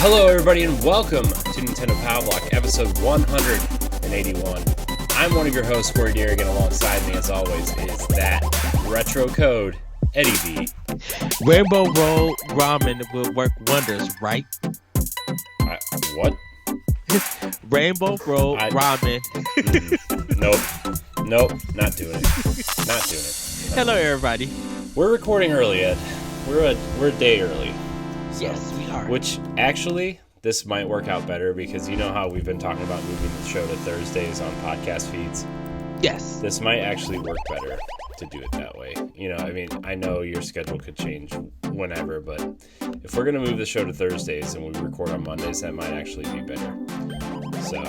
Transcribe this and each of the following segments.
Hello, everybody, and welcome to Nintendo Power Block, episode 181. I'm one of your hosts, Corey Deering, and alongside me, as always, is that retro code, Eddie V. Rainbow Road Ramen will work wonders, right? What? Rainbow Road Ramen. Nope, not doing it. Not doing it. No. Hello, everybody. We're recording early, Ed. We're a day early. So, yes, we are. Which, actually, this might work out better because you know how we've been talking about moving the show to Thursdays on podcast feeds? Yes. This might actually work better to do it that way. You know, I mean, I know your schedule could change whenever, but if we're going to move the show to Thursdays and we record on Mondays, that might actually be better. So,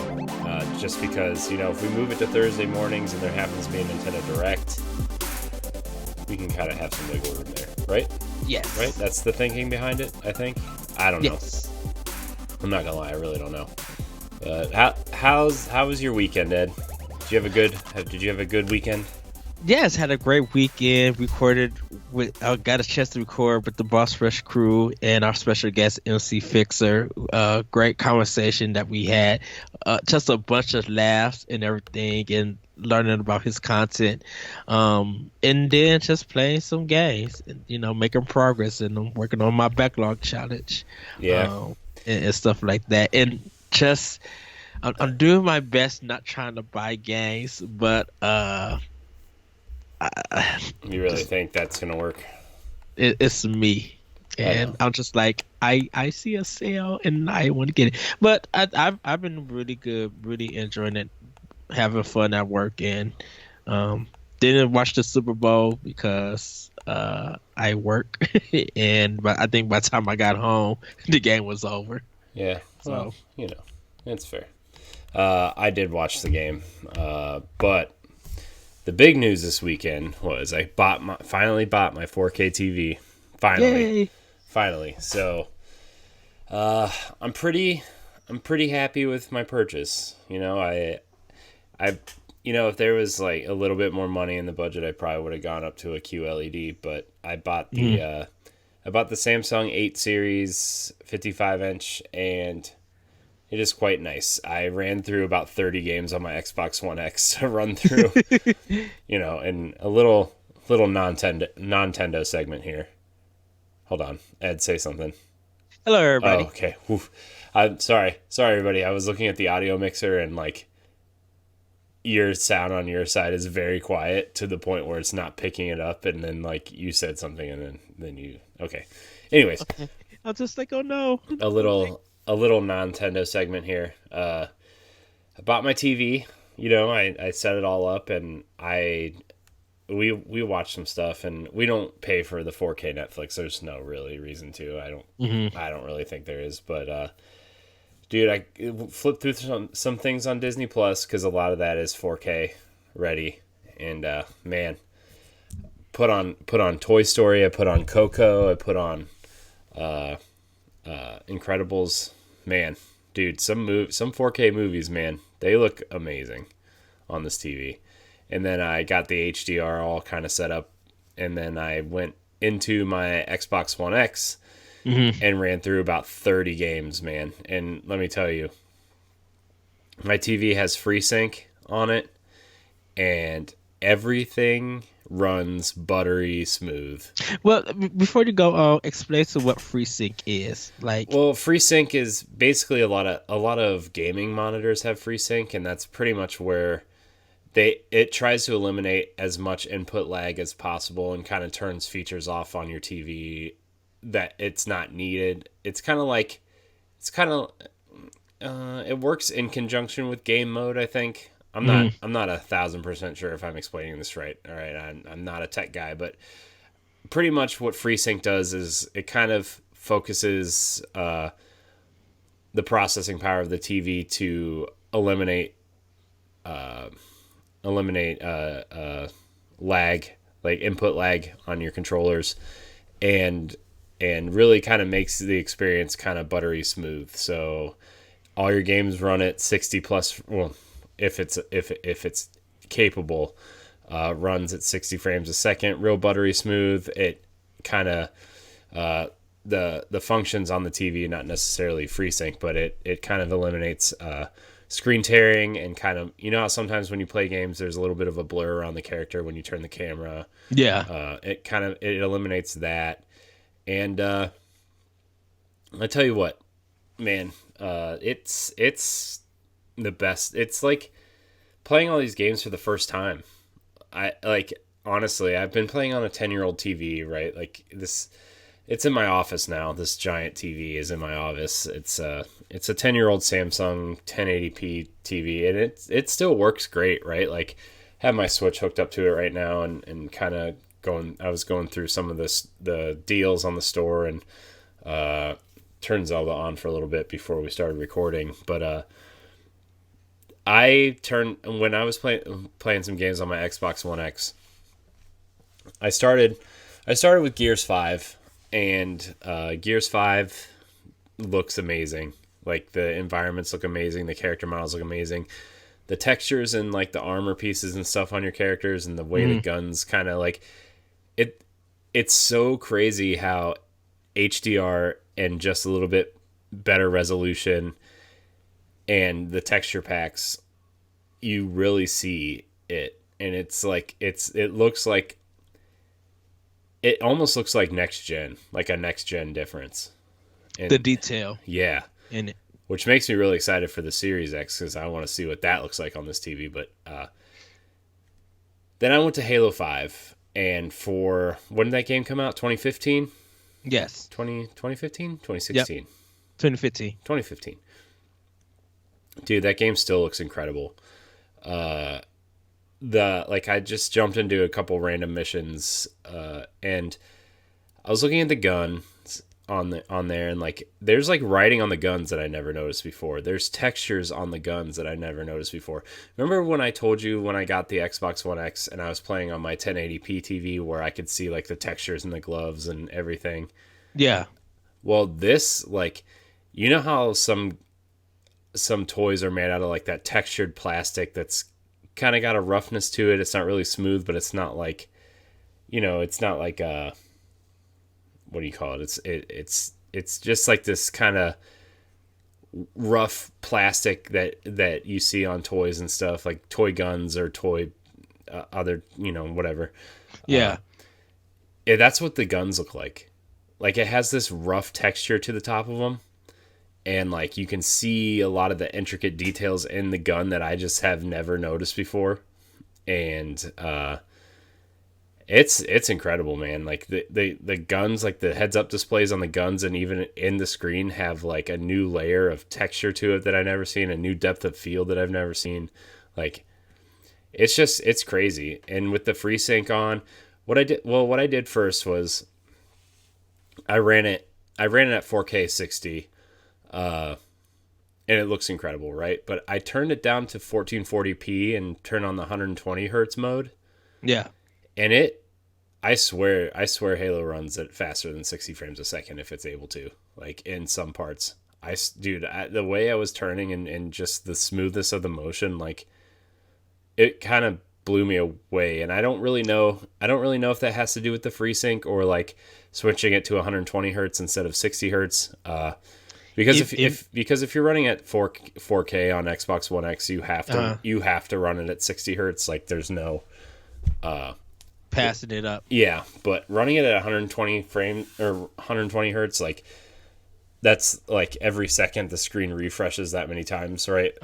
just because, you know, if we move it to Thursday mornings and there happens to be a Nintendo Direct, we can kind of have some wiggle room there, right? Yes. Right? That's the thinking behind it, I think. I don't know. Yes. I'm not gonna lie, I really don't know. How was your weekend, Ed? Did you have a good weekend? Yes, had a great weekend. I got a chance to record with the Boss Rush crew and our special guest MC Fixer. Great conversation that we had. Just a bunch of laughs and everything, and learning about his content. And then just playing some games, and, you know, making progress, and I'm working on my backlog challenge. Yeah. And stuff like that. And just I'm doing my best not trying to buy games, but you really think that's gonna work? It's me, and I'm just like, I see a sale and I want to get it. But I've been really good, really enjoying it, having fun at work, and didn't watch the Super Bowl because I work, but I think by the time I got home, the game was over. Yeah, well, you know, it's fair. I did watch the game, but the big news this weekend was I finally bought my 4K TV. Finally. So, I'm pretty happy with my purchase. You know, you know, if there was like a little bit more money in the budget, I probably would have gone up to a QLED. But I bought the Samsung 8 Series 55-inch, and it is quite nice. I ran through about 30 games on my Xbox One X to run through, you know, and a little non-Nintendo segment here. Hold on, Ed, say something. Hello, everybody. Oh, okay. Oof. I'm sorry, everybody. I was looking at the audio mixer, and like, your sound on your side is very quiet to the point where it's not picking it up, and then like you said something, and then you okay. Anyways, okay. I was just like, oh no. A little non-Nintendo segment here. I bought my TV. You know, I set it all up, and we watched some stuff, and we don't pay for the 4K Netflix. There's no really reason to. I don't really think there is, but dude, I flipped through some things on Disney Plus because a lot of that is 4K ready, and man, put on Toy Story. I put on Coco. I put on Incredibles. Man, dude, some 4K movies, man, they look amazing on this TV. And then I got the HDR all kind of set up, and then I went into my Xbox One X and ran through about 30 games, man. And let me tell you, my TV has FreeSync on it, and everything runs buttery smooth. Well, before you go, explain to what FreeSync is. Like, well, FreeSync is basically a lot of gaming monitors have FreeSync, and that's pretty much where it tries to eliminate as much input lag as possible and kind of turns features off on your TV that it's not needed. It works in conjunction with game mode, I think. I'm not 1,000% sure if I'm explaining this right. All right, I'm not a tech guy, but pretty much what FreeSync does is it kind of focuses the processing power of the TV to eliminate lag, like input lag on your controllers, and really kind of makes the experience kind of buttery smooth. So all your games run at 60 plus. Well, if it's capable, runs at 60 frames a second, real buttery smooth. It kind of the functions on the TV, not necessarily FreeSync, but it kind of eliminates screen tearing, and kind of, you know how sometimes when you play games there's a little bit of a blur around the character when you turn the camera. Yeah. It eliminates that. And I tell you what, man, it's the best. It's like playing all these games for the first time. I like, honestly, I've been playing on a 10-year-old TV, right? Like this, it's in my office now. This giant TV is in my office. It's a 10-year-old Samsung 1080p TV, and it still works great, right? Like, have my Switch hooked up to it right now, and kind of I was going through some of the deals on the store, and turned Zelda on for a little bit before we started recording. But when I was playing some games on my Xbox One X, I started with Gears 5, and Gears 5 looks amazing. Like, the environments look amazing, the character models look amazing, the textures and like the armor pieces and stuff on your characters, and the way the guns kind of like it's so crazy how HDR and just a little bit better resolution and the texture packs, you really see it. And it's like it almost looks like next gen, like a next gen difference. And The detail. yeah, In it. which makes me really excited for the Series X, because I want to see what that looks like on this TV. But then I went to Halo 5, and when did that game come out? 2015? Yes. 2015? 2016? Yep. 2015. 2015. Dude, that game still looks incredible. I just jumped into a couple random missions, and I was looking at the guns on there, and like, there's like writing on the guns that I never noticed before. There's textures on the guns that I never noticed before. Remember when I told you when I got the Xbox One X and I was playing on my 1080p TV where I could see like the textures in the gloves and everything? Yeah. Well, this, like, you know how some toys are made out of like that textured plastic that's kind of got a roughness to it. It's not really smooth, but it's not like, it's not like what do you call it? It's just like this kind of rough plastic that you see on toys and stuff, like toy guns or toy other, whatever. Yeah. That's what the guns look like. Like, it has this rough texture to the top of them, and like you can see a lot of the intricate details in the gun that I just have never noticed before. And it's incredible, man. Like, the guns, like the heads up displays on the guns and even in the screen have like a new layer of texture to it that I've never seen, a new depth of field that I've never seen. Like, it's crazy. And with the FreeSync on, what I did first was I ran it at 4K 60, and it looks incredible, right? But I turned it down to 1440p and turned on the 120 hertz mode. Yeah. And I swear Halo runs it faster than 60 frames a second if it's able to, like, in some parts. The way I was turning and just the smoothness of the motion, like, it kind of blew me away. And I don't really know if that has to do with the FreeSync or like switching it to 120 hertz instead of 60 hertz. Because if you're running at 4K on Xbox One X, you have to run it at 60 hertz. Like, there's no passing it up. Yeah, but running it at 120 frame or 120 hertz, like, that's like every second the screen refreshes that many times, right?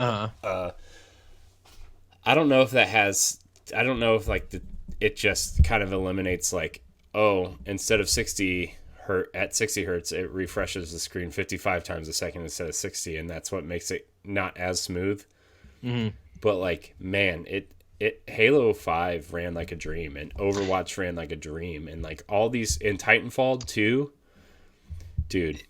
I don't know if like it just kind of eliminates, like, oh, instead of 60 hertz, it refreshes the screen 55 times a second instead of 60, and that's what makes it not as smooth. Mm-hmm. But like, man, Halo 5 ran like a dream, and Overwatch ran like a dream, and like all these in Titanfall 2, dude.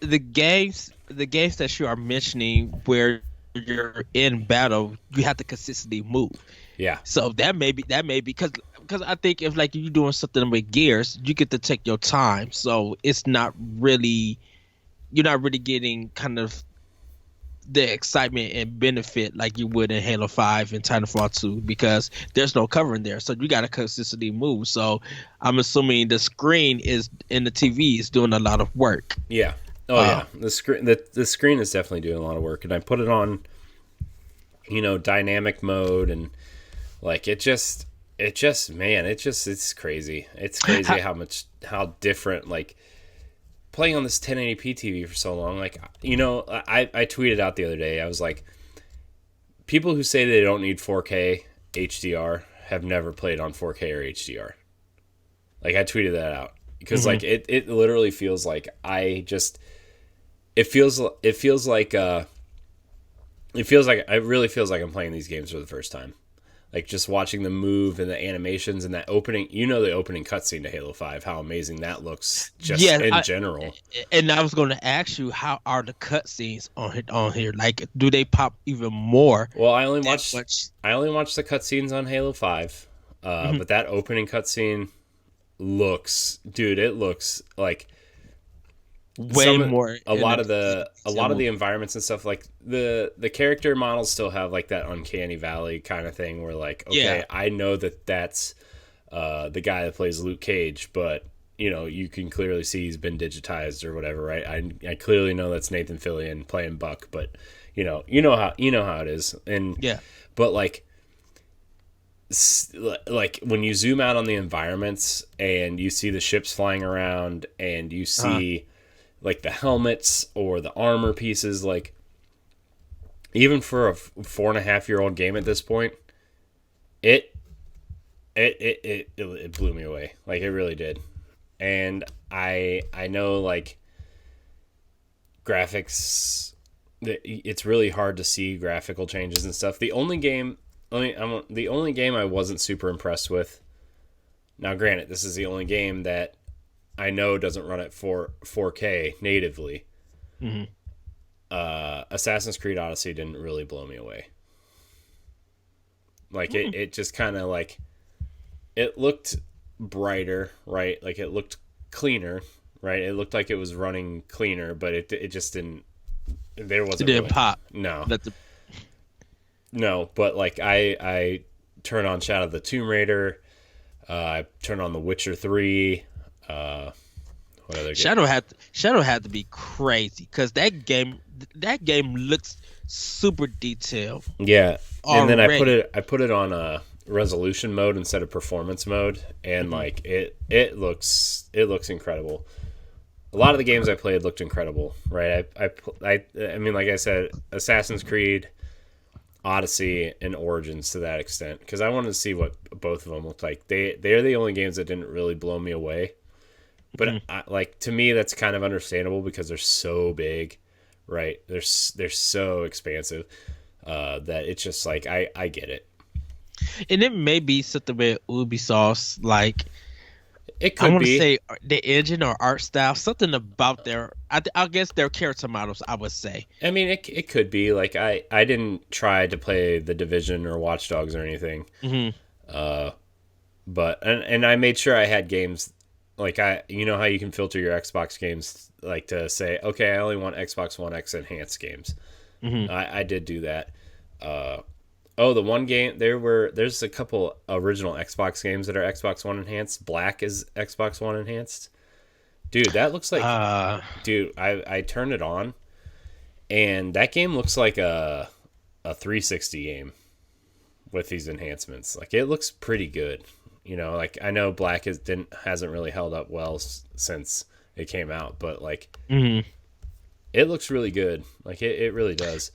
The games that you are mentioning where you're in battle, you have to consistently move. Yeah. So that may be because I think if like you're doing something with Gears, you get to take your time. So it's not really, you're not really getting kind of the excitement and benefit like you would in Halo 5 and Titanfall 2 because there's no covering there. So you got to consistently move. So I'm assuming the screen is in the TV is doing a lot of work. Yeah. Oh yeah. The screen is definitely doing a lot of work, and I put it on, dynamic mode, and like it's crazy. It's crazy how different, like, playing on this 1080p TV for so long. Like, I tweeted out the other day, I was like, people who say they don't need 4K HDR have never played on 4K or HDR. Like, I tweeted that out because like it literally feels like it really feels like I'm playing these games for the first time. Like, just watching them move and the animations and that opening, the opening cutscene to Halo 5, how amazing that looks just in general. And I was going to ask you, how are the cutscenes on here? Like, do they pop even more? Well, I only watched the cutscenes on Halo 5, but that opening cutscene it looks like a lot of the environments and stuff, like the character models still have like that uncanny valley kind of thing where, like, okay, I know that's the guy that plays Luke Cage, but you can clearly see he's been digitized or whatever, right? I clearly know that's Nathan Fillion playing Buck, but you know how it is. And but like when you zoom out on the environments and you see the ships flying around and you see like the helmets or the armor pieces, like, even for a 4.5-year-old game at this point, it blew me away. Like, it really did. And I know, like, graphics, it's really hard to see graphical changes and stuff. The only game I wasn't super impressed with. Now, granted, this is the only game that I know doesn't run at 4K natively. Assassin's Creed Odyssey didn't really blow me away. Like, it just kind of, like, it looked brighter, right? Like, it looked cleaner, right? It looked like it was running cleaner, but it just didn't. There wasn't. It didn't pop. No. No, but like I turn on Shadow of the Tomb Raider. I turn on The Witcher 3. What other game? Shadow had to be crazy because that game looks super detailed. Yeah, and then I put it on a resolution mode instead of performance mode, and like it looks incredible. A lot of the games I played looked incredible, right? I mean, like I said, Assassin's Creed, Odyssey, and Origins to that extent, because I wanted to see what both of them looked like. They're the only games that didn't really blow me away. But like, to me, that's kind of understandable because they're so big, right? They're so expansive that it's just like I get it. And it may be something with Ubisoft's, like, it could be. I want to say the engine or art style, something about I guess their character models, I would say. I mean, it could be. Like, I didn't try to play The Division or Watch Dogs or anything. But and I made sure I had games. Like, you know how you can filter your Xbox games, like, to say, okay, I only want Xbox One X enhanced games. I did do that. The one game, there's a couple original Xbox games that are Xbox One enhanced. Black is Xbox One enhanced. Dude, that looks like, I turned it on, and that game looks like a 360 game with these enhancements. Like, it looks pretty good. Like, I know Black hasn't really held up well since it came out, but like, it looks really good. Like, it really does.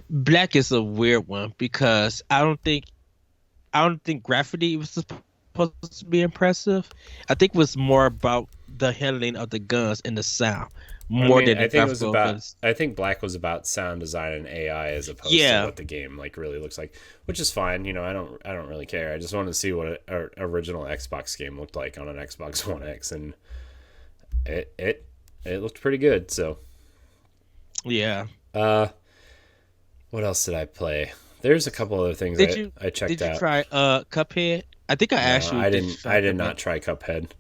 Black is a weird one because I don't think graffiti was supposed to be impressive. I think it was more about the handling of the guns and the sound. I think Black was about sound design and AI as opposed to what the game like really looks like, which is fine. I don't really care. I just wanted to see what an original Xbox game looked like on an Xbox One X, and it looked pretty good. So yeah. What else did I play? There's a couple other things I checked out. Did you try Cuphead? I think I asked you. I did not try Cuphead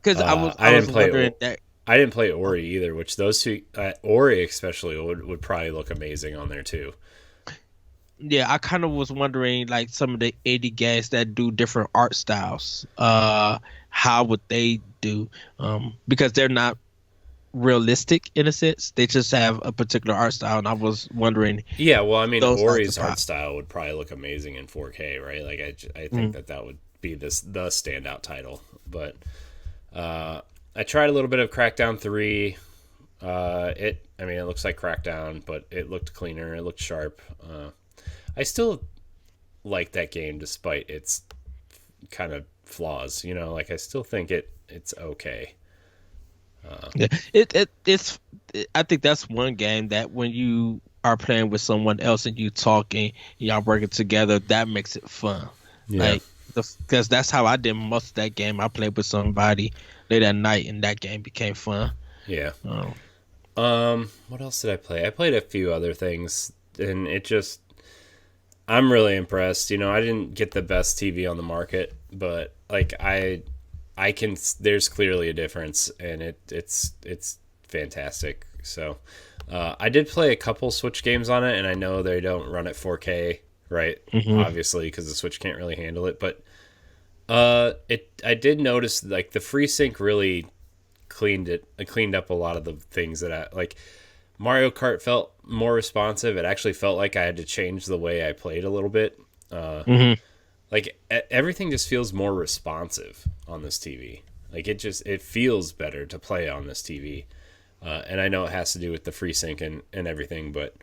because I didn't play it. I didn't play Ori either, which those two, Ori especially, would probably look amazing on there too. Yeah, I kind of was wondering like some of the indie games that do different art styles. How would they do? Because they're not realistic in a sense. They just have a particular art style, and I was wondering Yeah, well, I mean, those like Ori's the art pop. style would probably look amazing in 4K, right? Like, I think that would be the standout title. But I tried a little bit of Crackdown 3. I mean, it looks like Crackdown, but it looked cleaner. It looked sharp. I still like that game despite its kind of flaws. You know, like I still think it's okay. Yeah, it's. I think that's one game that when you are playing with someone else and you talking, y'all working together, that makes it fun. Yeah. Like because that's how I did most of that game. I played with somebody late at night, and that game became fun. Yeah. Um, What else did I play? I played a few other things, and I'm really impressed. You know, I didn't get the best TV on the market, but like I can. There's clearly a difference, and it's fantastic. So, I did play a couple Switch games on it, and I know they don't run at 4K, right? mhm. Obviously, because the Switch can't really handle it. But I did notice like the FreeSync really cleaned up a lot of the things that I like. Mario Kart felt more responsive. It actually felt like I had to change the way I played a little bit. Mhm. Like everything just feels more responsive on this TV. Like it feels better to play on this TV. And I know it has to do with the FreeSync and everything, but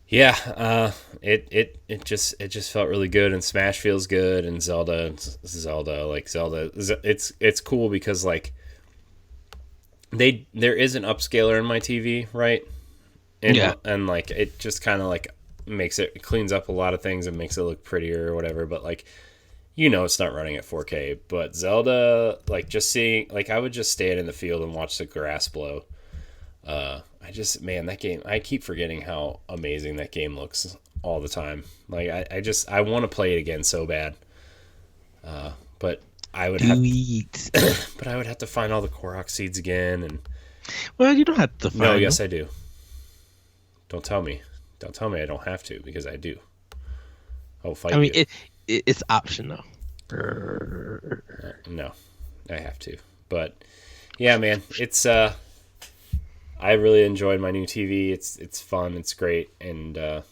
yeah, it just felt really good, and Smash feels good, and Zelda, it's cool because like there is an upscaler in my TV, right? Yeah. And like it just kind of like it cleans up a lot of things and makes it look prettier or whatever, but like it's not running at 4K. But Zelda, like just seeing, like I would just stand in the field and watch the grass blow. Man, that game, I keep forgetting how amazing that game looks all the time. Like I want to play it again so bad. But I would Do have, it. but I would have to find all the Korok seeds again. And Well, you don't have to no, find them. yes I do. Don't tell me. Don't tell me I don't have to, because I do. I'll I fight mean, you. it's optional. No, I have to. But yeah, man, it's I really enjoyed my new TV. It's fun. It's great, and I'm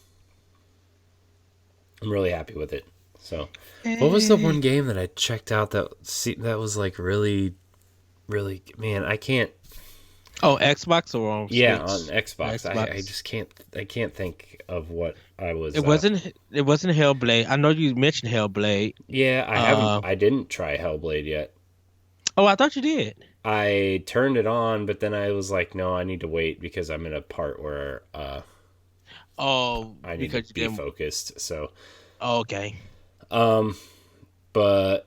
really happy with it. So, what was the Eh. one game that I checked out that was like really, really, man? I can't. Oh, Xbox or on Yeah, on Switch? Xbox, I Xbox. just can't. I can't think of what I was. It wasn't. It wasn't Hellblade. I know you mentioned Hellblade. Yeah, I haven't. Uh. I didn't try Hellblade yet. Oh, I thought you did. I turned it on, but then I was like, no, I need to wait because I'm in a part where Oh, I need to because you be didn't. focused. So, Oh, okay. um, but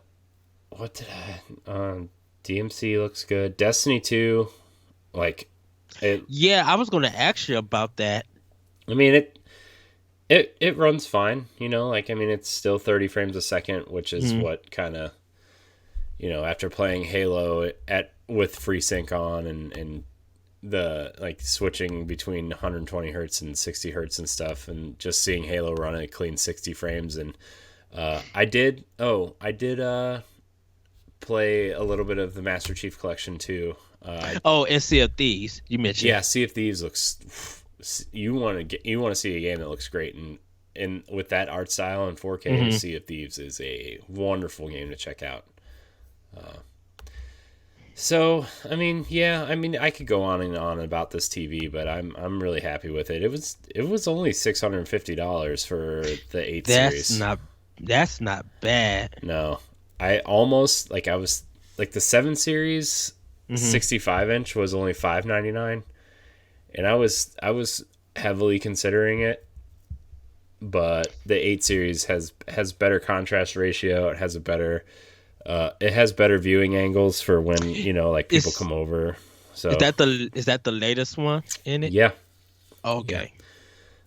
what did DMC looks good. Destiny 2, like it. Yeah, I was going to ask you about that. I mean it runs fine. Like I mean it's still 30 frames a second, which is Mhm. what kind of after playing Halo at with FreeSync on and the like switching between 120 hertz and 60 hertz and stuff, and just seeing Halo run at a clean 60 frames. And I did play a little bit of the Master Chief Collection too. Oh, and Sea of Thieves, you mentioned. Yeah, Sea of Thieves looks. You want to see a game that looks great, and with that art style in 4K, Hmm. Sea of Thieves is a wonderful game to check out. So, I mean, yeah, I mean, I could go on and on about this TV, but I'm really happy with it. It was only $650 for the 8 That's series. not. That's not bad. No, I was like the 7 series Hmm. 65-inch was only $599, and I was heavily considering it, but the 8 series has better contrast ratio. It has better viewing angles for when like people Is come over. is So that the latest one in it? yeah, yeah. Okay.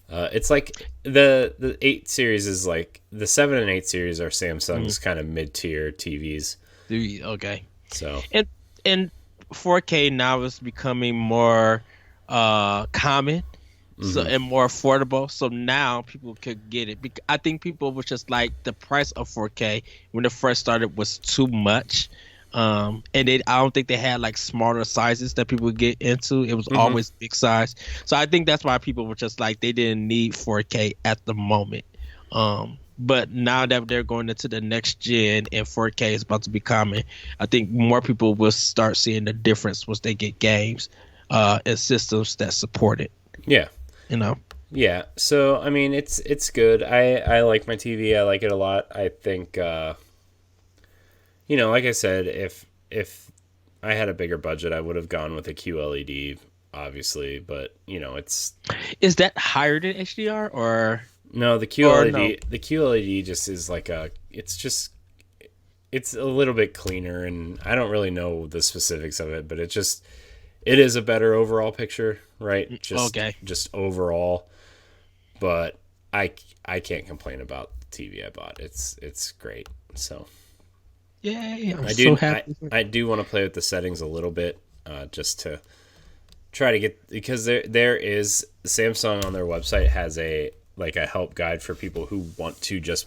It's like the 8 series is like the 7 and 8 series are Mhm. Samsung's kind of mid tier TVs. Okay. So And 4K now is becoming more common, so Hmm. and more affordable. So now people could get it. I think people was just like the price of 4K when it first started was too much. And I don't think they had like smaller sizes that people would get into. It was Hmm. always big size. So I think that's why people were just like they didn't need 4K at the moment. But now that they're going into the next gen and 4K is about to be common, I think more people will start seeing the difference once they get games and systems that support it. Yeah. You know. Yeah. So I mean, it's good. I like my TV. I like it a lot. I think like I said, if I had a bigger budget, I would have gone with a QLED, obviously. But it's Is that higher than HDR no the or no? QLED. The QLED just is like it's a little bit cleaner, and I don't really know the specifics of it, but it is a better overall picture, right? Okay. Just overall, but I can't complain about the TV I bought. It's great. So Yay, I'm I so do happy. I do want to play with the settings a little bit, just to try to get, because there is Samsung on their website has a help guide for people who want to just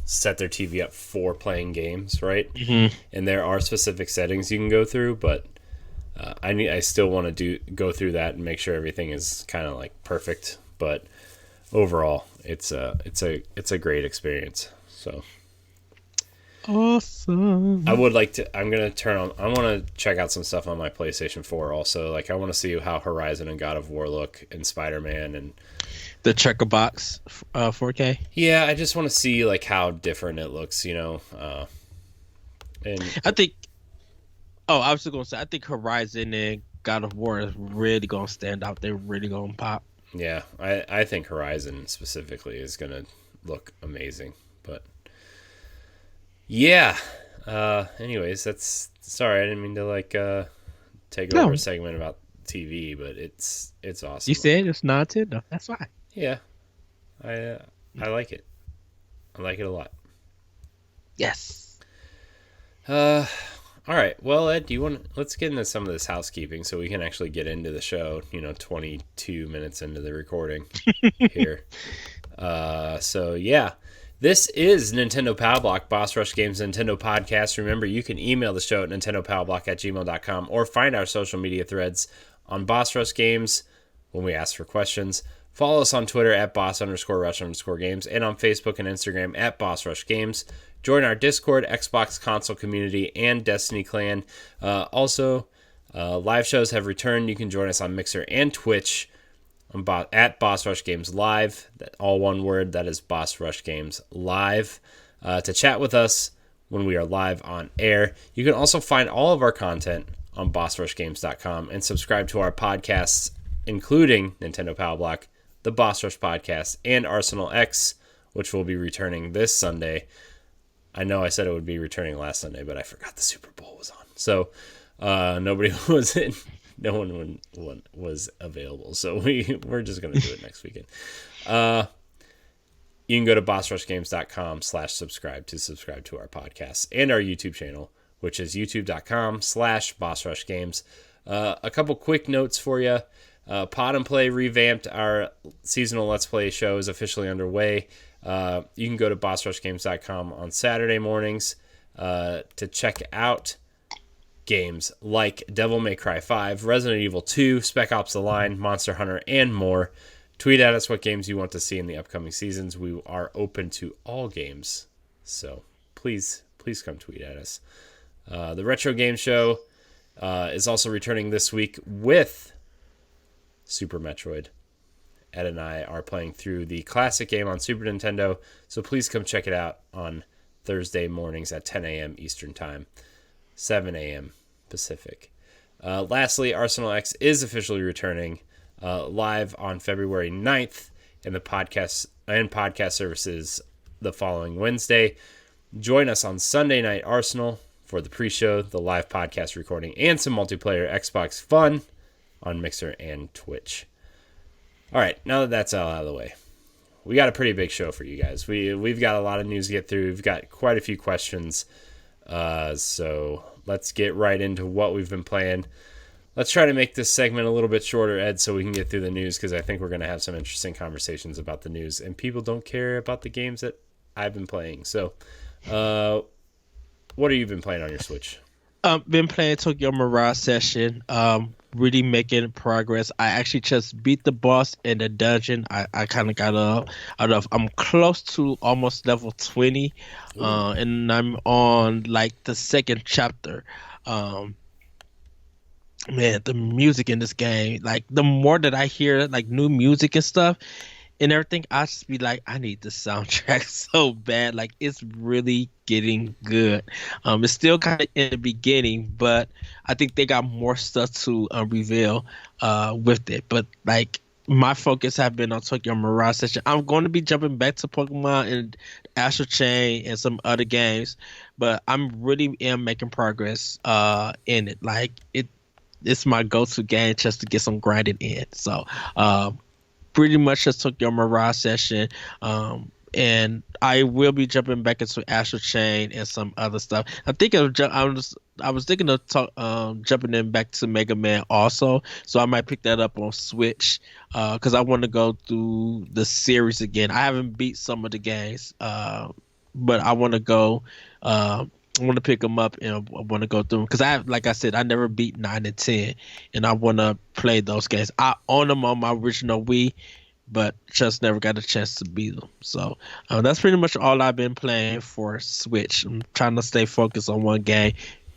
set their TV up for playing games, right? Hmm. And there are specific settings you can go through, but I still want to go through that and make sure everything is kind of like perfect. But overall, it's a great experience. So I Awesome. would like to. I'm gonna turn on. I want to check out some stuff on my PlayStation 4 also. Like I want to see how Horizon and God of War look, and Spider Man, and The checker box 4K. yeah, I just want to see like how different it looks. And I think. Oh, I was just gonna say. I think Horizon and God of War is really gonna stand out. They're really gonna pop. yeah, I think Horizon specifically is gonna look amazing. But yeah. Anyways, that's sorry. I didn't mean to take over a No, segment about TV, but it's you awesome. said it's not Nintendo. That's fine. Yeah, I like it. I like it a lot. Yes. Uh, all right. Well, Ed, do you want? Let's get into some of this housekeeping so we can actually get into the show. 22 minutes into the recording here. So yeah, this is Nintendo Power Block, Boss Rush Games Nintendo podcast. Remember, you can email the show at nintendopowerblock@gmail.com or find our social media threads on Boss Rush Games when we ask for questions. Follow us on Twitter at boss_rush_games and on Facebook and Instagram at Boss Rush Games. Join our Discord, Xbox console community, and Destiny clan. Also, live shows have returned. You can join us on Mixer and Twitch at Boss Rush Games Live. All one word. That is Boss Rush Games Live. To chat with us when we are live on air. You can also find all of our content on bossrushgames.com and subscribe to our podcasts, including Nintendo Power Block, the Boss Rush Podcast, and Arsenal X, which will be returning this Sunday. I know I said it would be returning last Sunday, but I forgot the Super Bowl was on. So nobody was in. No one was available. So we're just going to do it next weekend. You can go to bossrushgames.com/subscribe to subscribe to our podcast and our YouTube channel, which is youtube.com/bossrushgames. A couple quick notes for you. Pod and Play revamped. Our seasonal Let's Play show is officially underway. You can go to bossrushgames.com on Saturday mornings to check out games like Devil May Cry 5, Resident Evil 2, Spec Ops: The Line, Monster Hunter, and more. Tweet at us what games you want to see in the upcoming seasons. We are open to all games, so please come tweet at us. The Retro Game Show is also returning this week with Super Metroid. Ed and I are playing through the classic game on Super Nintendo, so please come check it out on Thursday mornings at 10 a.m. Eastern Time, 7 a.m. Pacific. Lastly, Arsenal X is officially returning live on February 9th in the podcast services the following Wednesday. Join us on Sunday Night Arsenal for the pre-show, the live podcast recording, and some multiplayer Xbox fun on Mixer and Twitch. All right, now that that's all out of the way, we got a pretty big show for you guys. We've got a lot of news to get through. We've got quite a few questions. So let's get right into what we've been playing. Let's try to make this segment a little bit shorter, Ed, so we can get through the news, because I think we're going to have some interesting conversations about the news, and people don't care about the games that I've been playing. So, what have you been playing on your Switch? Been playing Tokyo Mirage Session. Really making progress. I actually just beat the boss in the dungeon. I kind of got out of. I'm close to almost level 20, and I'm on like the second chapter. Um, Man, the music in this game, like the more that I hear like new music and stuff and everything, I just be like, I need the soundtrack so bad. Like it's really getting good. It's still kind of in the beginning, but I think they got more stuff to reveal with it. But like my focus have been on Tokyo Mirage Session. I'm going to be jumping back to Pokemon and Astral Chain and some other games, but I'm really am making progress in it. Like it's my go-to game just to get some grinding in. So pretty much just took your Mirage Session. And I will be jumping back into Astral Chain and some other stuff. I was thinking of jumping in back to Mega Man also, so I might pick that up on Switch because I want to go through the series again. I haven't beat some of the games, but I want to go. I want to pick them up and I want to go through them because like I said, I never beat 9 and 10, and I want to play those games. I own them on my original Wii, but just never got a chance to beat them. So that's pretty much all I've been playing for Switch. I'm trying to stay focused on one game,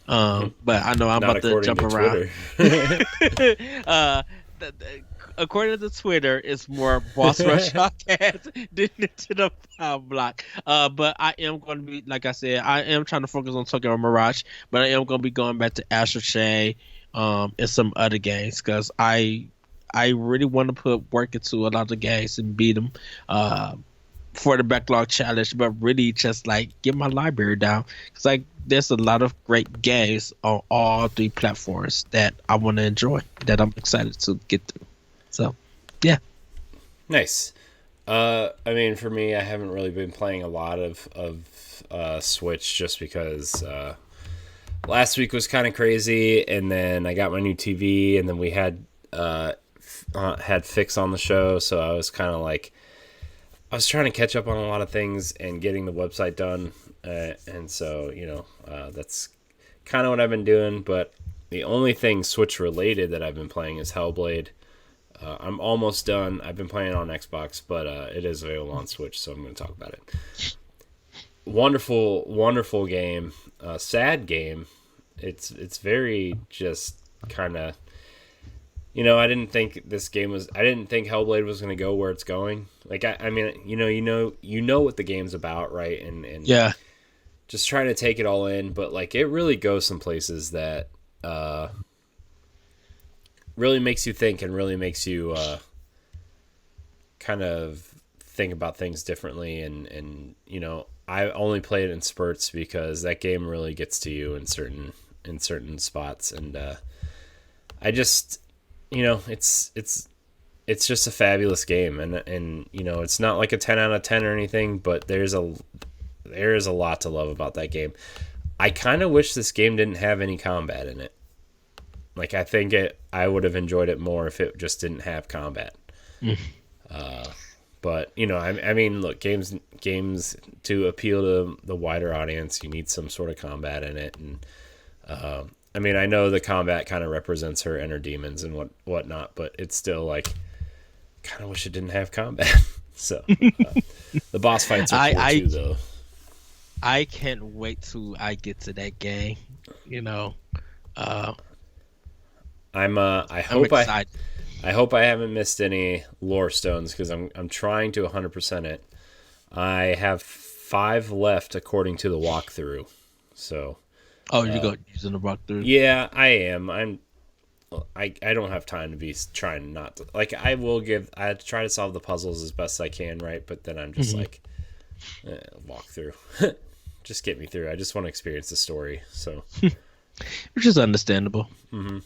but I know I'm Not about to jump to around. According to Twitter, it's more Boss Rush Podcast than to the Power Block. But I am going to be, like I said, I am trying to focus on Tokyo Mirage, but I am going to be going back to Astral Chain and some other games because I really want to put work into a lot of games and beat them for the backlog challenge, but really just like get my library down because like there's a lot of great games on all 3 platforms that I want to enjoy, that I'm excited to get through. So, yeah. Nice. I mean, for me, I haven't really been playing a lot of Switch just because last week was kind of crazy, and then I got my new TV, and then we had Fix on the show, so I was kind of like, I was trying to catch up on a lot of things and getting the website done, and so, that's kind of what I've been doing, but the only thing Switch related that I've been playing is Hellblade. I'm almost done. I've been playing on Xbox, but it is available on Switch, so I'm going to talk about it. Wonderful, wonderful game. Sad game. It's very just kind of, I didn't think Hellblade was going to go where it's going. Like I mean, you know what the game's about, right? And Yeah. Just trying to take it all in, but like it really goes some places that really makes you think and really makes you kind of think about things differently. And I only play it in spurts because that game really gets to you in certain spots. And I just, it's just a fabulous game. And it's not like a 10 out of 10 or anything, but there is a lot to love about that game. I kind of wish this game didn't have any combat in it. Like, I think I would have enjoyed it more if it just didn't have combat. But, I mean, look, games to appeal to the wider audience, you need some sort of combat in it. And, I mean, I know the combat kind of represents her inner demons and whatnot, but it's still, like, kind of wish it didn't have combat. So, the boss fights are cool, too, though. I can't wait till I get to that game, I hope I haven't missed any lore stones because I'm trying to 100% it. I have 5 left according to the walkthrough. So. Oh, you go using the walkthrough? Yeah, I am. I don't have time to be trying not to. Like I try to solve the puzzles as best I can, right? But then I'm just like, walkthrough. Just get me through. I just want to experience the story. So. Which is understandable. Mm-hmm.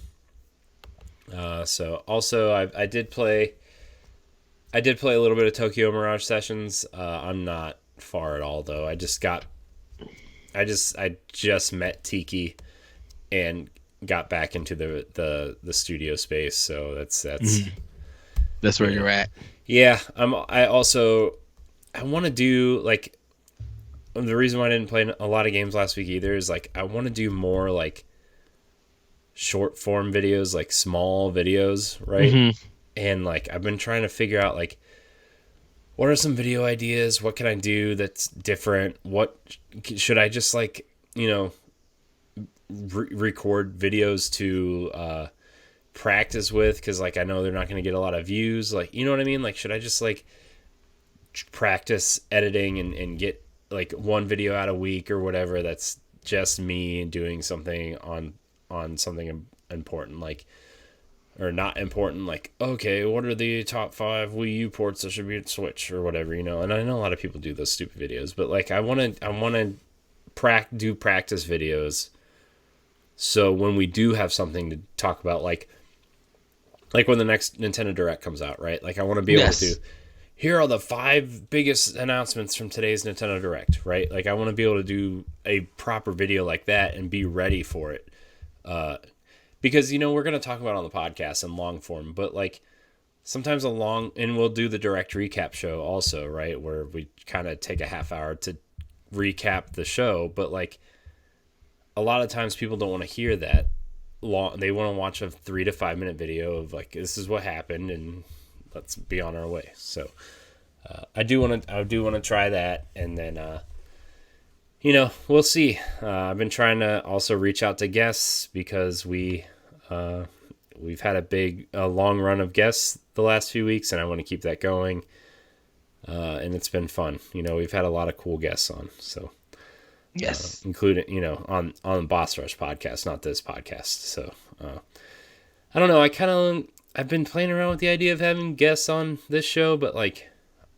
So also I did play a little bit of Tokyo Mirage Sessions. I'm not far at all though. I just met Tiki and got back into the studio space. So that's That's where you know. you're at. Yeah, I want to do like the reason why I didn't play a lot of games last week either is like I want to do more like short form videos, like small videos, right? And like I've been trying to figure out like what are some video ideas? What can I do that's different? What should I just like, record videos to practice with, because like I know they're not going to get a lot of views, like, you know what I mean? Like, should I just like practice editing and get like one video out a week or whatever that's just me doing something on something important, like, or not important, like, okay, what are the top 5 Wii U ports that should be at Switch or whatever, and I know a lot of people do those stupid videos, but like I want to do practice videos, so when we do have something to talk about, like when the next Nintendo Direct comes out, right? Like I want to be able to, here are the 5 biggest announcements from today's Nintendo Direct, right? Like I want to be able to do a proper video like that and be ready for it. Because, we're going to talk about it on the podcast in long form, but like sometimes and we'll do the Direct recap show also, right? Where we kind of take a half hour to recap the show, but like a lot of times people don't want to hear that long. They want to watch a 3 to 5 minute video of like, this is what happened and let's be on our way. So I do want to try that, and then we'll see. I've been trying to also reach out to guests because we've had a long run of guests the last few weeks, and I want to keep that going. And it's been fun. We've had a lot of cool guests on. So yes, including on Boss Rush podcast, not this podcast. So I don't know. I've been playing around with the idea of having guests on this show, but like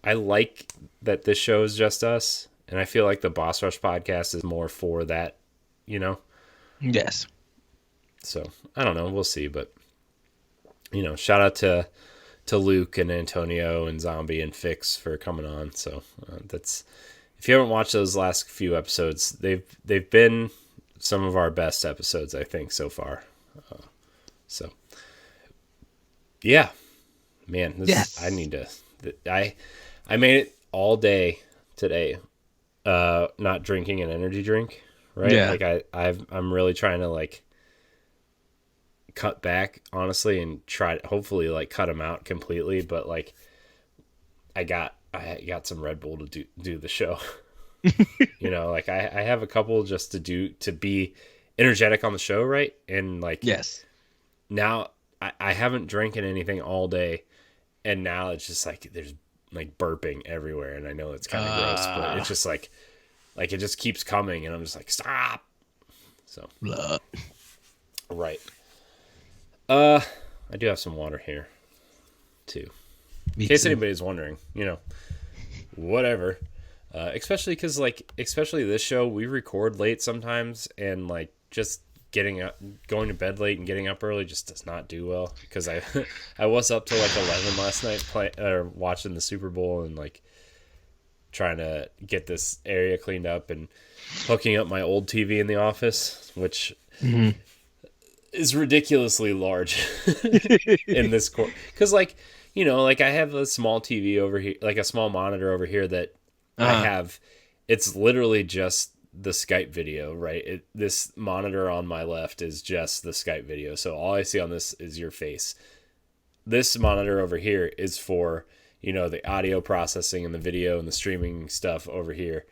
I like that this show is just us, and I feel like the Boss Rush podcast is more for that, Yes. So I don't know. We'll see, but shout out to Luke and Antonio and Zombie and Fix for coming on. So that's, if you haven't watched those last few episodes, they've been some of our best episodes, I think, so far. So yeah, man, I need to. I made it all day today, not drinking an energy drink, right? Yeah. Like I'm really trying to like cut back, honestly, and try to hopefully like cut them out completely. But like I got some Red Bull to do the show. Like I have a couple just to be energetic on the show, right? And like yes, now I haven't drinking anything all day, and now it's just like there's like burping everywhere, and I know it's kind of gross, but it's just like it just keeps coming, and I'm just like, stop. So right. I do have some water here too, in case anybody's wondering. Whatever. Especially because especially this show, we record late sometimes, and like just going to bed late and getting up early just does not do well, because I was up till like 11 last night watching the Super Bowl and like trying to get this area cleaned up and hooking up my old TV in the office, which is ridiculously large in this court, because like I have a small TV over here, like a small monitor over here that I have. It's literally just the Skype video, right? This monitor on my left is just the Skype video, so all I see on this is your face. This monitor over here is for the audio processing and the video and the streaming stuff over here.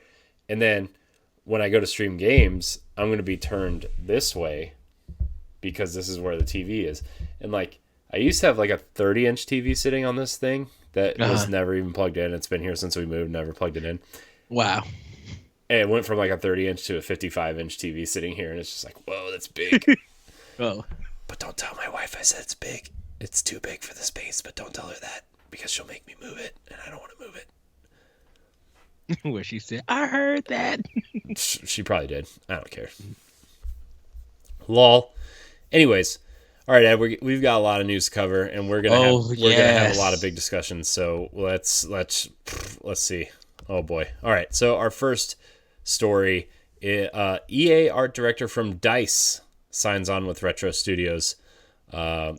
And then when I go to stream games, I'm going to be turned this way because this is where the TV is. And like I used to have like a 30-inch TV sitting on this thing that was never even plugged in. It's been here since we moved, never plugged it in. Wow. And it went from like a 30-inch to a 55-inch TV sitting here, and it's just like, whoa, that's big. Oh. But don't tell my wife I said it's big. It's too big for the space, but don't tell her that, because she'll make me move it, and I don't want to move it. Where she said, I heard that. She probably did. I don't care. Lol. Anyways, all right, Ed, we've got a lot of news to cover, and we're gonna have a lot of big discussions. So let's see. Oh boy. All right. So our first story, EA art director from DICE signs on with Retro Studios. A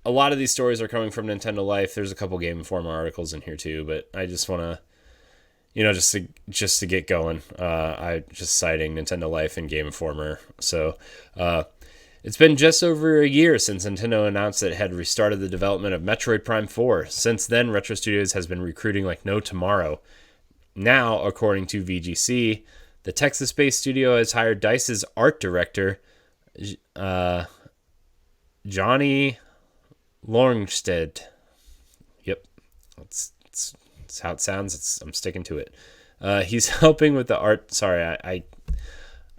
lot of these stories are coming from Nintendo Life. There's a couple Game Informer articles in here too, but I just want to, just to get going, I just citing Nintendo Life and Game Informer. So it's been just over a year since Nintendo announced that it had restarted the development of Metroid Prime 4. Since then, Retro Studios has been recruiting like no tomorrow. Now, according to VGC, the Texas-based studio has hired DICE's art director, Johnny Longstead. Yep, that's how it sounds. I'm sticking to it. He's helping with the art. Sorry,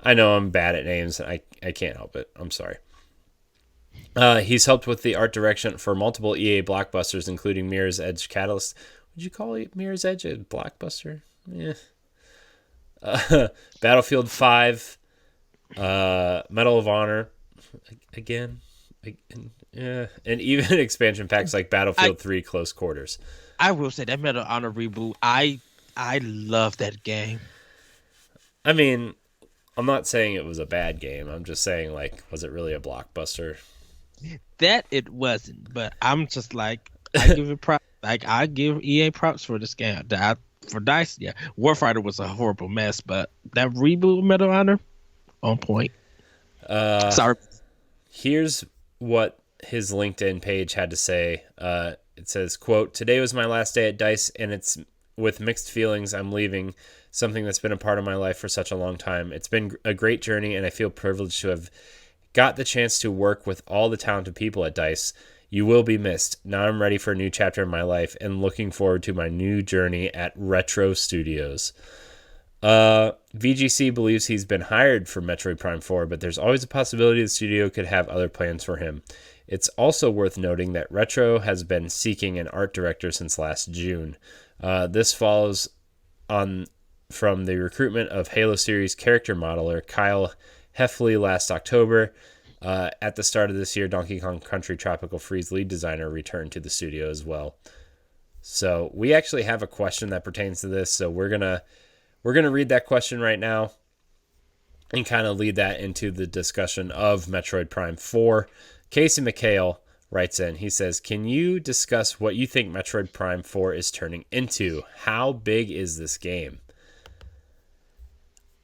I know I'm bad at names. I can't help it. I'm sorry. He's helped with the art direction for multiple EA blockbusters, including Mirror's Edge Catalyst. Would you call it Mirror's Edge a blockbuster? Yeah. Battlefield 5, Medal of Honor, again, yeah, and even expansion packs like Battlefield 3 Close Quarters. I will say that Medal of Honor reboot, I love that game. I mean, I'm not saying it was a bad game. I'm just saying, like, was it really a blockbuster? That it wasn't, but I'm just like, I give it props. Like, I give EA props for this game. For DICE, yeah. Warfighter was a horrible mess, but that reboot of Medal of Honor, on point. Sorry. Here's what his LinkedIn page had to say. It says, quote, "Today was my last day at DICE, and it's with mixed feelings. I'm leaving something that's been a part of my life for such a long time. It's been a great journey, and I feel privileged to have got the chance to work with all the talented people at DICE. You will be missed. Now I'm ready for a new chapter in my life and looking forward to my new journey at Retro Studios." VGC believes he's been hired for Metroid Prime 4, but there's always a possibility the studio could have other plans for him. It's also worth noting that Retro has been seeking an art director since last June. This follows on from the recruitment of Halo series character modeler Kyle Heffley last October. At the start of this year, Donkey Kong Country Tropical Freeze lead designer returned to the studio as well. So we actually have a question that pertains to this. So we're gonna read that question right now and kind of lead that into the discussion of Metroid Prime 4. Casey McHale writes in. He says, "Can you discuss what you think Metroid Prime 4 is turning into? How big is this game?"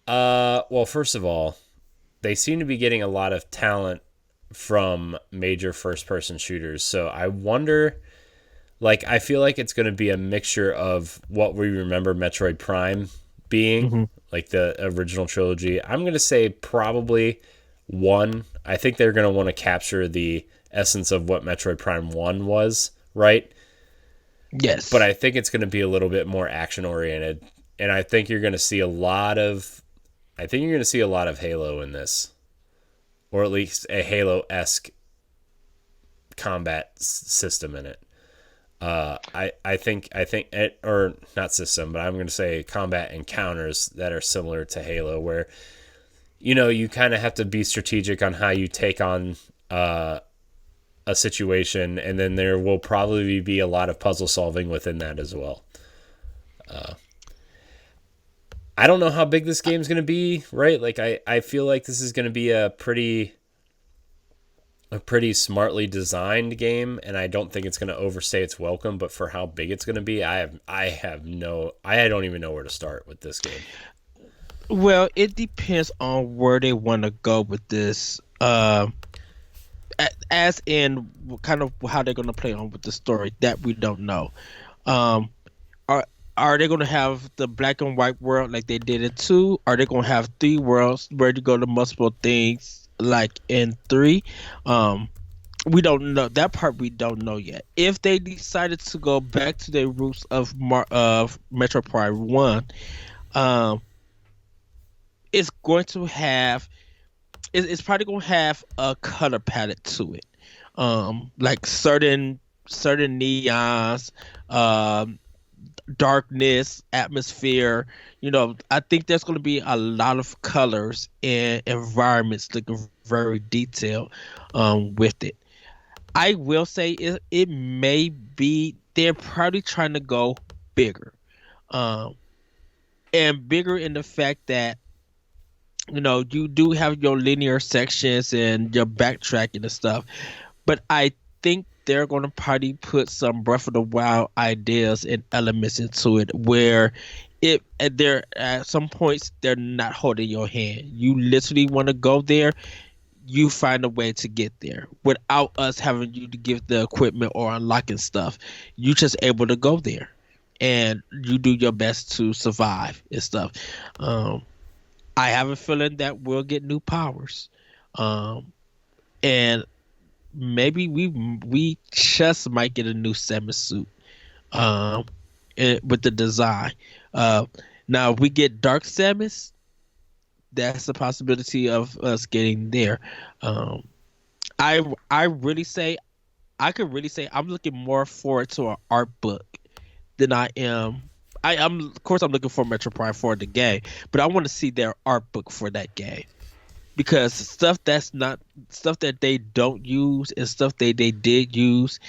Well, first of all, they seem to be getting a lot of talent from major first-person shooters. So I wonder, like, I feel like it's going to be a mixture of what we remember Metroid Prime being, like the original trilogy. I'm going to say probably 1. I think they're going to want to capture the essence of what Metroid Prime 1 was, right? Yes. But I think it's going to be a little bit more action-oriented. And I think you're going to see a lot of Halo in this, or at least a Halo-esque combat system in it. I think it, or not system, but I'm going to say combat encounters that are similar to Halo, where you kind of have to be strategic on how you take on a situation, and then there will probably be a lot of puzzle solving within that as well. I don't know how big this game's going to be, right? Like, I feel like this is going to be a pretty smartly designed game, and I don't think it's going to overstay its welcome, but for how big it's going to be, I don't even know where to start with this game. Well, it depends on where they want to go with this, as in kind of how they're going to play on with the story that we don't know. Are they going to have the black and white world like they did in 2? Are they going to have 3 worlds where you go to multiple things like in 3? We don't know. That part we don't know yet. If they decided to go back to their roots of Metroid Prime 1, it's going to have... It's probably going to have a color palette to it. Like certain neons, darkness, atmosphere. I think there's going to be a lot of colors and environments looking very detailed with it. I will say it may be they're probably trying to go bigger, and bigger in the fact that you do have your linear sections and your backtracking and stuff, but I think they're going to probably put some Breath of the Wild ideas and elements into it where there at some points they're not holding your hand. You literally want to go there, you find a way to get there without us having you to give the equipment or unlocking stuff. You just able to go there and you do your best to survive and stuff. Um, I have a feeling that we'll get new powers. Um, and maybe we just might get a new Samus suit. Um, with the design. Uh, Now if we get Dark Samus, that's a possibility of us getting there. Um, I really say I could really say I'm looking more forward to an art book than I am. I'm of course I'm looking for Metroid Prime for the game, but I want to see their art book for that game because stuff that's not stuff that they don't use and stuff they did use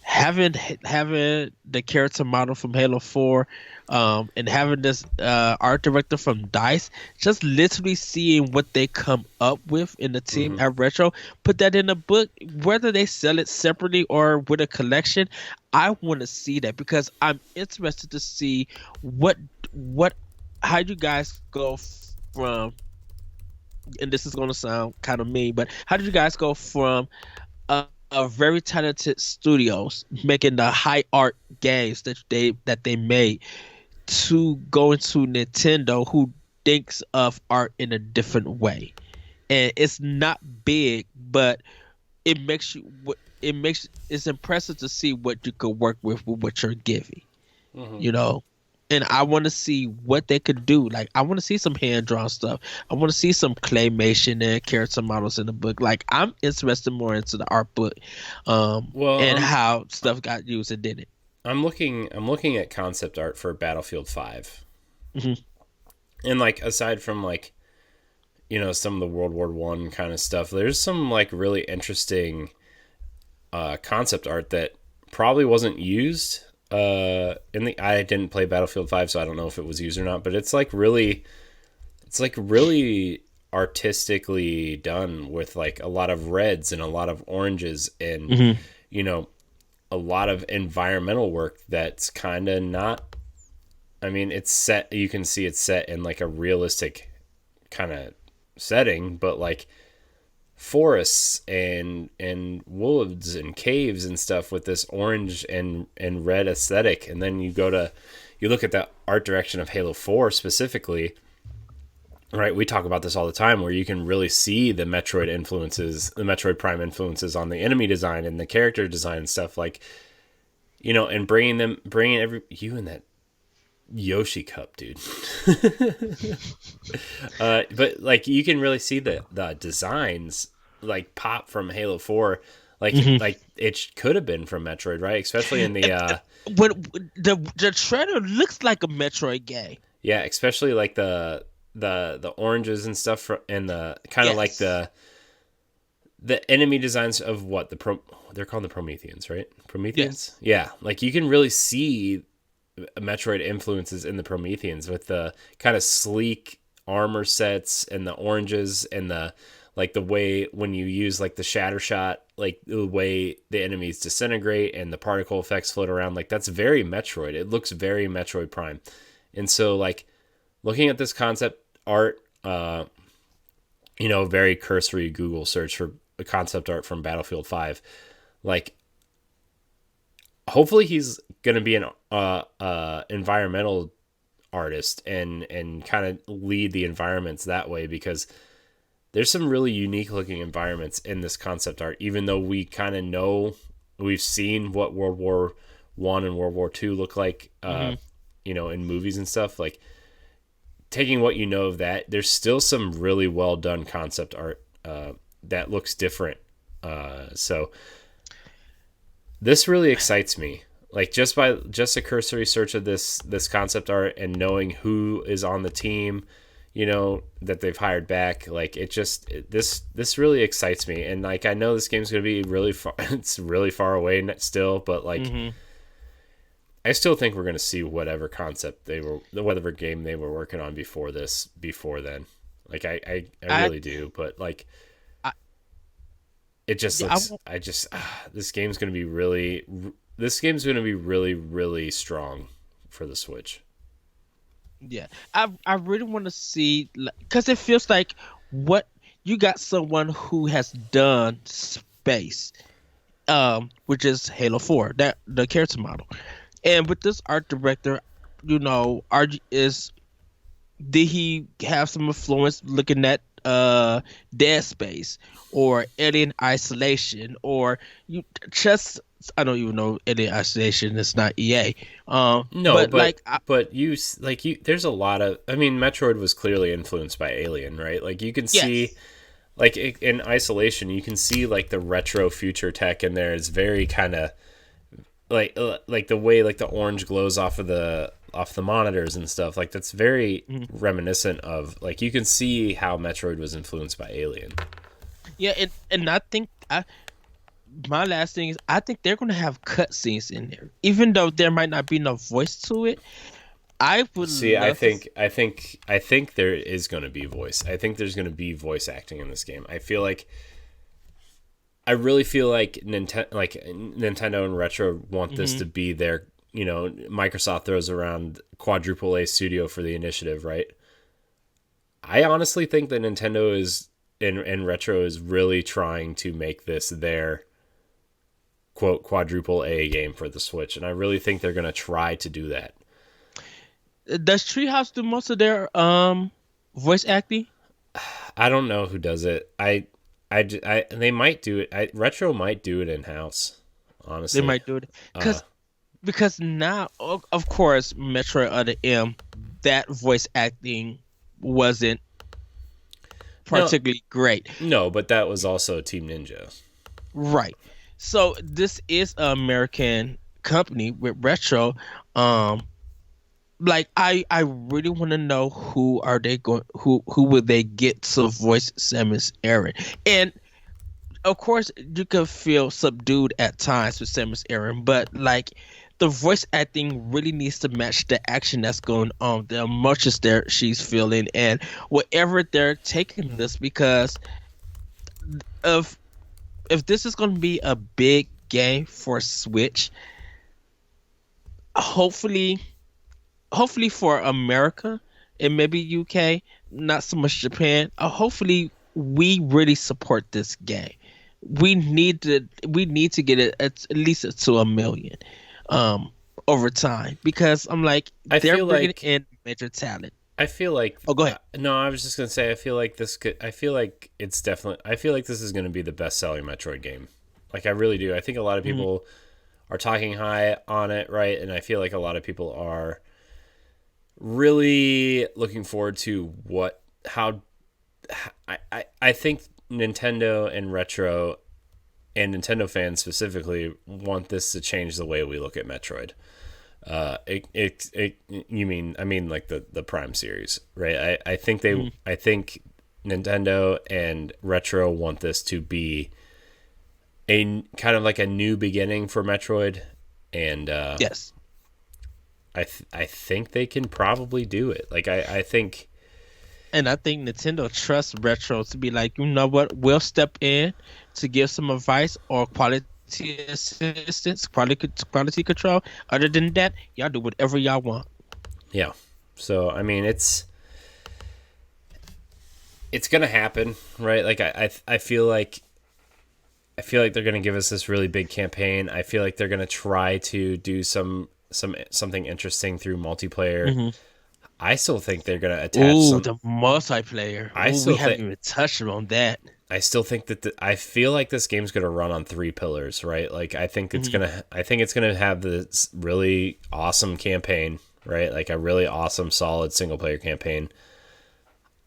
having the character model from Halo 4 and having this art director from DICE, just literally seeing what they come up with in the team Hmm. at Retro, put that in a book, whether they sell it separately or with a collection. I want to see that because I'm interested to see what what how you guys go from, and this is going to sound kind of mean, but how did you guys go from a very talented studios making the high art games that they made to going to Nintendo who thinks of art in a different way. And it's not big, but it's impressive to see what you could work with what you're giving, Hmm. you know. And I want to see what they could do. Like I want to see some hand drawn stuff. I want to see some claymation and character models in the book. Like I'm interested more into the art book, Well, and how stuff got used and did it. I'm looking at concept art for Battlefield 5. Hmm. And like aside from like, some of the World War I kind of stuff, there's some like really interesting concept art that probably wasn't used in the I didn't play Battlefield 5, so I don't know if it was used or not, but it's like really artistically done with like a lot of reds and a lot of oranges and Hmm. you know a lot of environmental work that's kind of not. I mean, it's set. You can see it's set in like a realistic kind of setting, but like forests and woods and caves and stuff with this orange and red aesthetic. And then you look at the art direction of Halo 4 specifically, right? We talk about this all the time where you can really see the Metroid Prime influences on the enemy design and the character design and stuff like, and bringing every you in that Yoshi cup, dude. But like you can really see the designs like pop from Halo 4, Hmm. like it could have been from Metroid, right? Especially in the When the trailer looks like a Metroid game. yeah, especially like the oranges and stuff and the kind of like Yes. the enemy designs of what they're called the Prometheans, right? Yes. Prometheans? Yeah, like you can really see Metroid influences in the Prometheans with the kind of sleek armor sets and the oranges and the way when you use like the shatter shot, like the way the enemies disintegrate and the particle effects float around, like that's very Metroid. It looks very Metroid Prime. And so like looking at this concept art, very cursory Google search for concept art from Battlefield 5, like hopefully he's going to be an environmental artist and kind of lead the environments that way, because there's some really unique looking environments in this concept art, even though we kind of know we've seen what World War I and World War II look like Hmm. in movies and stuff. Like taking what you know of that, there's still some really well done concept art that looks different. So this really excites me. Like just a cursory search of this concept art and knowing who is on the team, that they've hired back, like this really excites me. And like I know this game's gonna be really far. It's really far away still, but like Hmm. I still think we're gonna see whatever game they were working on before then. Like I I, really do. But like I, it just yeah, I looks. I just this game's gonna be really. This game's gonna be really really strong for the Switch. yeah, I really want to see because it feels like what you got someone who has done space, which is Halo 4, that the character model, and with this art director, RG is did he have some influence looking at Dead Space or Alien Isolation or you just I don't even know Alien Isolation. It's not EA. No, But like but you there's a lot of. I mean, Metroid was clearly influenced by Alien, right? Like you can see yes, like in Isolation, you can see like the retro future tech in there is very kind of like the way like the orange glows off the monitors and stuff. Like that's very mhm. reminiscent of like you can see how Metroid was influenced by Alien. Yeah, and I think my last thing is I think they're gonna have cutscenes in there, even though there might not be no voice to it. I would See, I love to. think I think I think there is going to be voice. I think there's going to be voice acting in this game. I really feel like Nintendo and Retro want this Mhm. to be their, Microsoft throws around quadruple A studio for the initiative, right? I honestly think that Nintendo is and Retro is really trying to make this their quote quadruple A game for the Switch, and I really think they're going to try to do that. Does Treehouse do most of their voice acting? I don't know who does it. They might do it. Retro might do it in house, They honestly. might do it Uh, because now, of course, Metroid Other M, that voice acting wasn't no, particularly great, no, but that was also Team Ninja. right? So this is an American company with Retro. Um, like I really want to know who are they going, who will they get to voice Samus Aran, and of course you could feel subdued at times with Samus Aran, but like the voice acting really needs to match the action that's going on, the emotions there she's feeling, and whatever they're taking this because of if this is going to be a big game for Switch, hopefully, hopefully for America and maybe UK, not so much Japan. Hopefully, we really support this game. We need to get it at least to a million, um, over time because I'm like I they're feel bringing like in major talent. I feel like Oh, go ahead. no, I was just gonna say I feel like this could. I feel like it's definitely. I feel like this is gonna be the best selling Metroid game. Like I really do. I think a lot of Mhm. people are talking high on it, right? And I feel like a lot of people are really looking forward to what how I think Nintendo and Retro and Nintendo fans specifically want this to change the way we look at Metroid. You mean I mean like the Prime series, right? Mhm. I think Nintendo and Retro want this to be a kind of like a new beginning for Metroid, and Yes. I think they can probably do it. Like I think And I think Nintendo trusts Retro to be like, you know what, we'll step in to give some advice or quality assistance, quality control. Other than that, y'all do whatever y'all want. yeah. So I mean it's gonna happen, right? Like I feel like they're gonna give us this really big campaign. I feel like they're gonna try to do something interesting through multiplayer. Hmm. I still think they're gonna attach Ooh, some. the multiplayer. I Ooh, we still haven't think even touched on that. I still think that I feel like this game's gonna run on three pillars, right? Like Hmm. I think it's gonna have this really awesome campaign, right? Like a really awesome, solid single player campaign.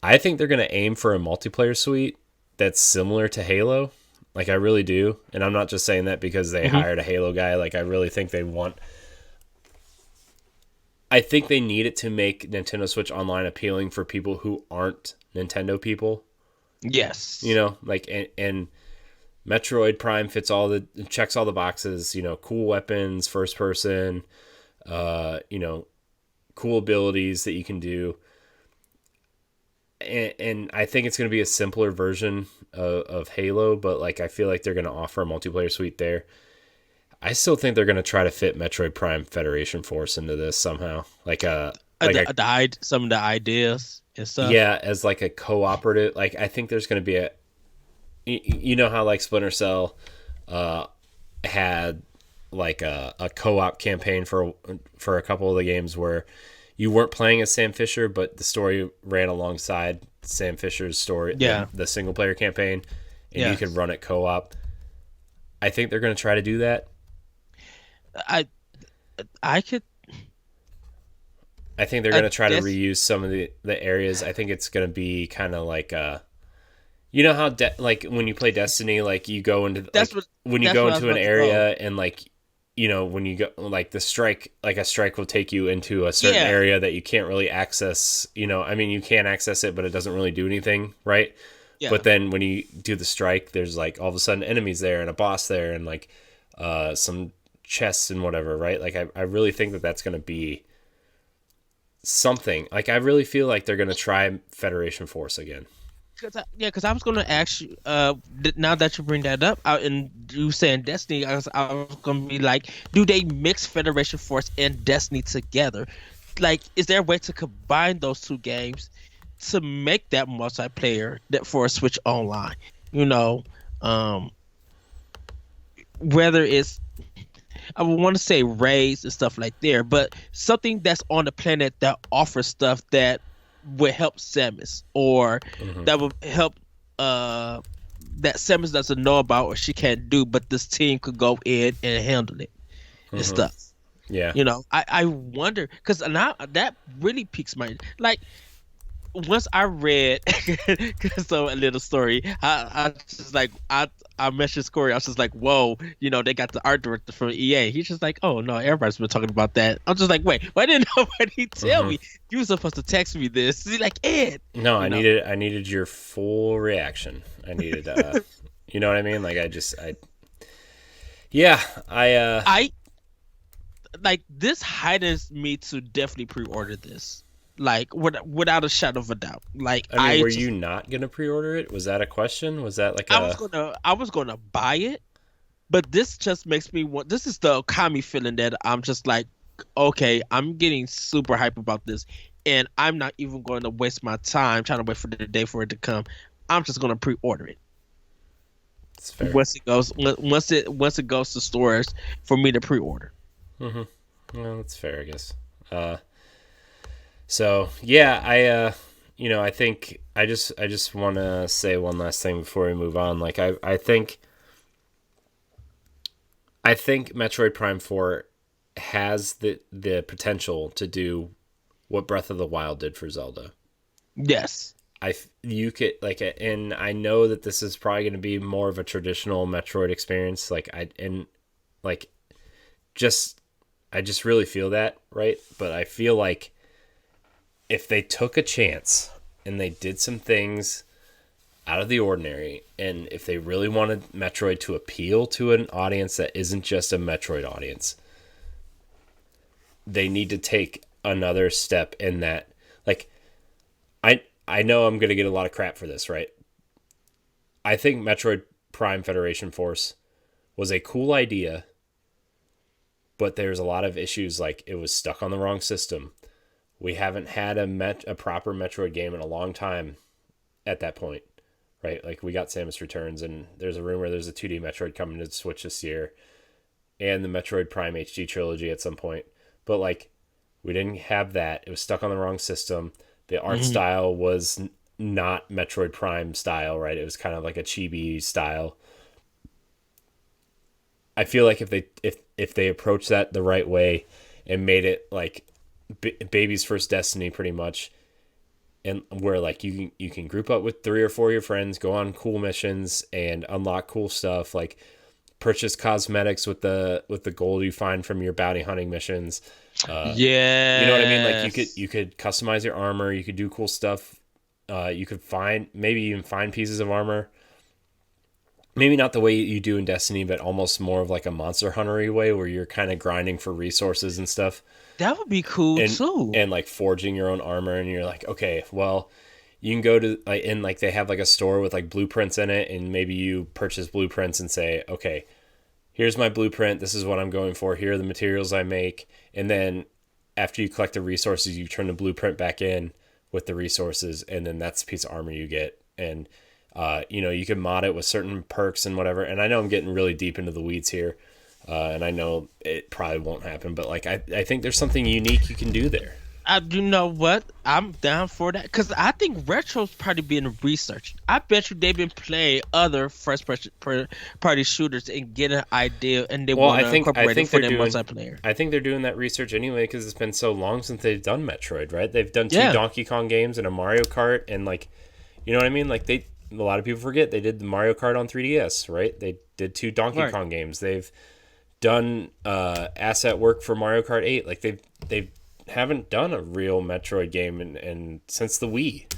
I think they're gonna aim for a multiplayer suite that's similar to Halo. Like I really do, and I'm not just saying that because they Hmm. hired a Halo guy. Like I really think they want. I think they need it to make Nintendo Switch Online appealing for people who aren't Nintendo people. Yes. Like and Metroid Prime fits all the checks all the boxes. Cool weapons, first person. Uh, you know, cool abilities that you can do. and I think it's going to be a simpler version of Halo, but like I feel like they're going to offer a multiplayer suite there. I still think they're going to try to fit Metroid Prime Federation Force into this somehow, Some of the ideas and stuff. yeah, as like a cooperative. Like I think there's going to be you know how like Splinter Cell had like a co-op campaign for a couple of the games where you weren't playing as Sam Fisher, but the story ran alongside Sam Fisher's story, Yeah. the single player campaign, and Yeah. you could run it co-op. I think they're going to try to do that. I I could I think they're I going to try to guess reuse some of the areas. I think it's going to be kind of like you know how like when you play Destiny, like you go into that's like what when you that's go what I was into an about to go. area and like you know when you go like the strike, like a strike will take you into a certain Yeah. area that you can't really access. You know, I mean you can access it, but it doesn't really do anything, right? Yeah. But then when you do the strike, there's like all of a sudden enemies there and a boss there and like some chests and whatever, right? Like I really think that that's going to be something. Like I really feel like they're going to try Federation Force again. Because I was going to ask you, now that you bring that up, and you saying Destiny, I was going to be like, do they mix Federation Force and Destiny together? Like, is there a way to combine those two games to make that multiplayer that for a Switch Online? You know, um, whether it's I would want to say raids and stuff like there, but something that's on the planet that offers stuff that would help Samus or Hmm. that would help uh that Samus doesn't know about or she can't do, but this team could go in and handle it and Hmm. stuff. Yeah. I wonder because now that really piques my like once I read so a little story, I just like I messaged Corey. I was just like, "Whoa, they got the art director from EA." He's just like, "Oh no, everybody's been talking about that." I'm just like, "Wait, why didn't nobody tell Hmm. me? You were supposed to text me this." He's like, "Ed, No, you know." I needed your full reaction. I needed you know what I mean? Like I yeah, I like this heightens me to definitely pre-order this, like without a shadow of a doubt. Like I mean, were you not going to pre-order it? Was that a question? Was that like a I was gonna buy it. But this just makes me want. This is the Okami feeling that I'm just like, okay, I'm getting super hype about this, and I'm not even going to waste my time trying to wait for the day for it to come. I'm just going to pre-order it it's fair. once it goes to stores for me to pre-order. Hmm. Well, that's fair, I guess. Uh so, yeah, I think I just want to say one last thing before we move on. Like I think Metroid Prime 4 has the potential to do what Breath of the Wild did for Zelda. Yes. You could like, and I know that this is probably going to be more of a traditional Metroid experience. Like just I just really feel that, right? But I feel like if they took a chance and they did some things out of the ordinary, and if they really wanted Metroid to appeal to an audience that isn't just a Metroid audience, they need to take another step in that. Like I know I'm going to get a lot of crap for this, right? I think Metroid Prime Federation Force was a cool idea, but there's a lot of issues, like it was stuck on the wrong system. We haven't had a proper Metroid game in a long time at that point, right? Like we got Samus Returns, and there's a rumor there's a 2D Metroid coming to Switch this year, and the Metroid Prime HD trilogy at some point. But like we didn't have that. It was stuck on the wrong system. The art Mhm. style was not Metroid Prime style, right? It was kind of like a chibi style. I feel like if they approached that the right way and made it like baby's first Destiny, pretty much, and where like you can group up with 3 or 4 of your friends, go on cool missions and unlock cool stuff, like purchase cosmetics with the gold you find from your bounty hunting missions. You know what I mean? Like Yes. you could customize your armor, you could do cool stuff. You could maybe even find pieces of armor. Maybe not the way you do in Destiny, but almost more of like a Monster Hunter-y way where you're kind of grinding for resources and stuff, That would be cool and too. and like forging your own armor, and you're like, okay, well, you can go to like in like they have like a store with like blueprints in it, and maybe you purchase blueprints and say, okay, here's my blueprint. This is what I'm going for. Here are the materials I make. And then after you collect the resources, you turn the blueprint back in with the resources, and then that's the piece of armor you get. And, you can mod it with certain perks and whatever. And I know I'm getting really deep into the weeds here, and I know it probably won't happen, but like I think there's something unique you can do there. You know what? I'm down for that because I think retro's probably being researched. I bet you they've been playing other first party shooters and get an idea, and they want to incorporate it for their multiplayer. I think they're doing that research anyway because it's been so long since they've done Metroid, right? They've done 2 Donkey Kong games and a Mario Kart, and like, you know what I mean? Like a lot of people forget they did the Mario Kart on 3DS, right? They did 2 Donkey Kong games. They've done asset work for Mario Kart 8. Like they've haven't done a real Metroid game and since the Wii.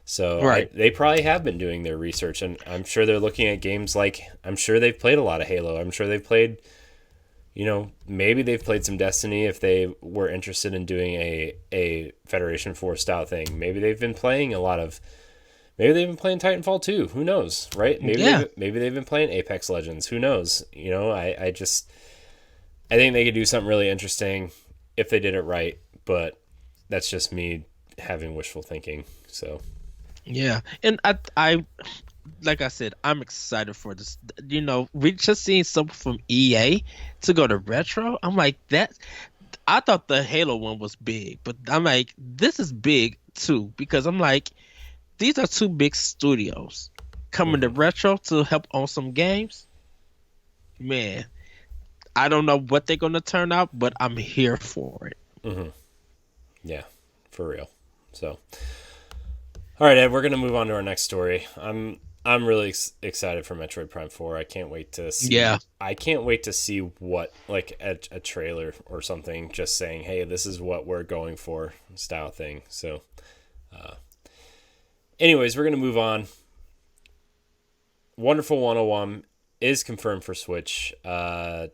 So they probably have been doing their research, and I'm sure they're looking at games like, I'm sure they've played a lot of Halo. I'm sure they've played, maybe they've played some Destiny if they were interested in doing a Federation Force style thing. Maybe they've been playing Titanfall 2. Who knows, right? Maybe they've been playing Apex Legends. Who knows? I think they could do something really interesting if they did it right. But that's just me having wishful thinking. So, yeah, and I like I said, I'm excited for this. We just seen something from EA to go to retro. I'm like that. I thought the Halo one was big, but I'm like, this is big too because I'm like, these are 2 big studios coming to retro to help on some games. Man, I don't know what they're gonna turn out, but I'm here for it. Mm-hmm. Yeah, for real. So, all right, Ed, we're gonna move on to our next story. I'm really excited for Metroid Prime 4. I can't wait to see. Yeah. I can't wait to see what like a trailer or something just saying, "Hey, this is what we're going for," style thing. So, anyways, we're gonna move on. Wonderful 101 is confirmed for Switch. Platinum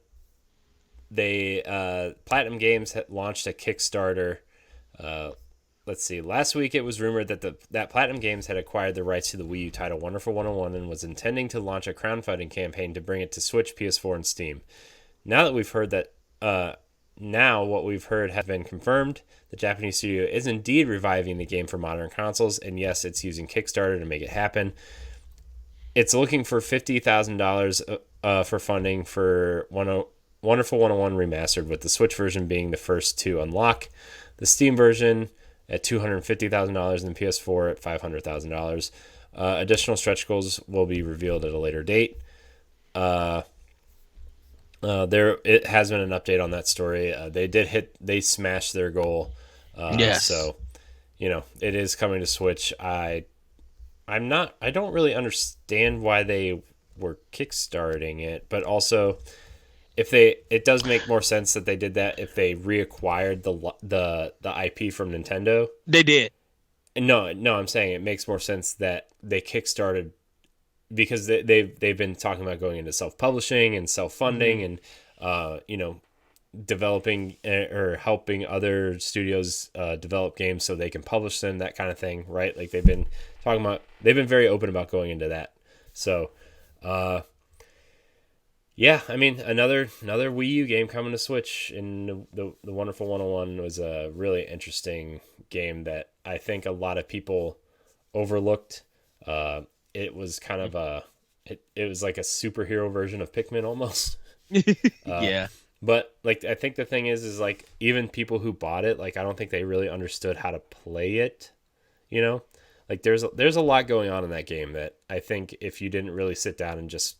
Games had launched a Kickstarter. Let's see. Last week, it was rumored that Platinum Games had acquired the rights to the Wii U title Wonderful 101 and was intending to launch a crowdfunding campaign to bring it to Switch, PS4, and Steam. Now that we've heard that, what we've heard has been confirmed. The Japanese studio is indeed reviving the game for modern consoles, and yes, it's using Kickstarter to make it happen. It's looking for $50,000 for funding for Wonderful 101 Remastered, with the Switch version being the first to unlock. The Steam version at $250,000 and the PS4 at $500,000. Additional stretch goals will be revealed at a later date. It has been an update on that story. They smashed their goal. Yes. So, it is coming to Switch. I don't really understand why they were kickstarting it, but also it does make more sense that they did that if they reacquired the IP from Nintendo. They did. No, I'm saying it makes more sense that they kickstarted because they've been talking about going into self-publishing and self-funding and developing or helping other studios develop games so they can publish them, that kind of thing, right? Like they've been very open about going into that. So, yeah, I mean, another Wii U game coming to Switch, and the Wonderful 101 was a really interesting game that I think a lot of people overlooked. It was kind of it was like a superhero version of Pikmin almost. Yeah. But like, I think the thing is like, even people who bought it, like, I don't think they really understood how to play it. Like there's a lot going on in that game that I think if you didn't really sit down and just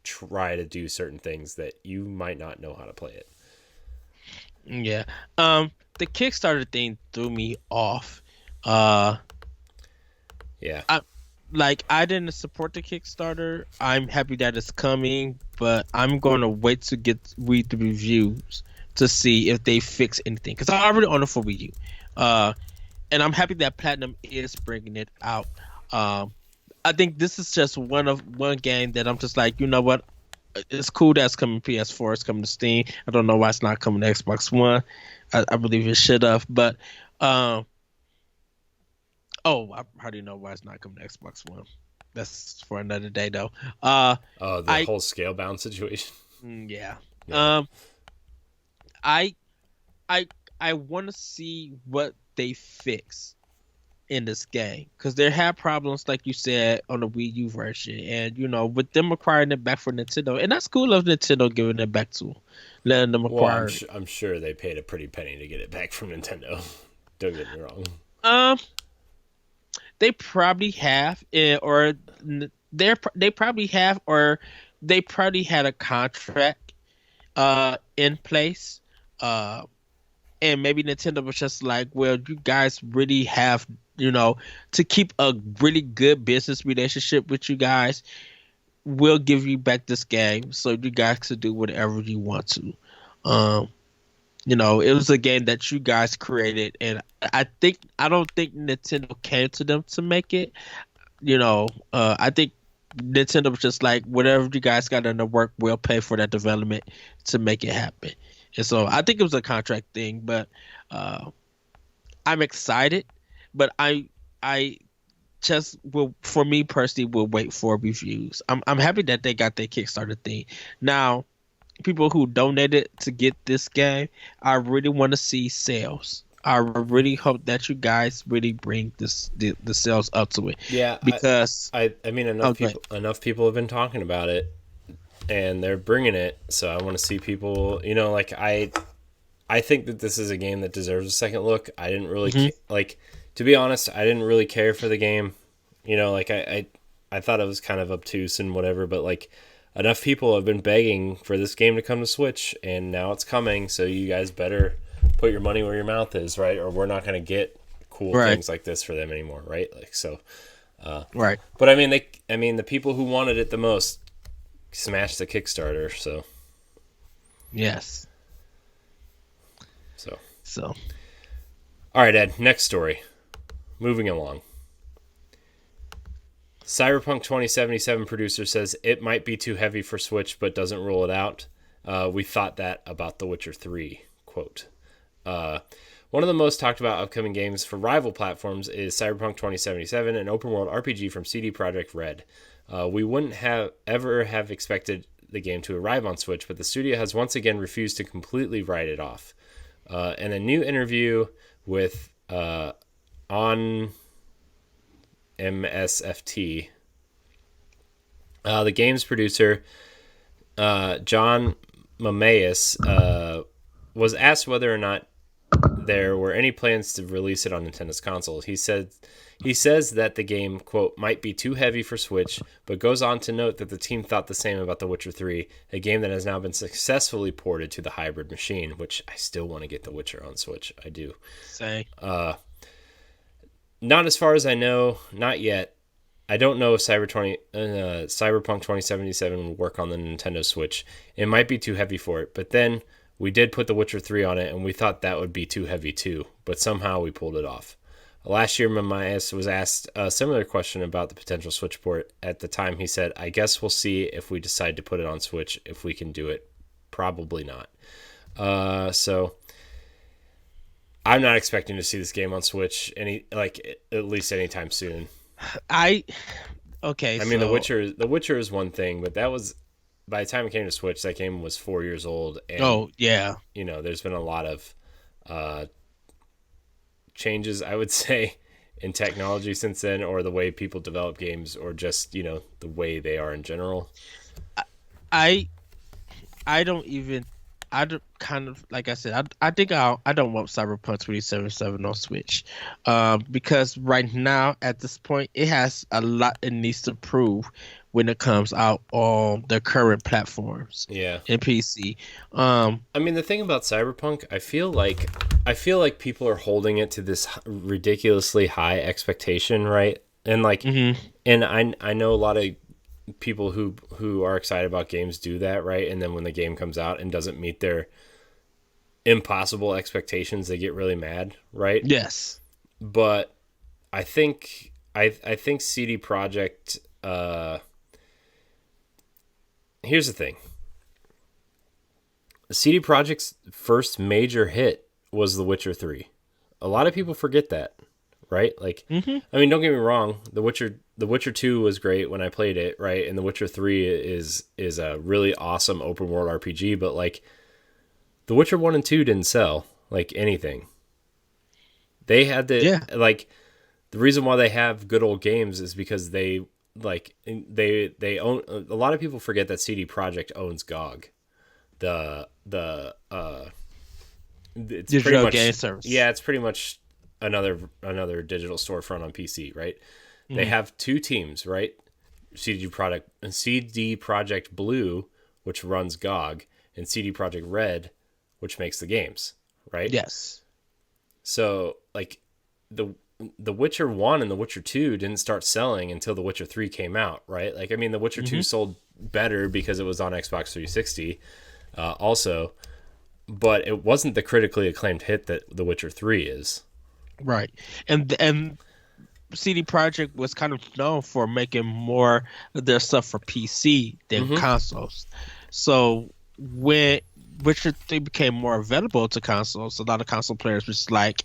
try to do certain things, that you might not know how to play it. Yeah. The Kickstarter thing threw me off. Yeah. I didn't support the Kickstarter. I'm happy that it's coming, but I'm going to wait to read the reviews to see if they fix anything, because I already own it for Wii U. And I'm happy that Platinum is bringing it out. I think this is just one game that I'm just like, you know what? It's cool that it's coming to PS4, it's coming to Steam. I don't know why it's not coming to Xbox One. I believe it should have, but I'm Oh, how do you know why it's not coming to Xbox One? That's for another day, though. Uh, Oh, the I whole scale bound situation. yeah. Yeah. Um, I I I want to see what they fix in this game because they had problems, like you said, on the Wii U version, and with them acquiring it back for Nintendo, and that's cool of Nintendo giving it back to letting them Well, acquire it. I'm sure they paid a pretty penny to get it back from Nintendo. Don't get me wrong. Um, they probably have, or they probably have, or they probably had a contract in place. Uh, and maybe Nintendo was just like, well, you guys really have, to keep a really good business relationship with you guys, we'll give you back this game so you guys could do whatever you want to. Um, it was a game that you guys created, and I don't think Nintendo came to them to make it. I think Nintendo was just like, whatever you guys got in the work, we'll pay for that development to make it happen. And so I think it was a contract thing, but uh, I'm excited. But I just will, for me personally, will wait for reviews. I'm happy that they got their Kickstarter thing. Now, people who donated to get this game, I really want to see sales. I really hope that you guys really bring the sales up to it, Yeah, because I mean okay. enough people have been talking about it and they're bringing it, so I want to see people, like I think that this is a game that deserves a second look. I didn't really Hmm. like, to be honest, I didn't really care for the game. Like I thought it was kind of obtuse and whatever, but like enough people have been begging for this game to come to Switch, and now it's coming. So you guys better put your money where your mouth is, right? Or we're not going to get cool Right, things like this for them anymore, right? Like so. right. But I mean, the people who wanted it the most smashed the Kickstarter. Yes. So. So All right, Ed. Next story. Moving along. Cyberpunk 2077 producer says it might be too heavy for Switch, but doesn't rule it out. We thought that about The Witcher 3. Quote. Uh, One of the most talked about upcoming games for rival platforms is Cyberpunk 2077, an open world RPG from CD Projekt Red. We wouldn't have ever have expected the game to arrive on Switch, but the studio has once again refused to completely write it off. In a new interview with on MSFT, the game's producer, John Mamaeus, was asked whether or not there were any plans to release it on Nintendo's consoles. He says that the game, quote, might be too heavy for Switch, but goes on to note that the team thought the same about The Witcher 3, a game that has now been successfully ported to the hybrid machine, which I still want to get The Witcher on Switch. I do. say Not as far as I know, not yet. I don't know if Cyberpunk 2077 will work on the Nintendo Switch. It might be too heavy for it, but then we did put The Witcher 3 on it, and we thought that would be too heavy too, but somehow we pulled it off. Last year, Mamias was asked a similar question about the potential Switch port. At the time, he said, I guess we'll see if we decide to put it on Switch, if we can do it. Probably not. So I'm not expecting to see this game on Switch at least anytime soon. I okay. I mean, So The Witcher is one thing, but that was, by the time it came to Switch, that game was 4 years old, and oh yeah, there's been a lot of uh, changes, I would say, in technology since then, or the way people develop games, or just the way they are in general. I I don't even. I don't, kind of like I said. I think I don't want Cyberpunk 2077 on Switch, because right now at this point it has a lot it needs to prove when it comes out on the current platforms Yeah, and PC. Um, I mean, the thing about Cyberpunk, I feel like people are holding it to this ridiculously high expectation, right? And mhm. and I know a lot of people who are excited about games do that, right? And then when the game comes out and doesn't meet their impossible expectations, they get really mad, right? Yes. But I think CD Projekt. Here's the thing: CD Projekt's first major hit was The Witcher 3. A lot of people forget that, right? Like, I mean, don't get me wrong, The Witcher 2 was great when I played it, right? And The Witcher 3 is a really awesome open world RPG, but like The Witcher 1 and 2 didn't sell like anything. They had to Yeah. like the reason why they have good old games is because they own, a lot of people forget that CD Projekt owns GOG. The it's pretty Digital much game service. yeah, it's pretty much another digital storefront on PC, right? They have two teams, right? CD Projekt Blue, which runs GOG, and CD Projekt Red, which makes the games, right? Yes. So like the Witcher 1 and The Witcher 2 didn't start selling until The Witcher 3 came out, right? Like, I mean, The Witcher 2 sold better because it was on Xbox 360 also, but it wasn't the critically acclaimed hit that The Witcher 3 is. Right. And CD Projekt was kind of known for making more of their stuff for PC than consoles. So when Witcher 3 became more available to consoles, a lot of console players were just like,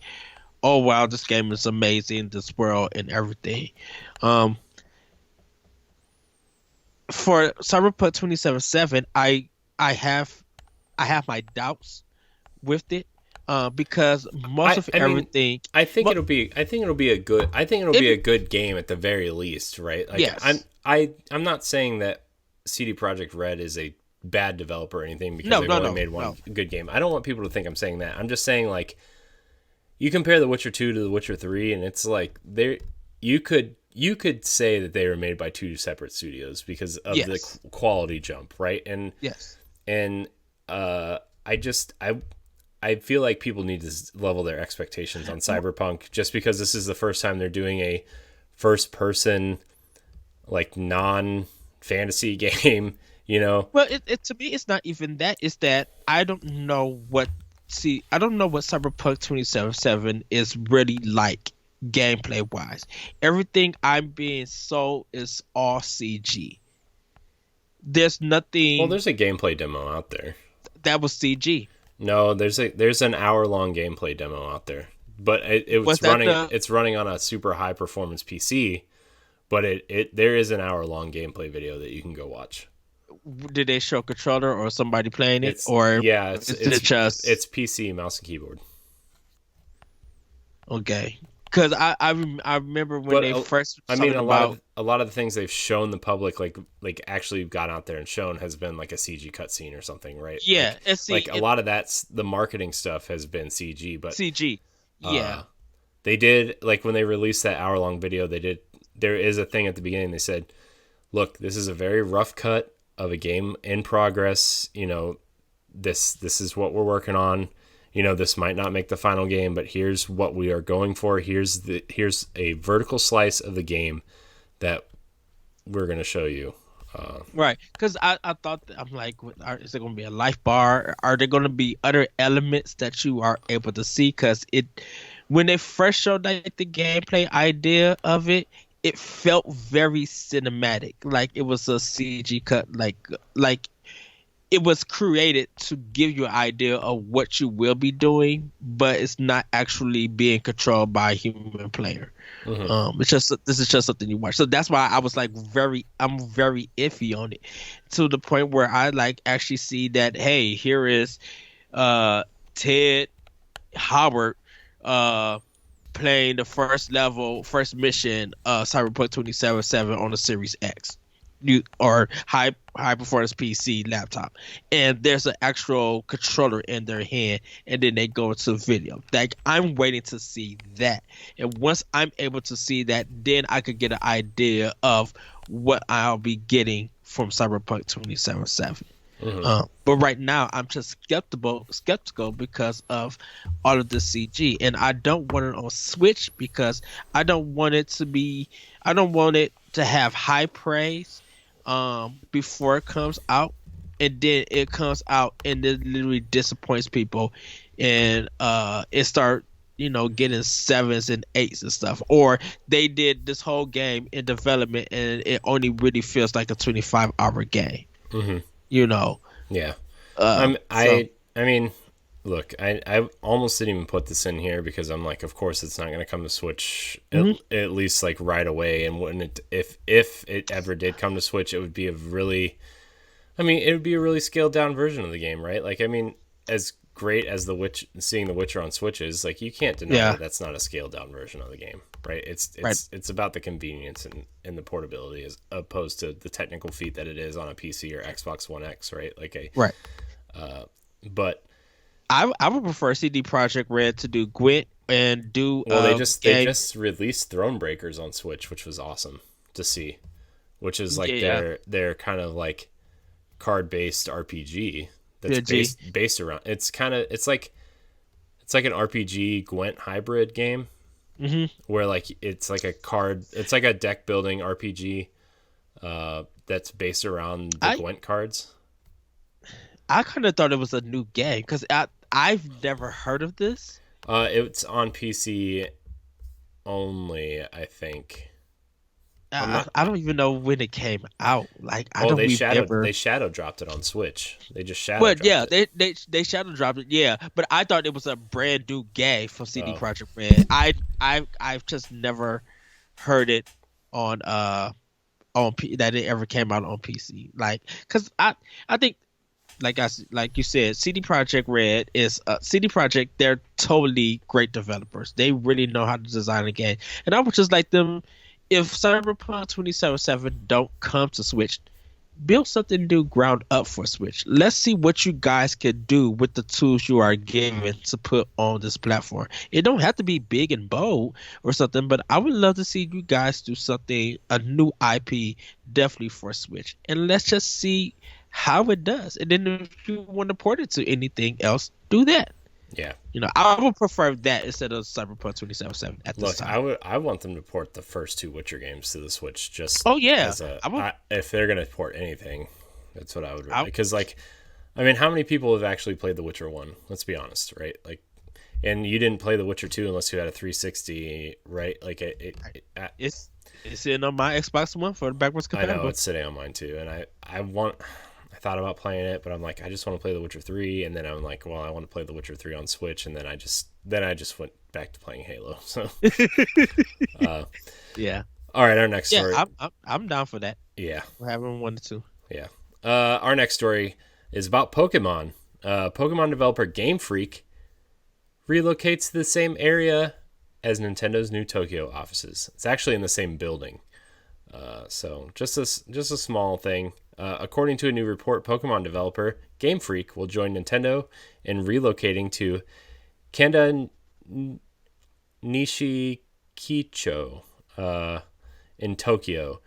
oh wow, this game is amazing, this world and everything. For Cyberpunk 2077, I have my doubts with it. Because most of everything, I think it'll be a good game at the very least, right? Like, yes. I'm not saying that CD Projekt Red is a bad developer or anything because they've only made one good game. I don't want people to think I'm saying that. I'm just saying, like, you compare The Witcher 2 to The Witcher 3, and it's like you could say that they were made by two separate studios because of the quality jump, right? And I feel like people need to level their expectations on Cyberpunk just because this is the first time they're doing a first person, like, non-fantasy game, you know? Well, it to me, it's not even that. It's that I don't know what Cyberpunk 2077 is really like gameplay wise. Everything I'm being sold is all CG. There's nothing. Well, there's a gameplay demo out there. That was CG. No, there's an hour-long gameplay demo out there, but it's running on a super high performance PC, but there is an hour-long gameplay video that you can go watch. Did they show a controller or somebody playing it? It's PC, mouse and keyboard. Okay, because I remember when they first. I mean, a lot of the things they've shown the public, like actually got out there and shown, has been like a CG cutscene or something, right? Yeah, a lot of that's the marketing stuff has been CG, but CG. Yeah, they did, like, when they released that hour-long video. There is a thing at the beginning. They said, "Look, this is a very rough cut of a game in progress. You know, this is what we're working on. You know, this might not make the final game, but here's what we are going for. Here's a vertical slice of the game that we're going to show you." Right, because I thought, I'm like, is there going to be a life bar? Are there going to be other elements that you are able to see? Because when they first showed like the gameplay idea of it, it felt very cinematic, like it was a CG cut, like it was created to give you an idea of what you will be doing, but it's not actually being controlled by a human player. This is just something you watch. So that's why I was like I'm very iffy on it, to the point where I like actually see that, hey, here is Ted Howard playing the first mission Cyberpunk 2077 on a Series X or high performance PC laptop, and there's an actual controller in their hand, and then they go to video. Like, I'm waiting to see that, and once I'm able to see that, then I could get an idea of what I'll be getting from Cyberpunk 2077. But right now I'm just skeptical because of all of the CG, and I don't want it on Switch because I don't want it to have high praise before it comes out, and then it comes out and it literally disappoints people, and it start getting 7s and 8s and stuff, or they did this whole game in development and it only really feels like a 25-hour game. Yeah. I mean, look, I almost didn't even put this in here because I'm like, of course it's not going to come to Switch Mhm. at least like right away. And when if it ever did come to Switch, it would be a really, I mean, it would be a really scaled down version of the game, right? Like, I mean, as great as seeing The Witcher on Switch is, like, you can't deny Yeah, that that's not a scaled down version of the game, right? It's right, it's about the convenience and the portability as opposed to the technical feat that it is on a PC or Xbox One X, right? Like a, right. but I would prefer CD Projekt Red to do Gwent and do well, they game. just released Thronebreakers on Switch, which was awesome to see, which is like Yeah, their kind of like card based RPG that's yeah, G. based around. It's like an RPG Gwent hybrid game Hmm. where like it's like a deck building RPG that's based around the I Gwent cards. I kind of thought it was a new game because I've never heard of this. It's on PC only, I think. I'm not. I don't even know when it came out. Like I Oh, don't even ever. they shadow dropped it on Switch. They just shadow But dropped yeah, it. they shadow dropped it. Yeah, but I thought it was a brand new game from CD Oh, Projekt Red. I've just never heard it on that it ever came out on PC. Like because I think like you said, CD Projekt Red is CD Projekt. They're totally great developers. They really know how to design a game, and I would just like them if Cyberpunk 2077 don't come to Switch, build something new ground up for Switch. Let's see what you guys can do with the tools you are given to put on this platform. It don't have to be big and bold or something, but I would love to see you guys do something, a new IP, definitely for Switch. And let's just see how it does. And then if you want to port it to anything else, do that. yeah. I would prefer that instead of Cyberpunk 2077 at this Look, time. I want them to port the first two Witcher games to the Switch just Oh yeah, as I would. if they're gonna port anything, that's what I would I, because like I mean, how many people have actually played The Witcher 1? Let's be honest, right? Like and you didn't play The Witcher 2 unless you had a 360, right? Like it's sitting on my Xbox One for the backwards I know compatible. it's sitting on mine too, and I thought about playing it, but I'm like, I just want to play The Witcher 3, and then I'm like, well, I want to play The Witcher 3 on Switch, and then I just went back to playing Halo. So, Yeah, all right, our next yeah, story. I'm down for that. Yeah, We're having one or two. yeah. Our next story is about Pokemon. Pokemon developer Game Freak relocates to the same area as Nintendo's new Tokyo offices. It's actually in the same building. So just a small thing. According to a new report, Pokemon developer Game Freak will join Nintendo in relocating to Kanda Nishikicho in Tokyo.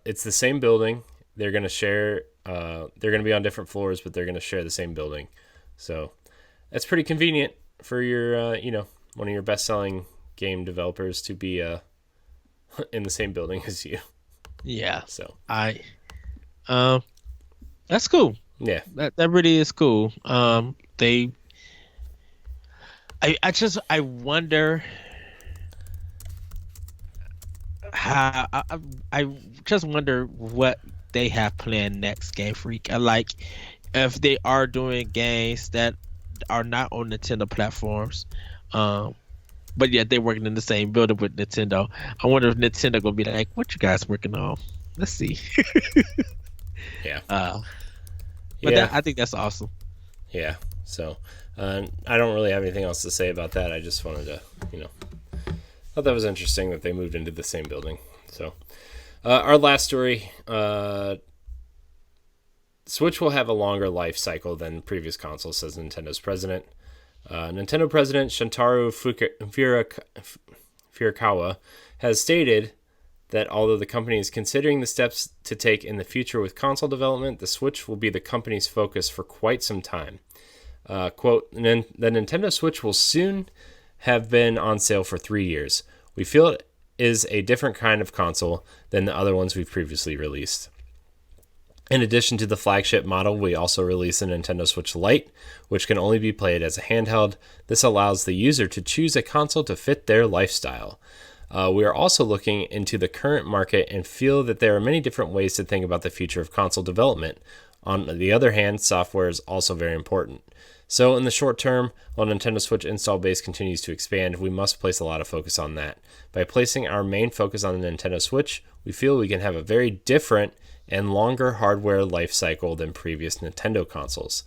It's the same building. They're gonna share. They're gonna be on different floors, but they're gonna share the same building. So that's pretty convenient for your, one of your best-selling game developers to be in the same building as you. Yeah, So um, that's cool. yeah, That really is cool. I wonder how I just wonder what they have planned next. Game Freak. I like if they are doing games that are not on Nintendo platforms. Um, but yet they're working in the same building with Nintendo. I wonder if Nintendo gonna be like, "What you guys working on?" Let's see. yeah, But yeah, I think that's awesome. yeah. So I don't really have anything else to say about that. I just wanted to, thought that was interesting that they moved into the same building. So our last story. Switch will have a longer life cycle than previous consoles, says Nintendo's president. Nintendo president Shantaro Furukawa has stated that although the company is considering the steps to take in the future with console development, the Switch will be the company's focus for quite some time. Quote, the Nintendo Switch will soon have been on sale for 3 years. We feel it is a different kind of console than the other ones we've previously released. In addition to the flagship model, we also release a Nintendo Switch Lite, which can only be played as a handheld. This allows the user to choose a console to fit their lifestyle. We are also looking into the current market and feel that there are many different ways to think about the future of console development. On the other hand, software is also very important. So in the short term, while Nintendo Switch install base continues to expand, we must place a lot of focus on that. By placing our main focus on the Nintendo Switch, we feel we can have a very different and longer hardware life cycle than previous Nintendo consoles.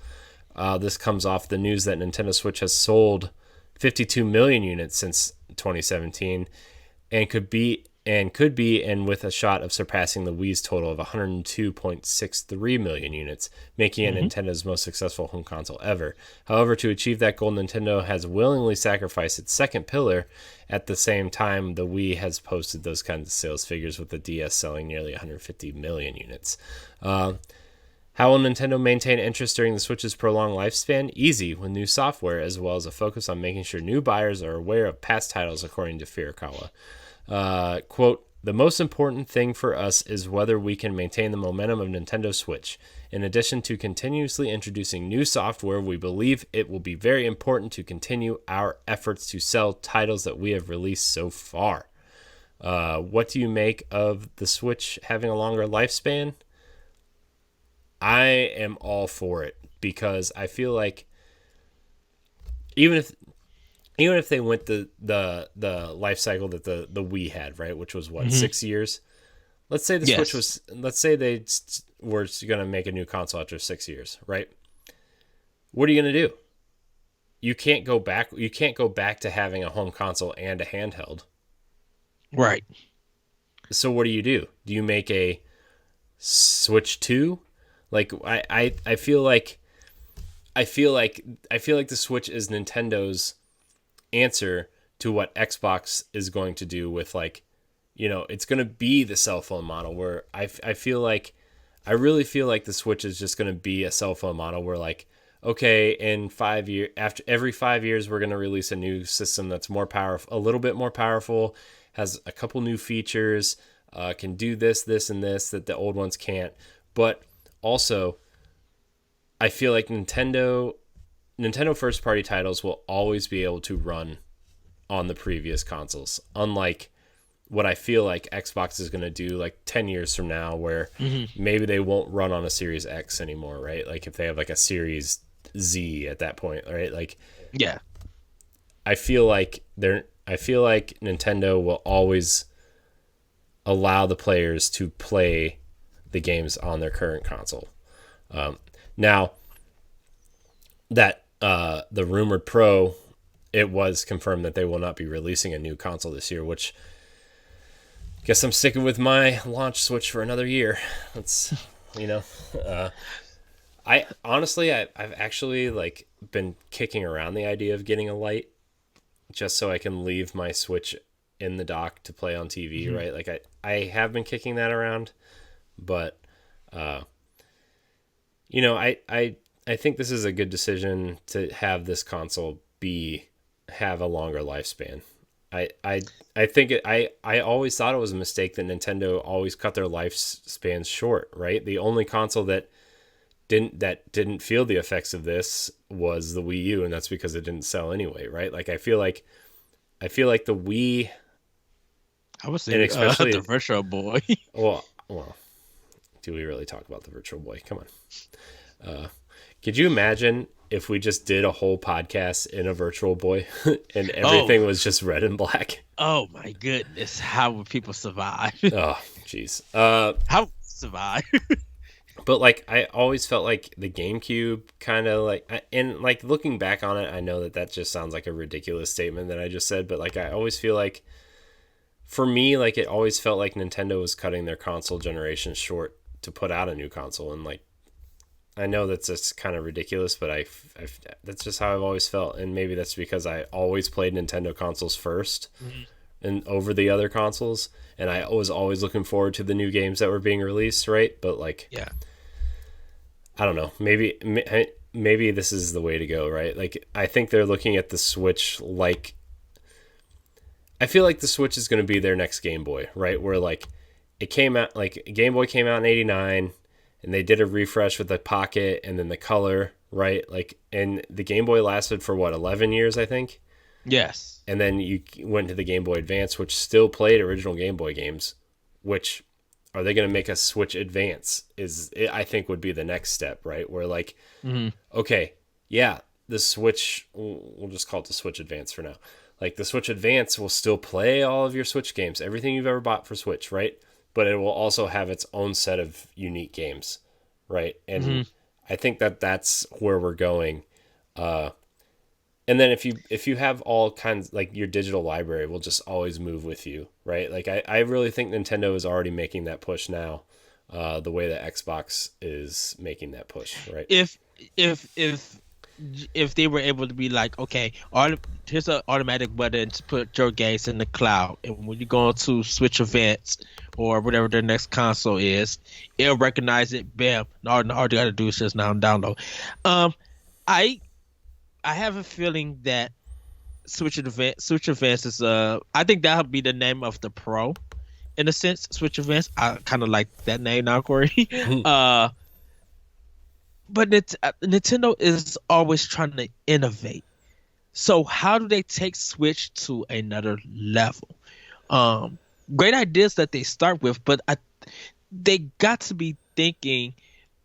This comes off the news that Nintendo Switch has sold 52 million units since 2017 and could be and with a shot of surpassing the Wii's total of 102.63 million units, making it Nintendo's most successful home console ever. However, to achieve that goal, Nintendo has willingly sacrificed its second pillar. At the same time, the Wii has posted those kinds of sales figures, with the DS selling nearly 150 million units. How will Nintendo maintain interest during the Switch's prolonged lifespan? Easy, with new software, as well as a focus on making sure new buyers are aware of past titles, according to Furukawa. Quote, the most important thing for us is whether we can maintain the momentum of Nintendo Switch. In addition to continuously introducing new software, we believe it will be very important to continue our efforts to sell titles that we have released so far. What do you make of the Switch having a longer lifespan? I am all for it, because I feel like even if they went the life cycle that the Wii had, right, which was what, 6 years. Let's say the Switch was. Let's say they were going to make a new console after 6 years, right? What are you going to do? You can't go back. You can't go back to having a home console and a handheld, Right. so what do? Do you make a Switch 2? Like I feel like the Switch is Nintendo's answer to what Xbox is going to do with, like, it's going to be the cell phone model, where I really feel like the Switch is just going to be a cell phone model where, like, okay, in 5 years, after every 5 years, we're going to release a new system that's more powerful, a little bit more powerful, has a couple new features, can do this, and this that the old ones can't. But also, I feel like Nintendo first party titles will always be able to run on the previous consoles, unlike what I feel like Xbox is going to do like 10 years from now, where maybe they won't run on a Series X anymore, right? Like if they have like a Series Z at that point, right? Like, Yeah. I feel like Nintendo will always allow the players to play the games on their current console. Now that the rumored Pro, it was confirmed that they will not be releasing a new console this year, which I guess I'm sticking with my launch Switch for another year. That's, I honestly, I've actually like been kicking around the idea of getting a light, just so I can leave my Switch in the dock to play on TV, right? Like I have been kicking that around, but I think this is a good decision to have this console have a longer lifespan. I think I always thought it was a mistake that Nintendo always cut their lifespans short, right? The only console that didn't feel the effects of this was the Wii U, and that's because it didn't sell anyway, right? Like I feel like the Wii, I would say especially the Virtual Boy. well, do we really talk about the Virtual Boy? Come on. Could you imagine if we just did a whole podcast in a Virtual Boy and everything was just red and black? Oh my goodness, how would people survive? Oh, jeez. How would survive? But like, I always felt like the GameCube kind of like, and like looking back on it, I know that just sounds like a ridiculous statement that I just said, but like I always feel like, for me, like it always felt like Nintendo was cutting their console generation short to put out a new console, and like, I know that's just kind of ridiculous, but that's just how I've always felt. And maybe that's because I always played Nintendo consoles first and over the other consoles. And I was always looking forward to the new games that were being released, right? But like, Yeah. I don't know. Maybe this is the way to go, right? Like, I think they're looking at the Switch like, I feel like the Switch is going to be their next Game Boy, right? Where like it came out, like Game Boy came out in '89. And they did a refresh with the Pocket and then the Color, right? Like, and the Game Boy lasted for what, 11 years, I think? Yes. And then you went to the Game Boy Advance, which still played original Game Boy games, which are they going to make a Switch Advance? I think would be the next step, right? Where like, okay, yeah, the Switch, we'll just call it the Switch Advance for now. Like the Switch Advance will still play all of your Switch games, everything you've ever bought for Switch, right? But it will also have its own set of unique games, right? And I think that's where we're going. And then if you have all kinds, like your digital library will just always move with you, right? Like I really think Nintendo is already making that push now, the way that Xbox is making that push, right? If if they were able to be like, okay, here's an automatic button to put your games in the cloud, and when you go to Switch Events or whatever their next console is, it'll recognize it. Bam! All you gotta do is just now download. I I have a feeling that Switch Advance is I think that'll be the name of the Pro in a sense. Switch Advance. I kind of like that name now, Corey. But Nintendo is always trying to innovate. So how do they take Switch to another level? Great ideas that they start with, but they got to be thinking.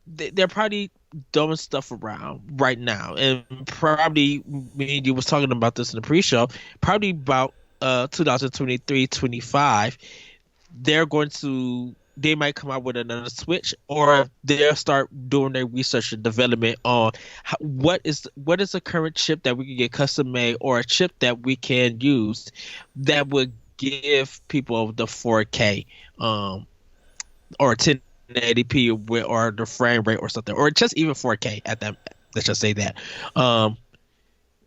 They're probably throwing stuff around right now, and probably me and you was talking about this in the pre-show. Probably about 2023, 25, they might come out with another Switch, or they'll start doing their research and development on what is the current chip that we can get custom made, or a chip that we can use that would give people the 4K or 1080p or the frame rate or something, or just even 4K at that. Let's just say that,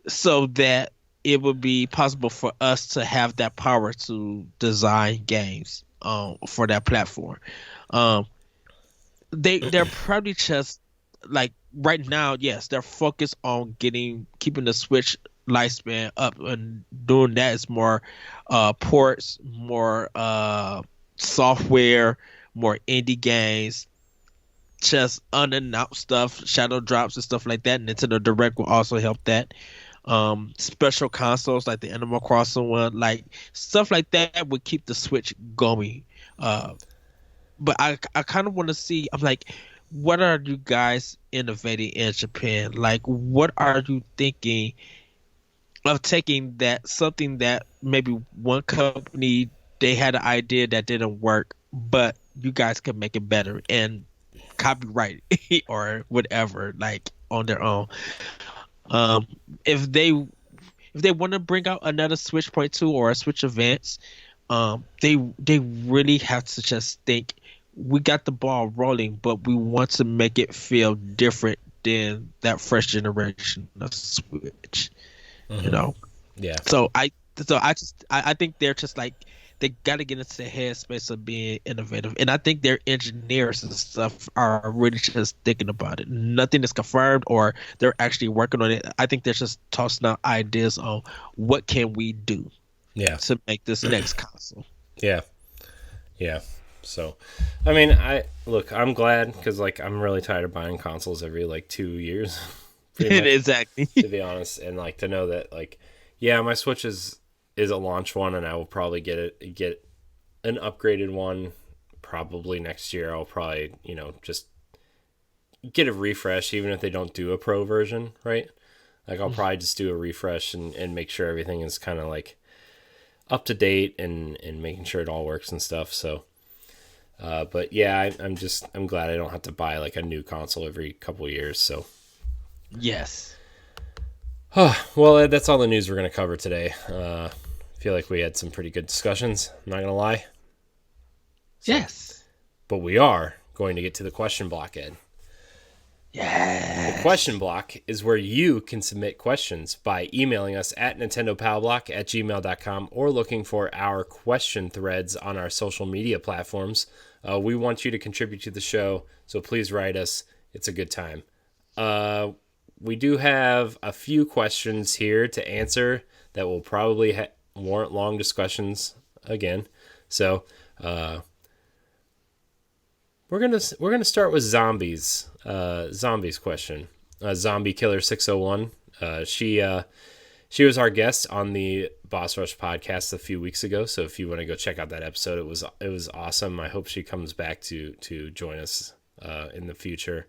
so that it would be possible for us to have that power to design games for that platform. They're probably just like right now, yes, they're focused on keeping the Switch lifespan up, and doing that is more ports, more software, more indie games, just unannounced stuff, shadow drops and stuff like that. Nintendo Direct will also help that. Special consoles like the Animal Crossing one, like stuff like that would keep the Switch going. But I kind of want to see. I'm like, what are you guys innovating in Japan? Like, what are you thinking of taking something that maybe one company, they had an idea that didn't work, but you guys can make it better and copyright it or whatever, like on their own. If they want to bring out another Switch Point 2 or a Switch Advance, they really have to just think, we got the ball rolling, but we want to make it feel different than that first generation of Switch. You know? Yeah. So I think they're just like, they got to get into the headspace of being innovative, and I think their engineers and stuff are really just thinking about it. Nothing is confirmed, or they're actually working on it. I think they're just tossing out ideas on what can we do, to make this next console. Yeah. So, I mean, I'm glad, because like I'm really tired of buying consoles every like 2 years. Exactly. To be honest, and like to know that like, yeah, my Switch is a launch one, and I will probably get an upgraded one probably next year. I'll probably, just get a refresh, even if they don't do a pro version, right? Like I'll probably just do a refresh and make sure everything is kind of like up to date and making sure it all works and stuff. So, but yeah, I'm glad I don't have to buy like a new console every couple of years. So, yes. Well, that's all the news we're going to cover today. I feel like we had some pretty good discussions. I'm not going to lie. So, yes. But we are going to get to the question block, Ed. Yes. The question block is where you can submit questions by emailing us at nintendopowblock@gmail.com or looking for our question threads on our social media platforms. We want you to contribute to the show, so please write us. It's a good time. We do have a few questions here to answer that will probably warrant long discussions again. So we're gonna start with zombies. Zombies question. Zombie Killer 601. She She was our guest on the Boss Rush podcast a few weeks ago. So if you want to go check out that episode, it was awesome. I hope she comes back to join us in the future.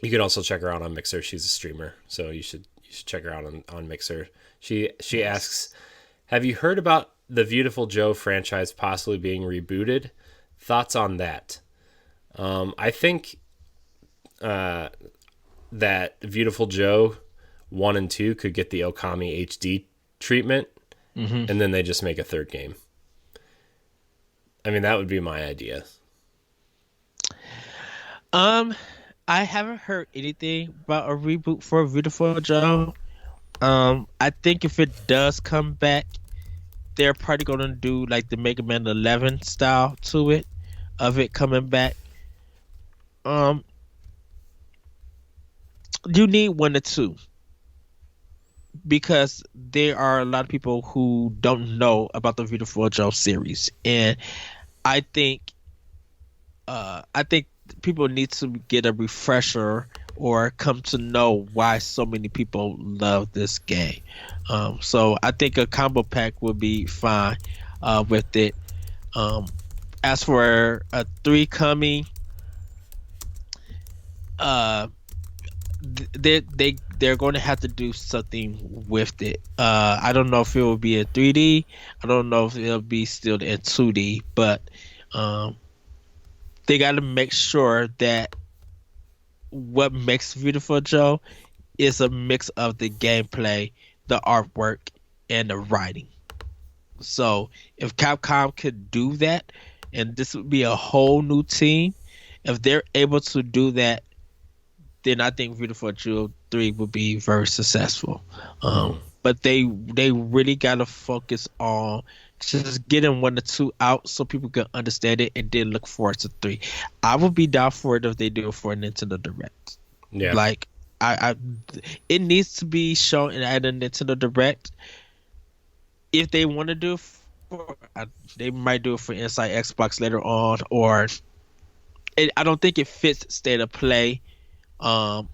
You can also check her out on Mixer. She's a streamer, so you should check her out on Mixer. She asks, have you heard about the Beautiful Joe franchise possibly being rebooted? Thoughts on that? I think that Beautiful Joe 1 and 2 could get the Okami HD treatment, and then they just make a third game. I mean, that would be my idea. I haven't heard anything about a reboot for Beautiful Joe. I think if it does come back, they're probably gonna do like the Mega Man 11 style to it, of it coming back. You need one or two, because there are a lot of people who don't know about the Beautiful Joe series, and I think people need to get a refresher or come to know why so many people love this game. So I think a combo pack would be fine with it. As for a 3 coming, they're going to have to do something with it. I don't know if it will be in 3D. I don't know if it'll be still in 2D, but they got to make sure that what makes Beautiful Joe is a mix of the gameplay, the artwork, and the writing. So if Capcom could do that, and this would be a whole new team, if they're able to do that, then I think Beautiful Joe 3 would be very successful. But they really got to focus on just getting 1 or 2 out so people can understand it, and then look forward to 3. I would be down for it if they do it for a Nintendo Direct. Yeah. Like it needs to be shown at a Nintendo Direct. If they want to do it they might do it for Inside Xbox later on, or I don't think it fits State of Play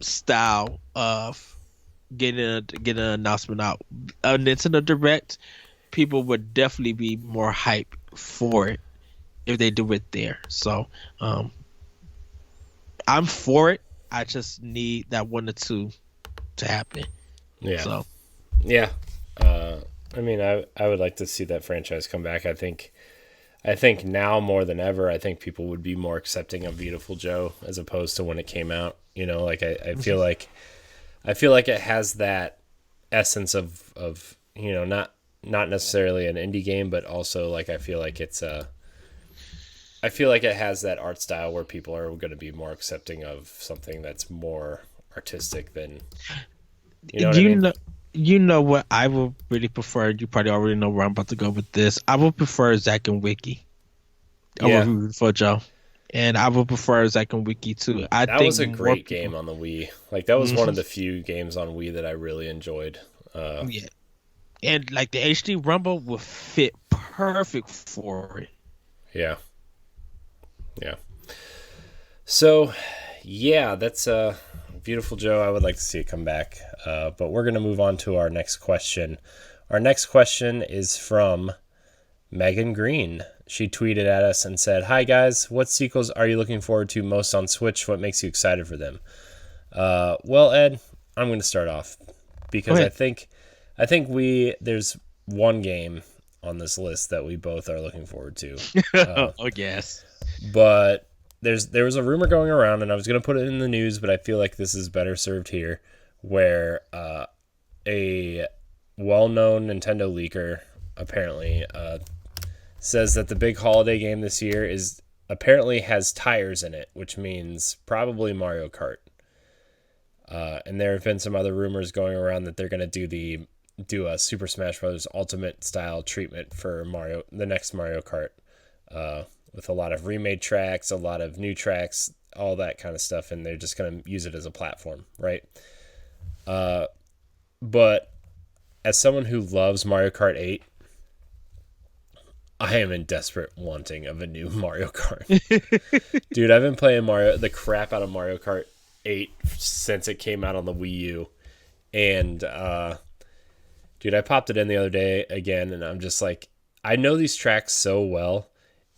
style of getting an announcement out. A Nintendo Direct, people would definitely be more hype for it if they do it there. So I'm for it. I just need that 1 or 2 to happen. Yeah. So yeah. I mean, I would like to see that franchise come back. I think now more than ever, I think people would be more accepting of Beautiful Joe as opposed to when it came out. You know, like I feel like it has that essence of you know, not necessarily an indie game, but also like I feel like it has that art style where people are going to be more accepting of something that's more artistic than, you know what I mean? You know what I would really prefer? You probably already know where I'm about to go with this. I would prefer Zack and Wiki over Beautiful Joe. And I would prefer Zack and Wiki too. That was a great game on the Wii. Like that was one of the few games on Wii that I really enjoyed. Yeah. And like the HD Rumble would fit perfect for it. Yeah. Yeah. So, yeah, that's Beautiful Joe. I would like to see it come back. But we're going to move on to our next question. Our next question is from Megan Green. She tweeted at us and said, "Hi guys, what sequels are you looking forward to most on Switch? What makes you excited for them?" Well, Ed, I'm going to start off because I think there's one game on this list that we both are looking forward to. Oh yes. But there was a rumor going around, and I was going to put it in the news, but I feel like this is better served here, where a well-known Nintendo leaker apparently says that the big holiday game this year apparently has tires in it, which means probably Mario Kart. And there have been some other rumors going around that they're going to do a Super Smash Bros. Ultimate style treatment for the next Mario Kart, with a lot of remade tracks, a lot of new tracks, all that kind of stuff, and they're just going to use it as a platform, right? But as someone who loves Mario Kart 8, I am in desperate wanting of a new Mario Kart. Dude, I've been playing the crap out of Mario Kart 8 since it came out on the Wii U, And dude, I popped it in the other day again, and I'm just like, I know these tracks so well,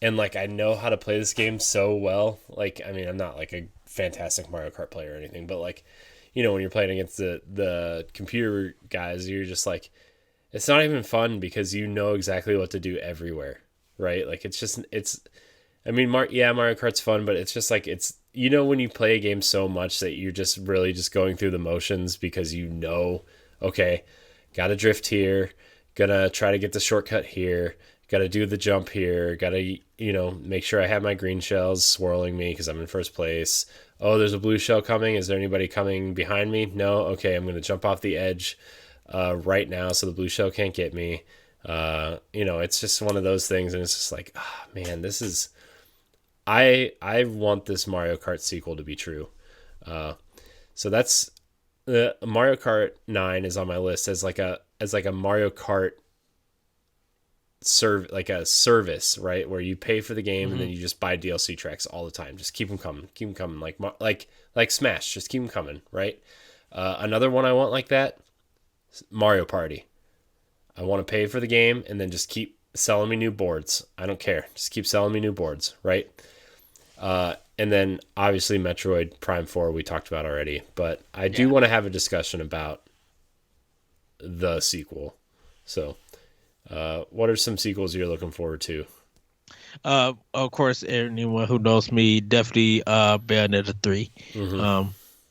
and like I know how to play this game so well. Like, I mean, I'm not like a fantastic Mario Kart player or anything, but like, when you're playing against the computer guys, you're just like, it's not even fun because you know exactly what to do everywhere, right? Like it's. I mean, Mario Kart's fun, but it's just like when you play a game so much that you're just really just going through the motions because okay, gotta drift here, gonna try to get the shortcut here, gotta do the jump here, gotta make sure I have my green shells swirling me because I'm in first place. Oh, there's a blue shell coming. Is there anybody coming behind me? No. Okay, I'm gonna jump off the edge right now so the blue shell can't get me. It's just one of those things, and it's just like, man, this is. I want this Mario Kart sequel to be true. So that's the Mario Kart 9 is on my list as like a Mario Kart like a service, right? Where you pay for the game and then you just buy DLC tracks all the time. Just keep them coming, like Smash, just keep them coming, right? Another one I want like that, Mario Party. I want to pay for the game and then just keep selling me new boards. I don't care. Just keep selling me new boards, right? And then obviously Metroid Prime 4 we talked about already, but I do want to have a discussion about the sequel. So, what are some sequels you're looking forward to? Of course, anyone who knows me, definitely Bayonetta 3.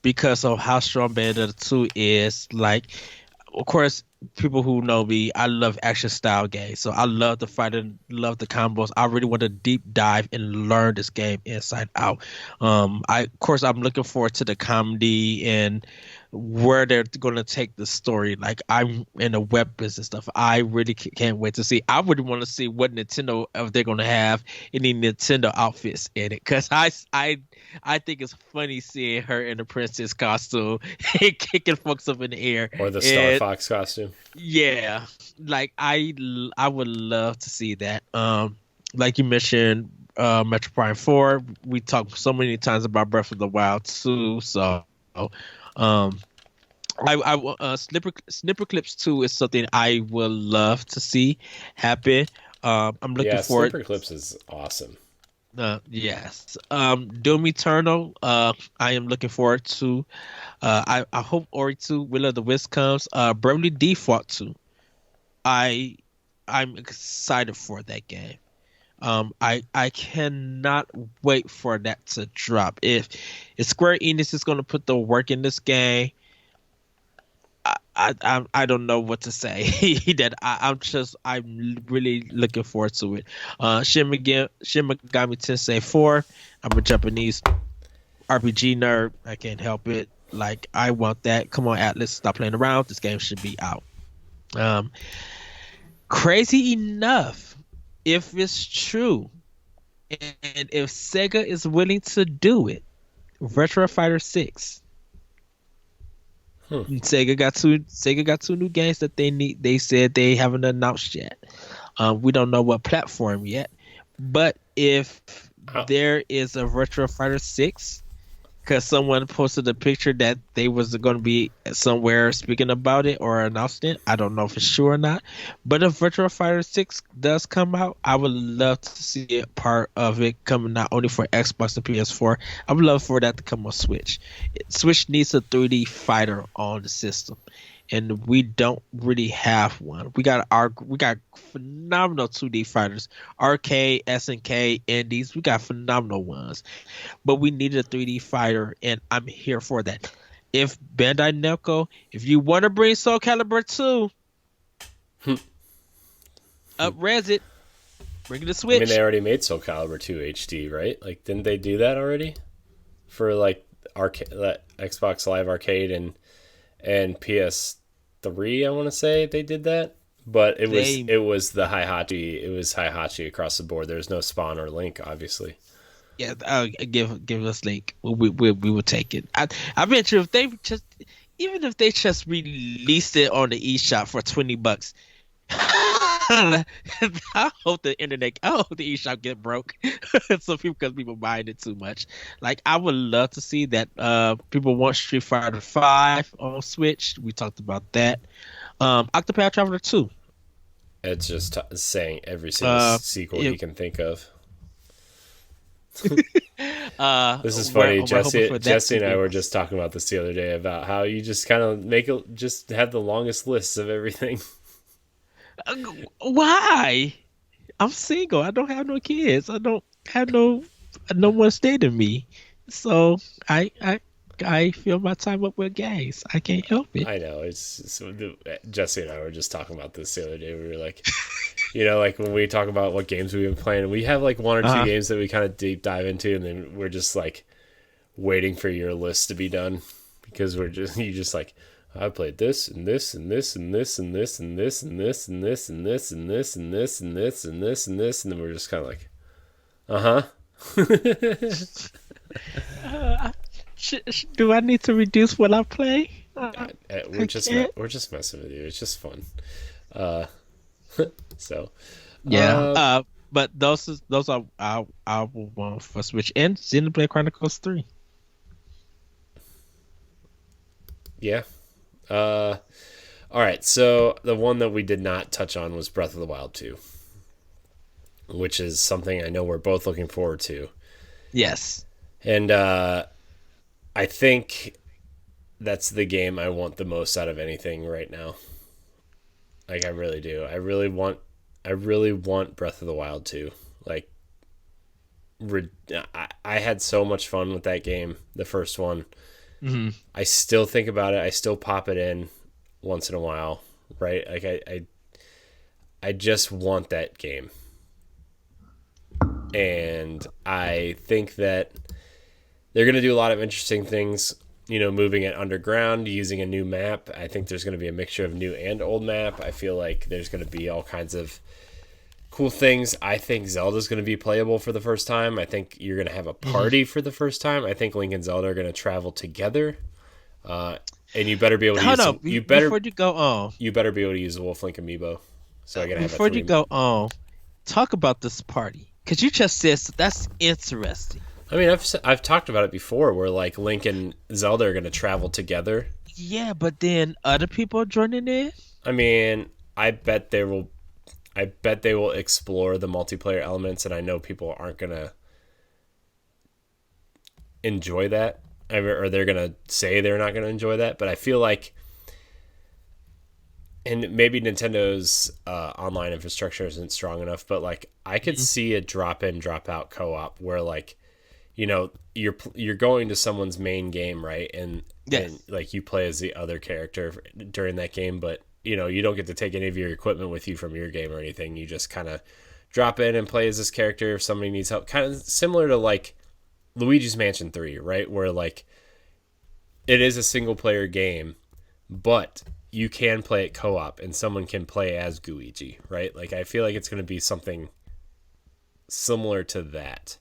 Because of how strong Bayonetta 2 is. Like, of course, people who know me, I love action style games. So I love the fighting, love the combos. I really want to deep dive and learn this game inside out. I'm looking forward to the comedy and where they're going to take the story. Like, I'm in the weapons and stuff. I really can't wait to see. I would want to see what Nintendo, if they're going to have any Nintendo outfits in it, because I think it's funny seeing her in the princess costume and kicking folks up in the air, or the Star Fox costume. Yeah, like I would love to see that. Like you mentioned, Metroid Prime 4. We talked so many times about Breath of the Wild 2. So, Snipper Clips 2 is something I would love to see happen. I'm looking forward. Snipper Clips is awesome. Yes. Doom Eternal. I am looking forward to. I hope Ori 2, Will of the Wisp comes. Bravely Default 2. I'm excited for that game. I cannot wait for that to drop. If Square Enix is going to put the work in this game, I don't know what to say. I'm really looking forward to it. Shin Megami Tensei 4. I'm a Japanese RPG nerd. I can't help it. Like, I want that. Come on, Atlas, stop playing around. This game should be out. Crazy enough, if it's true, and if Sega is willing to do it, Virtua Fighter 6. Sega got two new games that they need. They said they haven't announced yet. We don't know what platform yet. But if there is a Virtua Fighter 6, because someone posted a picture that they was going to be somewhere speaking about it or announcing it. I don't know if it's sure or not. But if Virtua Fighter 6 does come out, I would love to see it, part of it coming not only for Xbox and PS4. I would love for that to come on Switch. Switch needs a 3D fighter on the system, and we don't really have one. We got phenomenal 2D fighters, Arcade, SNK, Indies. We got phenomenal ones, but we needed a 3D fighter, and I'm here for that. If Bandai Namco, if you want to bring Soul Calibur 2, up-res it, bring it to Switch. I mean, they already made Soul Calibur 2 HD, right? Like, didn't they do that already for like Xbox Live Arcade and PS3? I want to say they did that, but it was the Hihachi. It was Hihachi across the board. There's no Spawn or Link, obviously. Yeah, give us Link. We will take it. I bet you if they just released it on the eShop for $20, I hope the internet, I hope the eShop get broke, so people because people buying it too much. Like I would love to see that. People want Street Fighter 5 on Switch. We talked about that. Octopath Traveler 2. It's just saying every single Uh, sequel it, you can think of. This is funny. we're hoping for that Jesse to and I be. were just talking about this the other day about how you just kind of just have the longest lists of everything. Uh, Why? I'm single. I don't have no kids. I don't have no one dating me. So I I I fill my time up with games. I can't help it. I know Jesse and I were just talking about this the other day. We were like, like when we talk about what games we've been playing, we have like one or two Uh, games that we kind of deep dive into, and then we're just like waiting for your list to be done because you just like, I played this and this and this and this and this and this and this and this and this and this and this and this and this and this, and then we're just kind of like, uh, do I need to reduce what I play? we're I just can't. we're just messing with you. It's just fun. So, Yeah. But those are our one for Switch and Xenoblade Chronicles 3. yeah. All right. So the one that we did not touch on was Breath of the Wild 2, which is something I know we're both looking forward to. Yes. And I think that's the game I want the most out of anything right now. Like I really do. I really want Breath of the Wild 2. Like I had so much fun with that game, the first one. Hmm. I still think about it. I still pop it in once in a while, right? Like I just want that game. And I think that they're going to do a lot of interesting things, moving it underground, using a new map. I think there's going to be a mixture of new and old map. I feel like there's going to be all kinds of cool things. I think Zelda's going to be playable for the first time. I think you're going to have a party for the first time. I think Link and Zelda are going to travel together. And you better be able to Hold use on. Before you go on, you better be able to use the Wolf Link amiibo. So I can have a before you three. go on, talk about this party. Because you just said that's interesting. I mean, I've talked about it before, where like Link and Zelda are going to travel together. Yeah, but then other people are joining in. I mean, I bet they will. I bet they will explore the multiplayer elements, and I know people aren't going to enjoy that, or they're going to say they're not going to enjoy that. But I feel like, and maybe Nintendo's online infrastructure isn't strong enough, but like I could see a drop in, drop out co-op where like, you're going to someone's main game, right? And Yes. and like you play as the other character during that game, but you don't get to take any of your equipment with you from your game or anything. You just kind of drop in and play as this character if somebody needs help. Kind of similar to like Luigi's Mansion 3, right? Where like it is a single player game, but you can play it co-op and someone can play as Luigi, right? Like I feel like it's going to be something similar to that,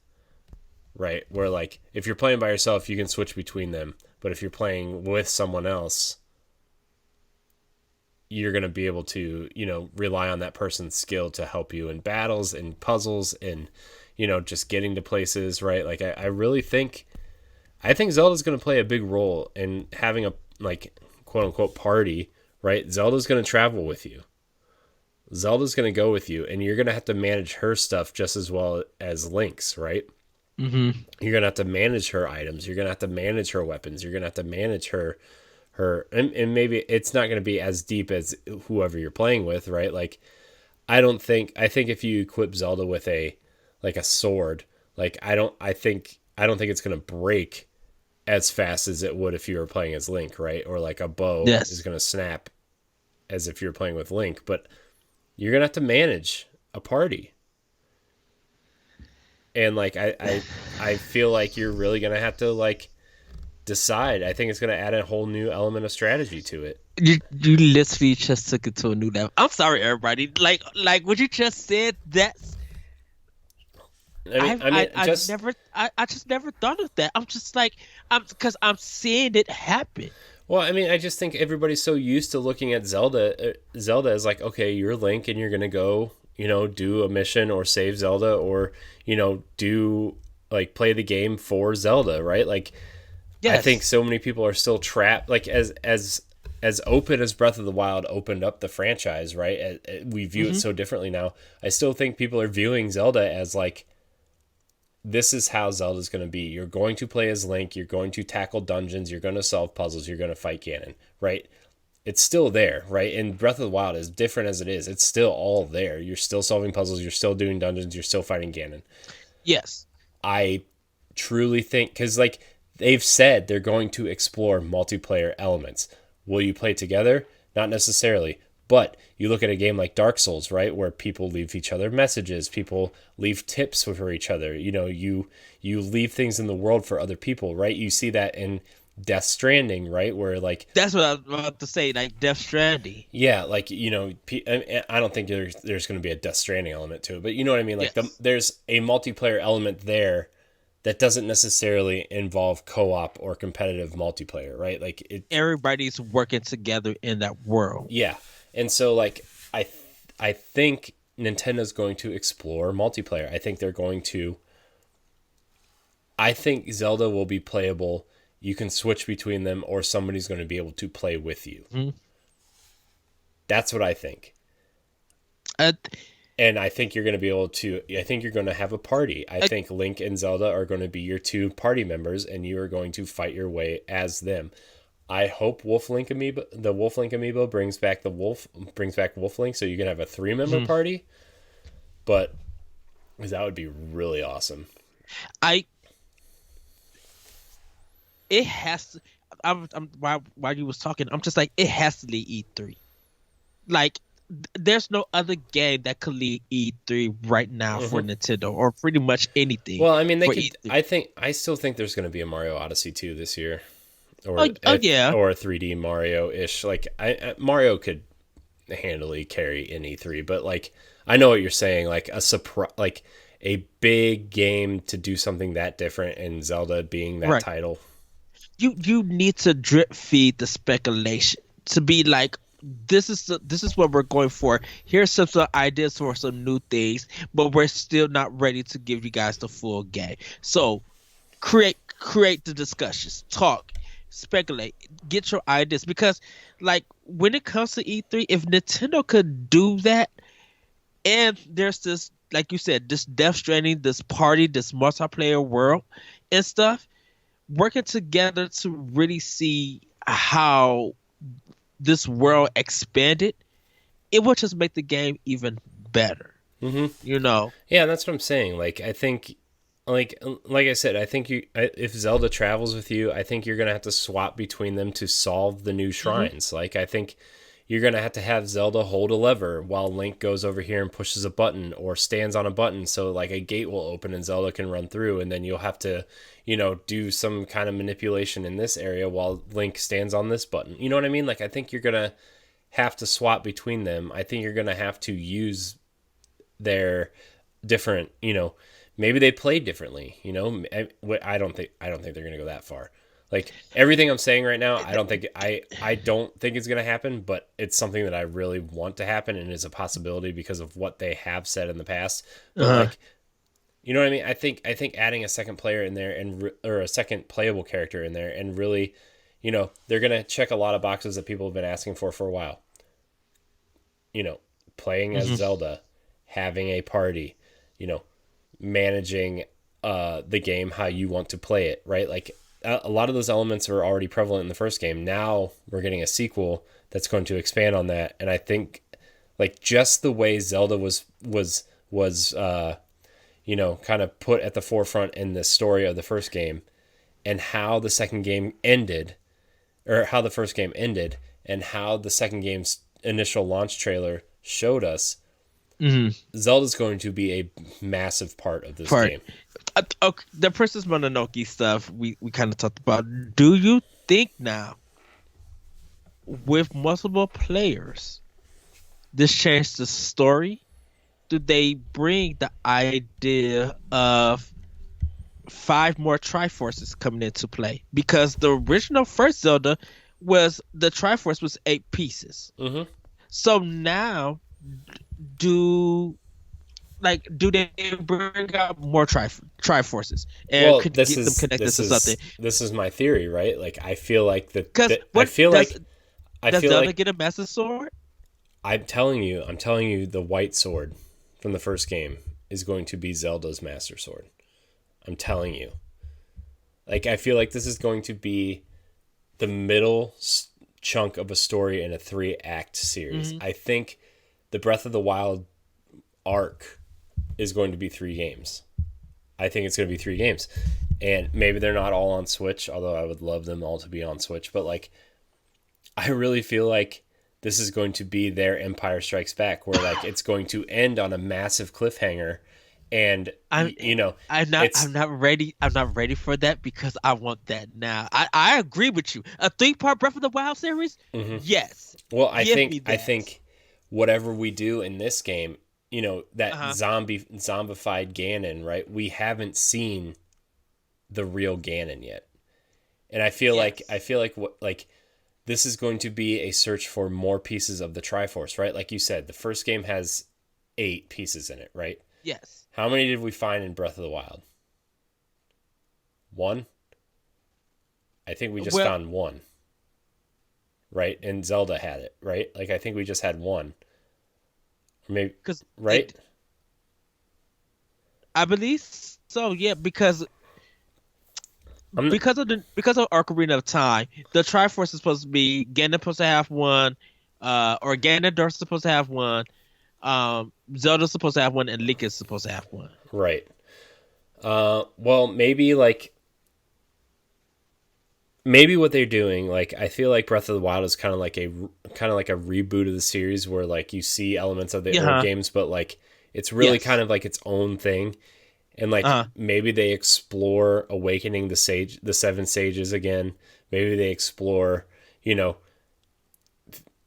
right? Where like if you're playing by yourself, you can switch between them, but if you're playing with someone else, you're going to be able to, rely on that person's skill to help you in battles and puzzles and, just getting to places, right? Like I really think, Zelda's going to play a big role in having a like quote unquote party, right? Zelda's going to travel with you. Zelda's going to go with you, and you're going to have to manage her stuff just as well as Link's, right? Mm-hmm. You're going to have to manage her items. You're going to have to manage her weapons. You're going to have to manage her, and maybe it's not going to be as deep as whoever you're playing with, right? Like, I think if you equip Zelda with a sword, like I don't think it's going to break as fast as it would if you were playing as Link, right? Or like a bow Yes. is going to snap as if you're playing with Link, but you're going to have to manage a party. And like I feel like you're really going to have to like decide. I think it's going to add a whole new element of strategy to it. You literally just took it to a new level. I'm sorry, everybody. Like what you just said. That's I just never thought of that. I'm just like because I'm seeing it happen. Well, I mean, I just think everybody's so used to looking at Zelda as like, okay, you're Link and you're gonna go, do a mission or save Zelda or do like play the game for Zelda, right? Like, I think Yes. so many people are still trapped. Like as open as Breath of the Wild opened up the franchise, right? We view it Hmm. so differently now. I still think people are viewing Zelda as like this is how Zelda's going to be. You're going to play as Link. You're going to tackle dungeons. You're going to solve puzzles. You're going to fight Ganon, right? It's still there, right? And Breath of the Wild, as different as it is, it's still all there. You're still solving puzzles. You're still doing dungeons. You're still fighting Ganon. Yes. I truly think, because like they've said they're going to explore multiplayer elements. Will you play together? Not necessarily. But you look at a game like Dark Souls, right, where people leave each other messages, people leave tips for each other. You leave things in the world for other people, right? You see that in Death Stranding, right, where like That's what I was about to say. Like Death Stranding. yeah, like I don't think there's going to be a Death Stranding element to it, but you know what I mean. Like Yes. there's a multiplayer element there that doesn't necessarily involve co-op or competitive multiplayer, right? Like Everybody's working together in that world. yeah. And so like I think Nintendo's going to explore multiplayer. I think Zelda will be playable. You can switch between them or somebody's going to be able to play with you. Mhm. That's what I think. Uh, And I think you're going to be able to. I think you're going to have a party. I uh, think Link and Zelda are going to be your two party members, and you are going to fight your way as them. I hope the Wolf Link amiibo brings back Wolf Link, so you can have a 3-member mhm. party. But that would be really awesome. I it has to. I'm while you was talking, I'm just like it has to lead E3. Like there's no other game that could lead E3 right now for Hmm. Nintendo or pretty much anything Well, I mean, they for could. E3. I still think there's going to be a Mario Odyssey 2 this year, Oh, oh yeah, or a 3D Mario ish. Like Mario could handily carry an E3, but like I know what you're saying. Like a surprise, like a big game to do something that different, and Zelda being that right. title. You need to drip feed the speculation to be like this is what we're going for. Here's some ideas for some new things, but we're still not ready to give you guys the full game. So create the discussions, talk, speculate, get your ideas because like when it comes to E3, if Nintendo could do that and there's this like you said, this Death Stranding, this party, this multiplayer world and stuff working together to really see how this world expanded, it would just make the game even better. Hmm. You know? Yeah, that's what I'm saying. Like I think, like I said, I think if Zelda travels with you, I think you're gonna have to swap between them to solve the new Hmm. shrines. Like I think you're gonna have to have Zelda hold a lever while Link goes over here and pushes a button or stands on a button, so like a gate will open and Zelda can run through, and then you'll have to, do some kind of manipulation in this area while Link stands on this button. You know what I mean? Like I think you're gonna have to swap between them. I think you're gonna have to use their different, maybe they played differently. I don't think they're gonna go that far. Like everything I'm saying right now, I don't think it's gonna happen, but it's something that I really want to happen and is a possibility because of what they have said in the past. But Uh-huh. like, you know what I mean? I think adding a second player in there or a second playable character in there and really, they're gonna check a lot of boxes that people have been asking for a while. You know, Playing as Hmm. Zelda, having a party, you know, managing the game how you want to play it, right? Like a lot of those elements are already prevalent in the first game. Now we're getting a sequel that's going to expand on that, and I think like just the way Zelda was kind of put at the forefront in the story of the first game, and how the second game ended, or how the first game ended, and how the second game's initial launch trailer showed us, Hmm. Zelda's going to be a massive part of this Part. game. Okay, the Princess Mononoke stuff we kind of talked about. Do you think now, with multiple players, this changed the story? Do they bring the idea of five more Triforces coming into play? Because the original first Zelda was the Triforce was 8 pieces. Mm-hmm. So now do do they bring out more Triforces and Well, could get them connected to something? this is my theory, right? Like I feel like Because I what feel like I does feel Zelda like get a Master Sword? I'm telling you, the white sword from the first game is going to be Zelda's Master Sword. I'm telling you. Like I feel like this is going to be the chunk of a story in a 3-act series. Hmm. I think the Breath of the Wild arc is going to be 3 games. I think it's going to be 3 games. And maybe they're not all on Switch, although I would love them all to be on Switch. But like, I really feel like this is going to be their Empire Strikes Back, where like it's going to end on a massive cliffhanger, and I'm you know, I'm it's not ready. I'm not ready for that because I want that now. I agree with you. A 3-part Breath of the Wild series? mhm. Yes. Well, Give me I that. think whatever we do in this game, that Uh-huh. zombified Ganon, right? We haven't seen the real Ganon yet, and I Yes. feel like what like this is going to be a search for more pieces of the Triforce, right? Like you said, the first game has 8 pieces in it, right? Yes. How many did we find in Breath of the Wild? One. I think we just Well, found one, right? And Zelda had it, right? Like I think we just had one, maybe, because right? I believe so. Yeah, I'm not, because of Ocarina of Time, the Triforce is supposed to be Ganon supposed to have one, or Ganondorf's supposed to have one, Zelda's supposed to have one, and Link is supposed to have one. right. Well, maybe what they're doing, like I feel like Breath of the Wild is kind of like a reboot of the series, where like you see elements of the old Yeah. games, but like it's really kind Yes. of like its own thing, and like Uh. maybe they explore awakening the 7 sages again. Maybe they explore, you know,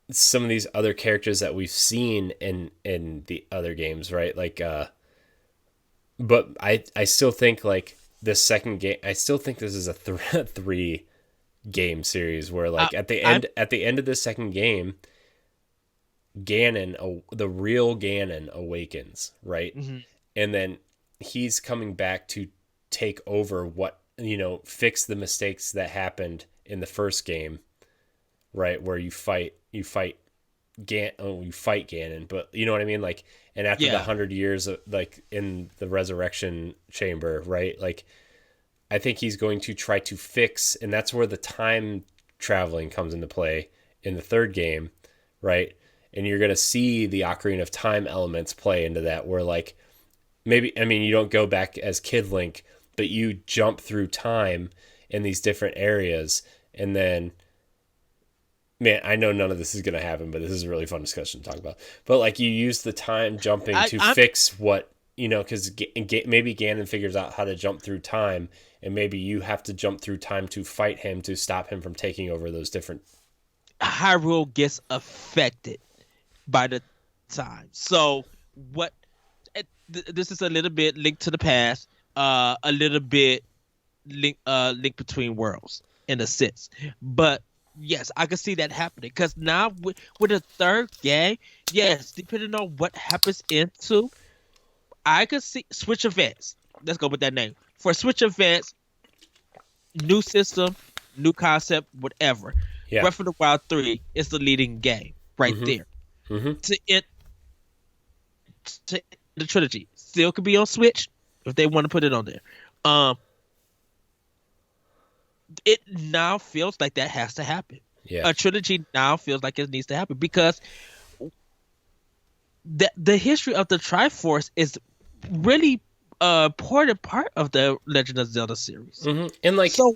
some of these other characters that we've seen in the other games, right? Like but I still think like this second game, I still think this is a 3 game series, where I. like I'm. at the end of the second game, the real Ganon awakens, right? Mhm. And then he's coming back to take over what, fix the mistakes that happened in the first game, right? Where you fight you fight Ganon, but you know what I mean? Like, and after the Yeah. 100 years of, like, in the resurrection chamber, right? Like, I think he's going to try to fix, and that's where the time traveling comes into play in the third game, right? And you're going to see the Ocarina of Time elements play into that, where, like, maybe, I mean, you don't go back as Kid Link, but you jump through time in these different areas. And then, man, I know none of this is going to happen, but this is a really fun discussion to talk about. But, like, you use the time jumping to I'm. fix what, because maybe Ganon figures out how to jump through time, and maybe you have to jump through time to fight him to stop him from taking over those different. Hyrule gets affected by the time. So what? This is a little bit linked to the past. A little bit link between worlds in a sense. But yes, I can see that happening because now with the third game, yes, depending on what happens into, I could see Switch events. Let's go with that name for Switch events. New system, new concept, whatever. Yeah. Breath of the Wild 3 is the leading game right Mm-hmm. there Mm-hmm. to end to end the trilogy. Still could be on Switch if they want to put it on there. Um, it now feels like that has to happen. Yeah. A trilogy now feels like it needs to happen because the history of the Triforce is really important part of the Legend of Zelda series. Mm-hmm. So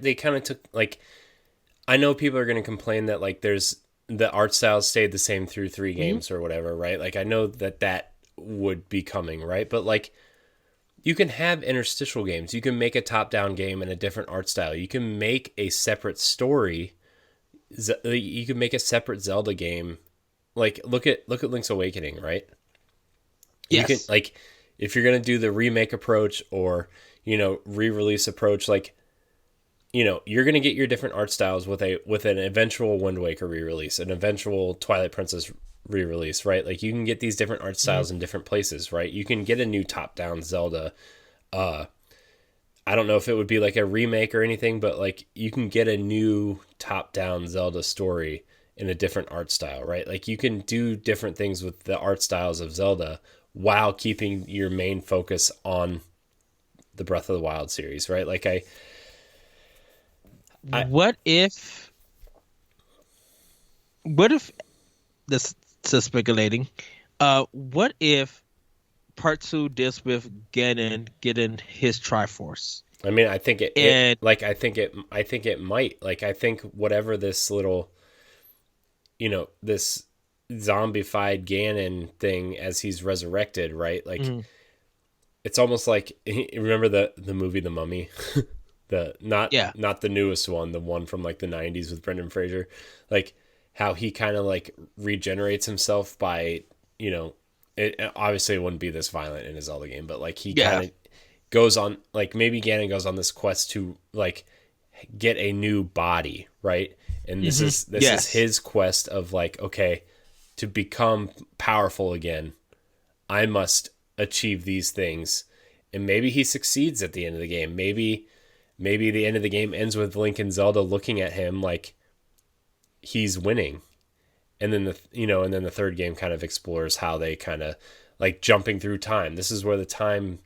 They kind of took, like, I know people are going to complain that, like, there's the art style stayed the same through 3 games or whatever, right? Like, I know that would be coming, right? But, like, you can have interstitial games. You can make a top-down game in a different art style. You can make a separate story. You can make a separate Zelda game. Like, look at Link's Awakening, right? You can, yes, like, if you're going to do the remake approach, or, re-release approach, like, you're going to get your different art styles with an eventual Wind Waker re-release, an eventual Twilight Princess re-release, right? Like you can get these different art styles in different places, right? You can get a new top-down Zelda. I don't know if it would be like a remake or anything, but like you can get a new top-down Zelda story in a different art style, right? Like you can do different things with the art styles of Zelda while keeping your main focus on the Breath of the Wild series, right? Like I What if? What if this is speculating? What if part two deals with getting his Triforce? I mean, I think And I think it might. Like, I think whatever this little, this zombified Ganon thing as he's resurrected, right? Like, it's almost like, remember the movie The Mummy? Not the newest one, the one from like the 90s with Brendan Fraser. Like, how he kind of like regenerates himself by, obviously it wouldn't be this violent in a Zelda game, but like he kind of goes on, like maybe Ganon goes on this quest to like get a new body, right? And this is his quest of like, okay, to become powerful again, I must achieve these things. And maybe he succeeds at the end of the game. Maybe the end of the game ends with Link and Zelda looking at him like he's winning. And then the third game kind of explores how they kind of like jumping through time. This is where the time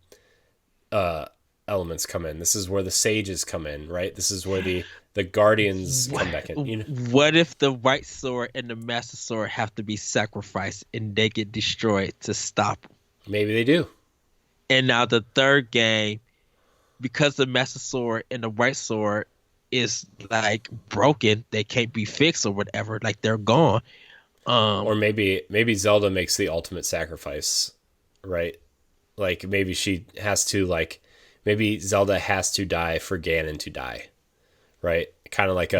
elements come in. This is where the sages come in, right? This is where the guardians come back in. What if the White Sword and the Master Sword have to be sacrificed and they get destroyed to stop them? Maybe they do. And now the third game, because the Master Sword and the White Sword is like broken, they can't be fixed or whatever, like they're gone. Or maybe Zelda makes the ultimate sacrifice, right? Like maybe maybe Zelda has to die for Ganon to die, right? Kind of like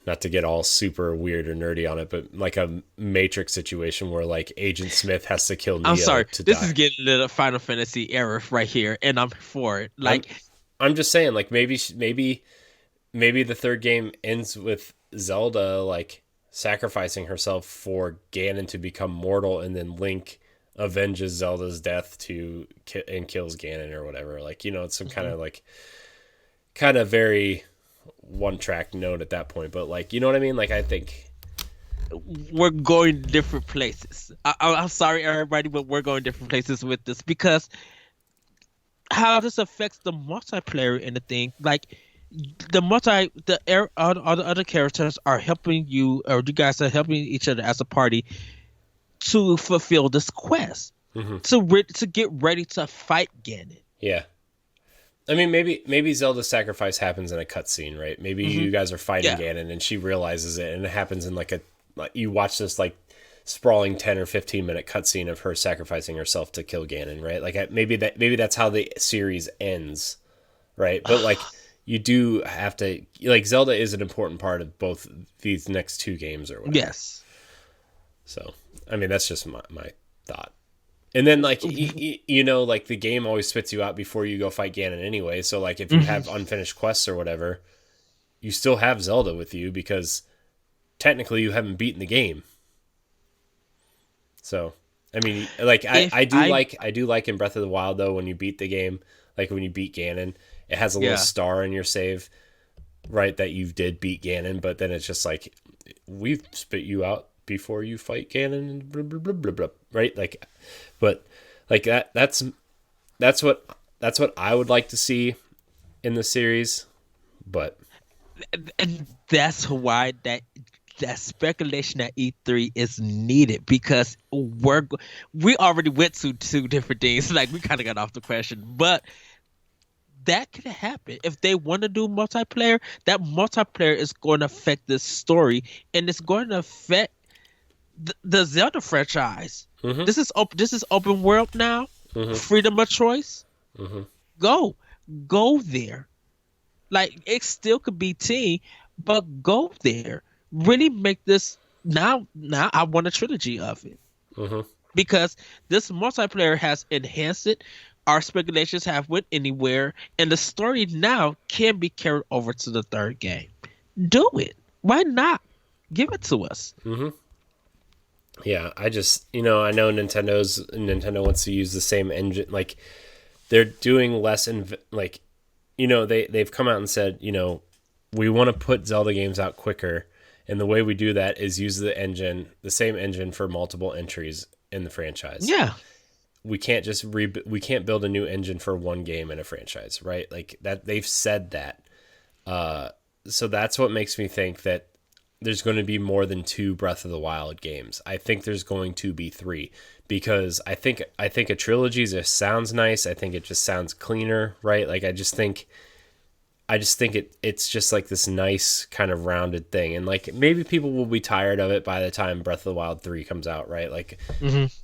not to get all super weird or nerdy on it, but like a Matrix situation where like Agent Smith has to kill Neo. I'm sorry, this die. is getting into the Final Fantasy era right here, and I'm for it. Like, I'm just saying, like maybe the third game ends with Zelda like sacrificing herself for Ganon to become mortal, and then Link avenges Zelda's death and kills Ganon or whatever. Like, it's some kind of very one-track note at that point. But like, you know what I mean? Like, I think we're going different places. I'm sorry, everybody, but we're going different places with this because how this affects the multiplayer in the thing, like. All the other characters are helping you, or you guys are helping each other as a party to fulfill this quest, to get ready to fight Ganon. Yeah, I mean, maybe Zelda's sacrifice happens in a cutscene, right? Maybe you guys are fighting Ganon, and she realizes it, and it happens in like you watch this like sprawling 10 or 15 minute cutscene of her sacrificing herself to kill Ganon, right? Like maybe that's how the series ends, right? But like. You do have to, like, Zelda is an important part of both these next two games or whatever. Yes. So, I mean, that's just my thought. And then, like, like, the game always spits you out before you go fight Ganon anyway. So, like, if you have unfinished quests or whatever, you still have Zelda with you because technically you haven't beaten the game. So, I mean, like, I do like in Breath of the Wild, though, when you beat the game, like, when you beat Ganon, it has a little star in your save, right, that you did beat Ganon, but then it's just like, we've spit you out before you fight Ganon, and blah, blah, blah, blah, blah, right? Like, but like that's what I would like to see in the series, but and that's why that speculation at E3 is needed, because we already went to two different things. Like, we kind of got off the question, but that could happen. If they want to do multiplayer, that multiplayer is going to affect this story, and it's going to affect the Zelda franchise. This is open world now. Freedom of choice. Go there. Like, it still could be team, but go there. Really make this now. I want a trilogy of it. Because this multiplayer has enhanced it our speculations have went anywhere, and the story now can be carried over to the third game. Do it. Why not? Give it to us. Mm-hmm. Yeah, I just I know Nintendo wants to use the same engine. Like they're doing less like they've come out and said we want to put Zelda games out quicker, and the way we do that is use the same engine for multiple entries in the franchise. Yeah. We can't just we can't build a new engine for one game in a franchise, right? Like that they've said that. So that's what makes me think that there's going to be more than 2 Breath of the Wild games. I think there's going to be 3 because I think a trilogy just sounds nice. I think it just sounds cleaner, right? Like I just think it's just like this nice kind of rounded thing, and like maybe people will be tired of it by the time Breath of the Wild 3 comes out, right? Like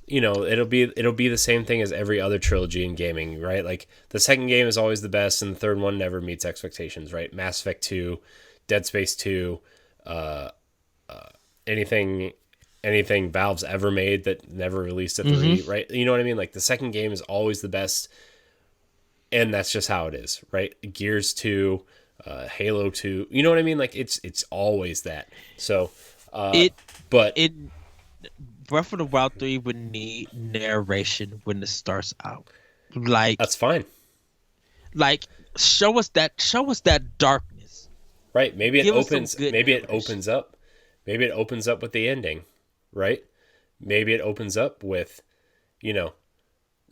it'll be the same thing as every other trilogy in gaming, right? Like the second game is always the best and the third one never meets expectations, right? Mass Effect 2, Dead Space 2, anything Valve's ever made that never released a 3, right? You know what I mean? Like the second game is always the best, and that's just how it is, right? Gears 2, Halo 2, you know what I mean? Like it's always that. So It but it Breath of the Wild 3 would need narration when it starts out. Like that's fine. like show us that darkness. Right? Maybe it Give us some opens good maybe it narration. opens up. Maybe it opens up with the ending, right? Maybe it opens up with, you know,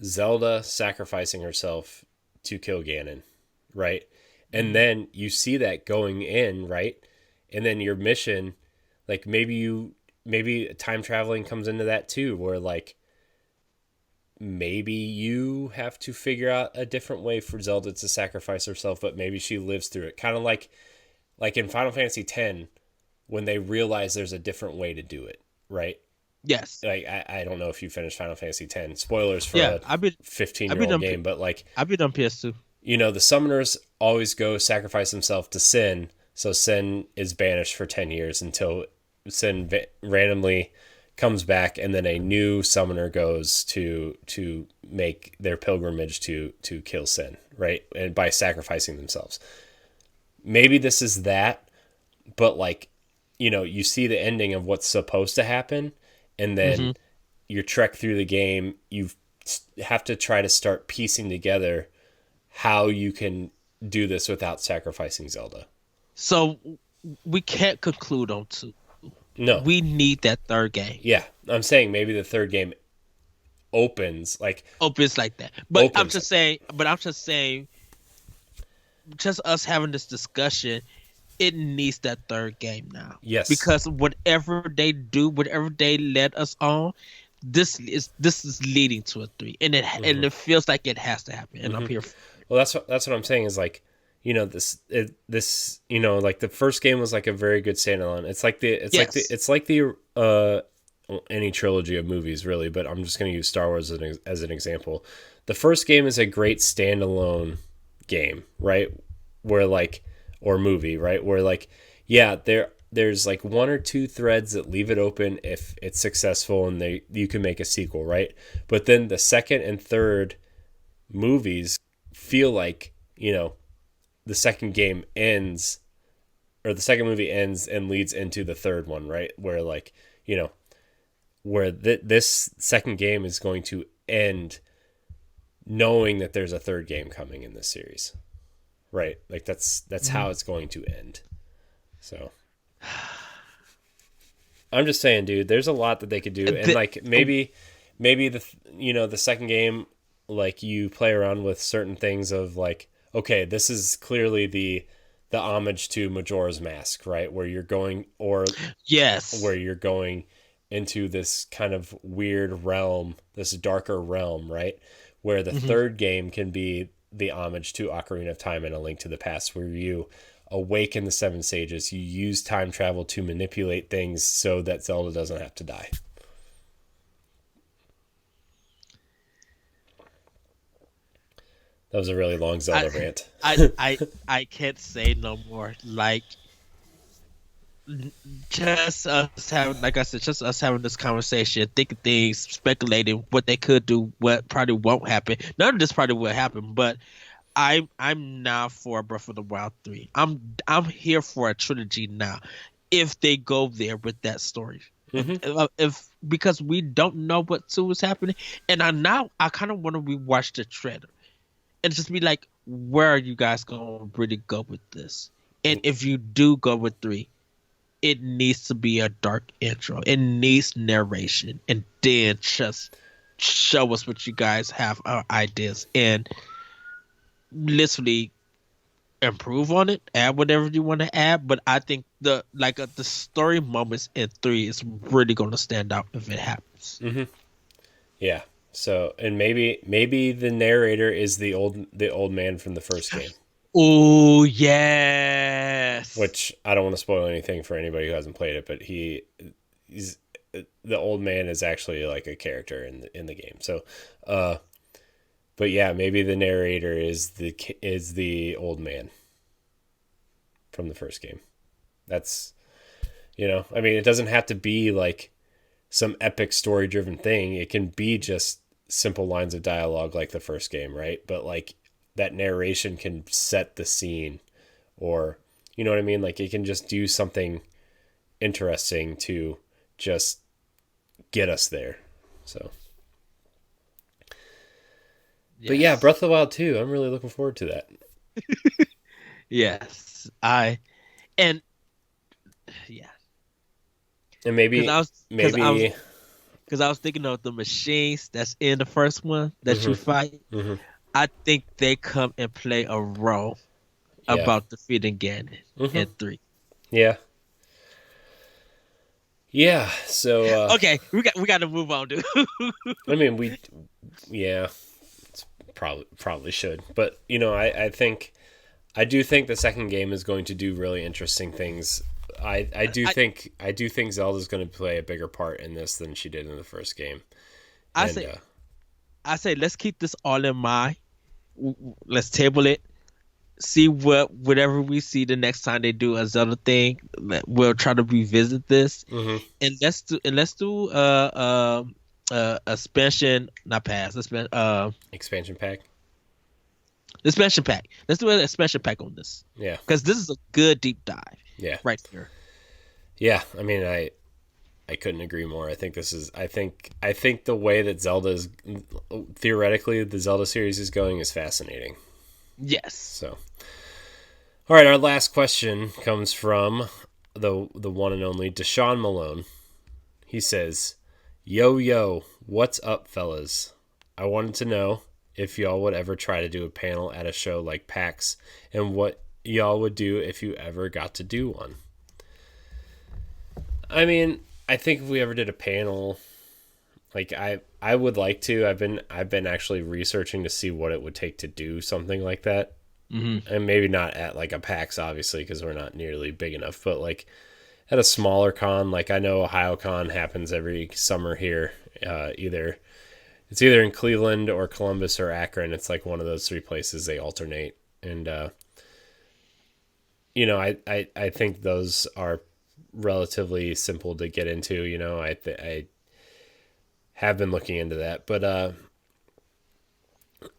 Zelda sacrificing herself to kill Ganon, right? And then you see that going in, right? And then your mission, like maybe time traveling comes into that too, where like maybe you have to figure out a different way for Zelda to sacrifice herself, but maybe she lives through it. Kind of like in Final Fantasy X when they realize there's a different way to do it, right? Yes. Like I don't know if you finished Final Fantasy X. Spoilers for Yeah, a 15-year-old game, but like I've been on PS2. the summoners always go sacrifice themselves to Sin, so Sin is banished for 10 years until Sin randomly comes back, and then a new summoner goes to make their pilgrimage to kill Sin, right? And by sacrificing themselves. Maybe this is that, but like, you see the ending of what's supposed to happen, and then you trek through the game, you have to try to start piecing together how you can do this without sacrificing Zelda. So we can't conclude on 2. No. We need that third game. Yeah. I'm saying maybe the third game opens like That. But opens. I'm just saying just us having this discussion, it needs that third game now. Yes. Because whatever they do, whatever they let us on, this is leading to a 3. And it feels like it has to happen. And I'm here for it. Well, that's what I'm saying is like, this like the first game was like a very good standalone. It's like the any trilogy of movies really, but I'm just going to use Star Wars as an example. The first game is a great standalone game, right? Where like, or movie, right? Where like, yeah, there's like 1 or 2 threads that leave it open if it's successful, and you can make a sequel, right? But then the second and third movies feel like, the second game ends, or the second movie ends and leads into the third one, right? Where like, where this second game is going to end knowing that there's a third game coming in this series, right? Like that's how it's going to end. So I'm just saying, dude, there's a lot that they could do. And like maybe the second game, like you play around with certain things of like, okay, this is clearly the homage to Majora's Mask, right? Where you're going, or yes, where you're going into this kind of weird realm, this darker realm, right? Where the third game can be the homage to Ocarina of Time and A Link to the Past, where you awaken the 7 sages, you use time travel to manipulate things so that Zelda doesn't have to die. That was a really long Zelda rant. I can't say no more. Like just us having, like I said, just us having this conversation, thinking things, speculating what they could do, what probably won't happen. None of this probably will happen, but I'm now for Breath of the Wild 3. I'm here for a trilogy now, if they go there with that story. Hmm. If because we don't know what two is happening, and I kind of want to rewatch the trailer and just be like, where are you guys going to really go with this? And if you do go with 3, it needs to be a dark intro. It needs narration, and then just show us what you guys have our ideas, and literally improve on it, add whatever you want to add. But I think the story moments in 3 is really going to stand out if it happens. Hmm. Yeah. So, and maybe the narrator is the old man from the first game, Oh yes. which I don't want to spoil anything for anybody who hasn't played it, but he's the old man is actually like a character in the game. So, but yeah, maybe the narrator is the old man from the first game. That's, I mean, it doesn't have to be like some epic story driven thing. It can be just simple lines of dialogue like the first game, right? But like that narration can set the scene, or you know what I mean? Like it can just do something interesting to just get us there. So, but yeah, Yes. Breath of the Wild 2, I'm really looking forward to that. Yes. And yeah, And because maybe I was because I was maybe because I was thinking of the machines that's in the first one that you mhm, fight. mhm, I think they come and play a role yeah. about defeating Ganon Mhm. in 3. Yeah. Yeah, so Okay, we got to move on, dude. I mean yeah, probably should. But I do think the second game is going to do really interesting things. I I do think Zelda's going to play a bigger part in this than she did in the first game. I And say I say let's keep this all in mind. Let's table it. See whatever we see the next time they do a Zelda thing. We'll try to revisit this, mhm, and let's do expansion, not pass. expansion pack. Expansion pack. Let's do an expansion pack on this, Yeah. because this is a good deep dive Yeah. right here. Yeah, I mean I couldn't agree more. I think the way that Zelda's theoretically the Zelda series is going is fascinating. Yes. So, all right, our last question comes from the one and only Deshaun Malone. He says, yo, what's up, fellas? I wanted to know if y'all would ever try to do a panel at a show like PAX, and what y'all would do if you ever got to do one. I mean, I think if we ever did a panel, like I would like to. I've been actually researching to see what it would take to do something like that. Hmm. And maybe not at like a PAX, obviously, because we're not nearly big enough, but like at a smaller con. Like I know OhioCon happens every summer here. It's either in Cleveland or Columbus or Akron. It's like one of those three places. They alternate, and I think those are relatively simple to get into. I have been looking into that, but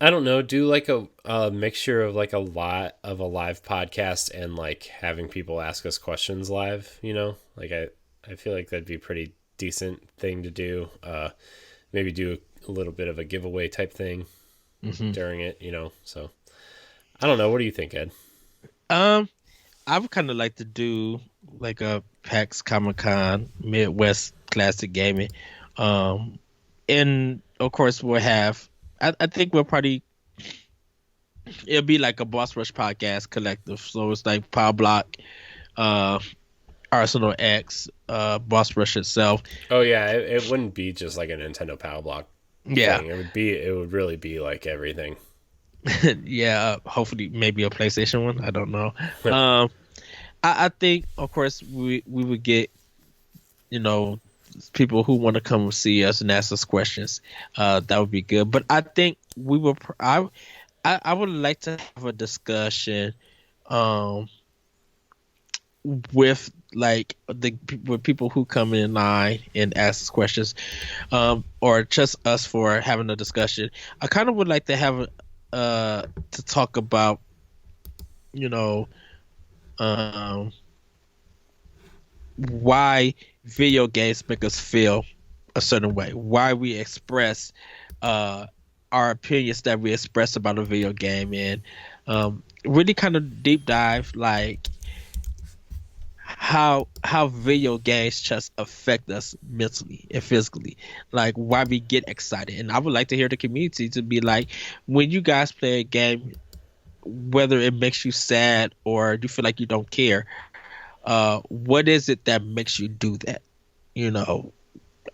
I don't know. Do like a mixture of like a lot of a live podcast and like having people ask us questions live. Like I feel like that'd be a pretty decent thing to do. Maybe do a little bit of a giveaway type thing Hmm. during it. So I don't know. What do you think, Ed? Um, I would kind of like to do like a PAX Comic Con Midwest Classic Gaming. Um, and of course we'll have. I think we'll probably it'll be like a Boss Rush podcast collective. So it's like Power Block, uh, Arsenal X, Boss Rush itself. Oh yeah, it wouldn't be just like a Nintendo Power Block Yeah, thing. It would really be like everything. yeah. Hopefully, maybe a PlayStation one. I don't know. Um, I think, of course, we would get you know people who want to come see us and ask us questions. That would be good. But I think we will. I would like to have a discussion. Um, with like with people who come in line and ask us questions, or just us for having a discussion. I kind of would like to have to talk about, you know, um, why video games make us feel a certain way, why we express uh, our opinions that we express about a video game, and really kind of deep dive like how video games just affect us mentally and physically, like why we get excited. And I would like to hear the community to be like, when you guys play a game, whether it makes you sad or you feel like you don't care, what is it that makes you do that? You know,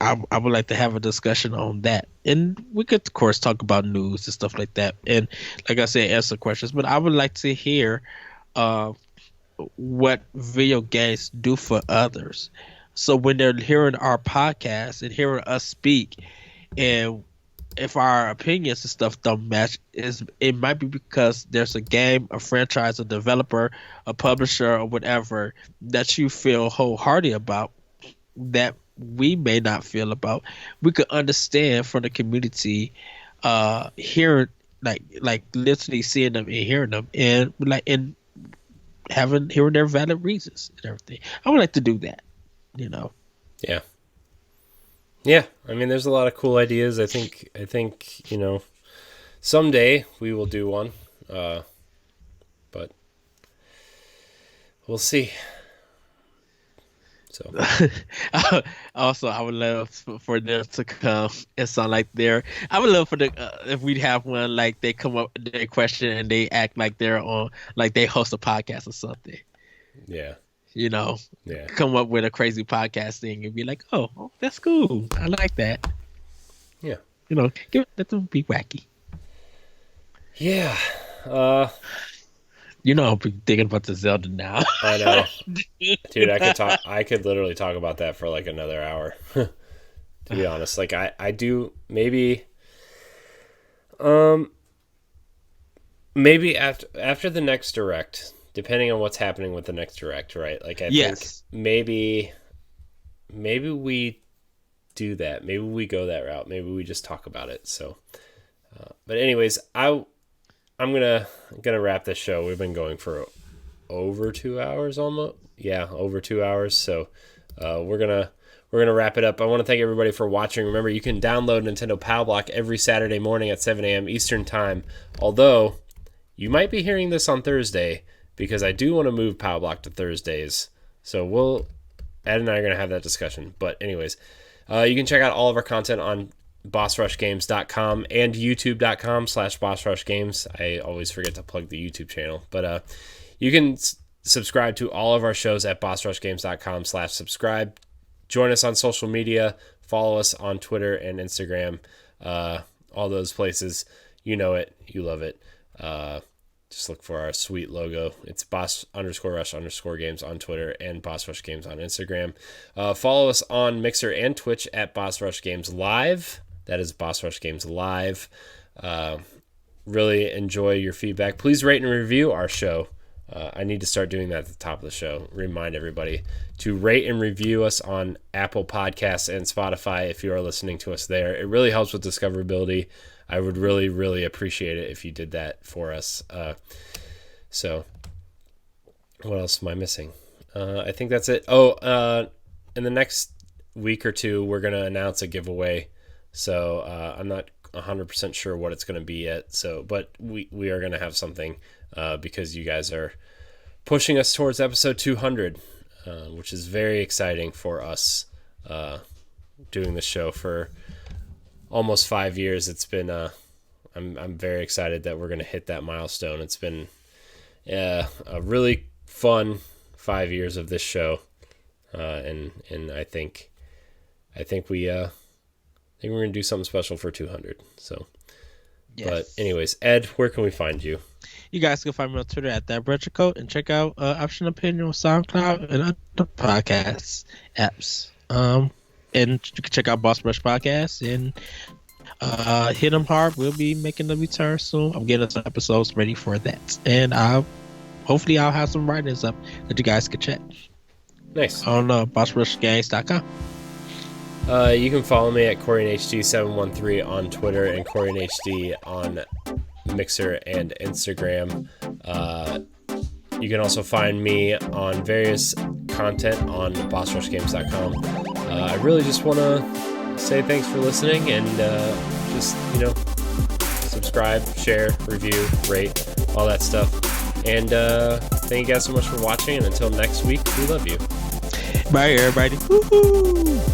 I would like to have a discussion on that, and we could of course talk about news and stuff like that, and like I said, answer questions. But I would like to hear uh, what video games do for others. So when they're hearing our podcast and hearing us speak, and if our opinions and stuff don't match, it might be because there's a game, a franchise, a developer, a publisher, or whatever that you feel wholehearted about that we may not feel about. We could understand from the community, hearing like literally seeing them and hearing them, and like and hearing their valid reasons and everything. I would like to do that, you know. Yeah. Yeah, I mean, there's a lot of cool ideas. I think you know, someday we will do one, but we'll see. So, also, I would love for them to come and sound like they're. I would love for the if we'd have one like they come up with their question and they act like they're on, like they host a podcast or something. Yeah. You know, yeah, come up with a crazy podcast thing and be like, oh, that's cool. I like that. Yeah. You know, let them be wacky. Yeah. You know, I'm thinking about the Zelda now. I know. Dude, I could literally talk about that for like another hour. To be honest. Like I do maybe after the next direct, depending on what's happening with the next direct, right? Like I think maybe we do that. Maybe we go that route. Maybe we just talk about it. So, but anyways, I'm gonna wrap this show. We've been going for over 2 hours almost. Yeah, over 2 hours. So, we're gonna wrap it up. I want to thank everybody for watching. Remember, you can download Nintendo Power Block every Saturday morning at 7 a.m. Eastern Time. Although you might be hearing this on Thursday, because I do want to move Power Block to Thursdays. So Ed and I are going to have that discussion. But anyways, you can check out all of our content on bossrushgames.com and youtube.com/bossrushgames. I always forget to plug the YouTube channel. But you can subscribe to all of our shows at bossrushgames.com/subscribe. Join us on social media. Follow us on Twitter and Instagram. All those places. You know it. You love it. Just look for our sweet logo. It's boss_rush_games on Twitter and Boss Rush Games on Instagram. Follow us on Mixer and Twitch at Boss Rush Games Live. That is Boss Rush Games Live. Really enjoy your feedback. Please rate and review our show. I need to start doing that at the top of the show. Remind everybody to rate and review us on Apple Podcasts and Spotify if you are listening to us there. It really helps with discoverability. I would really, really appreciate it if you did that for us. So, what else am I missing? I think that's it. In the next week or two, we're going to announce a giveaway. So, I'm not 100% sure what it's going to be yet. So, but we are going to have something because you guys are pushing us towards episode 200, which is very exciting for us doing the show for almost 5 years. It's been I'm very excited that we're going to hit that milestone. It's been a really fun 5 years of this show, and I think we're going to do something special for 200. So, yes. But anyways, Ed, where can we find you? You guys can find me on Twitter at ThatBretcherCoat, and check out Option Opinion on SoundCloud and other podcast apps. And you can check out Boss Rush Podcast and hit them hard. We'll be making the return soon. I'm getting some episodes ready for that. And I'll hopefully I'll have some writings up that you guys can check Nice. on bossrushgames.com. You can follow me at CoreyNHD713 on Twitter and CoreyNHD on Mixer and Instagram. You can also find me on various content on bossrushgames.com. I really just want to say thanks for listening and just, subscribe, share, review, rate, all that stuff. And thank you guys so much for watching. And until next week, we love you. Bye, everybody. Woo-hoo!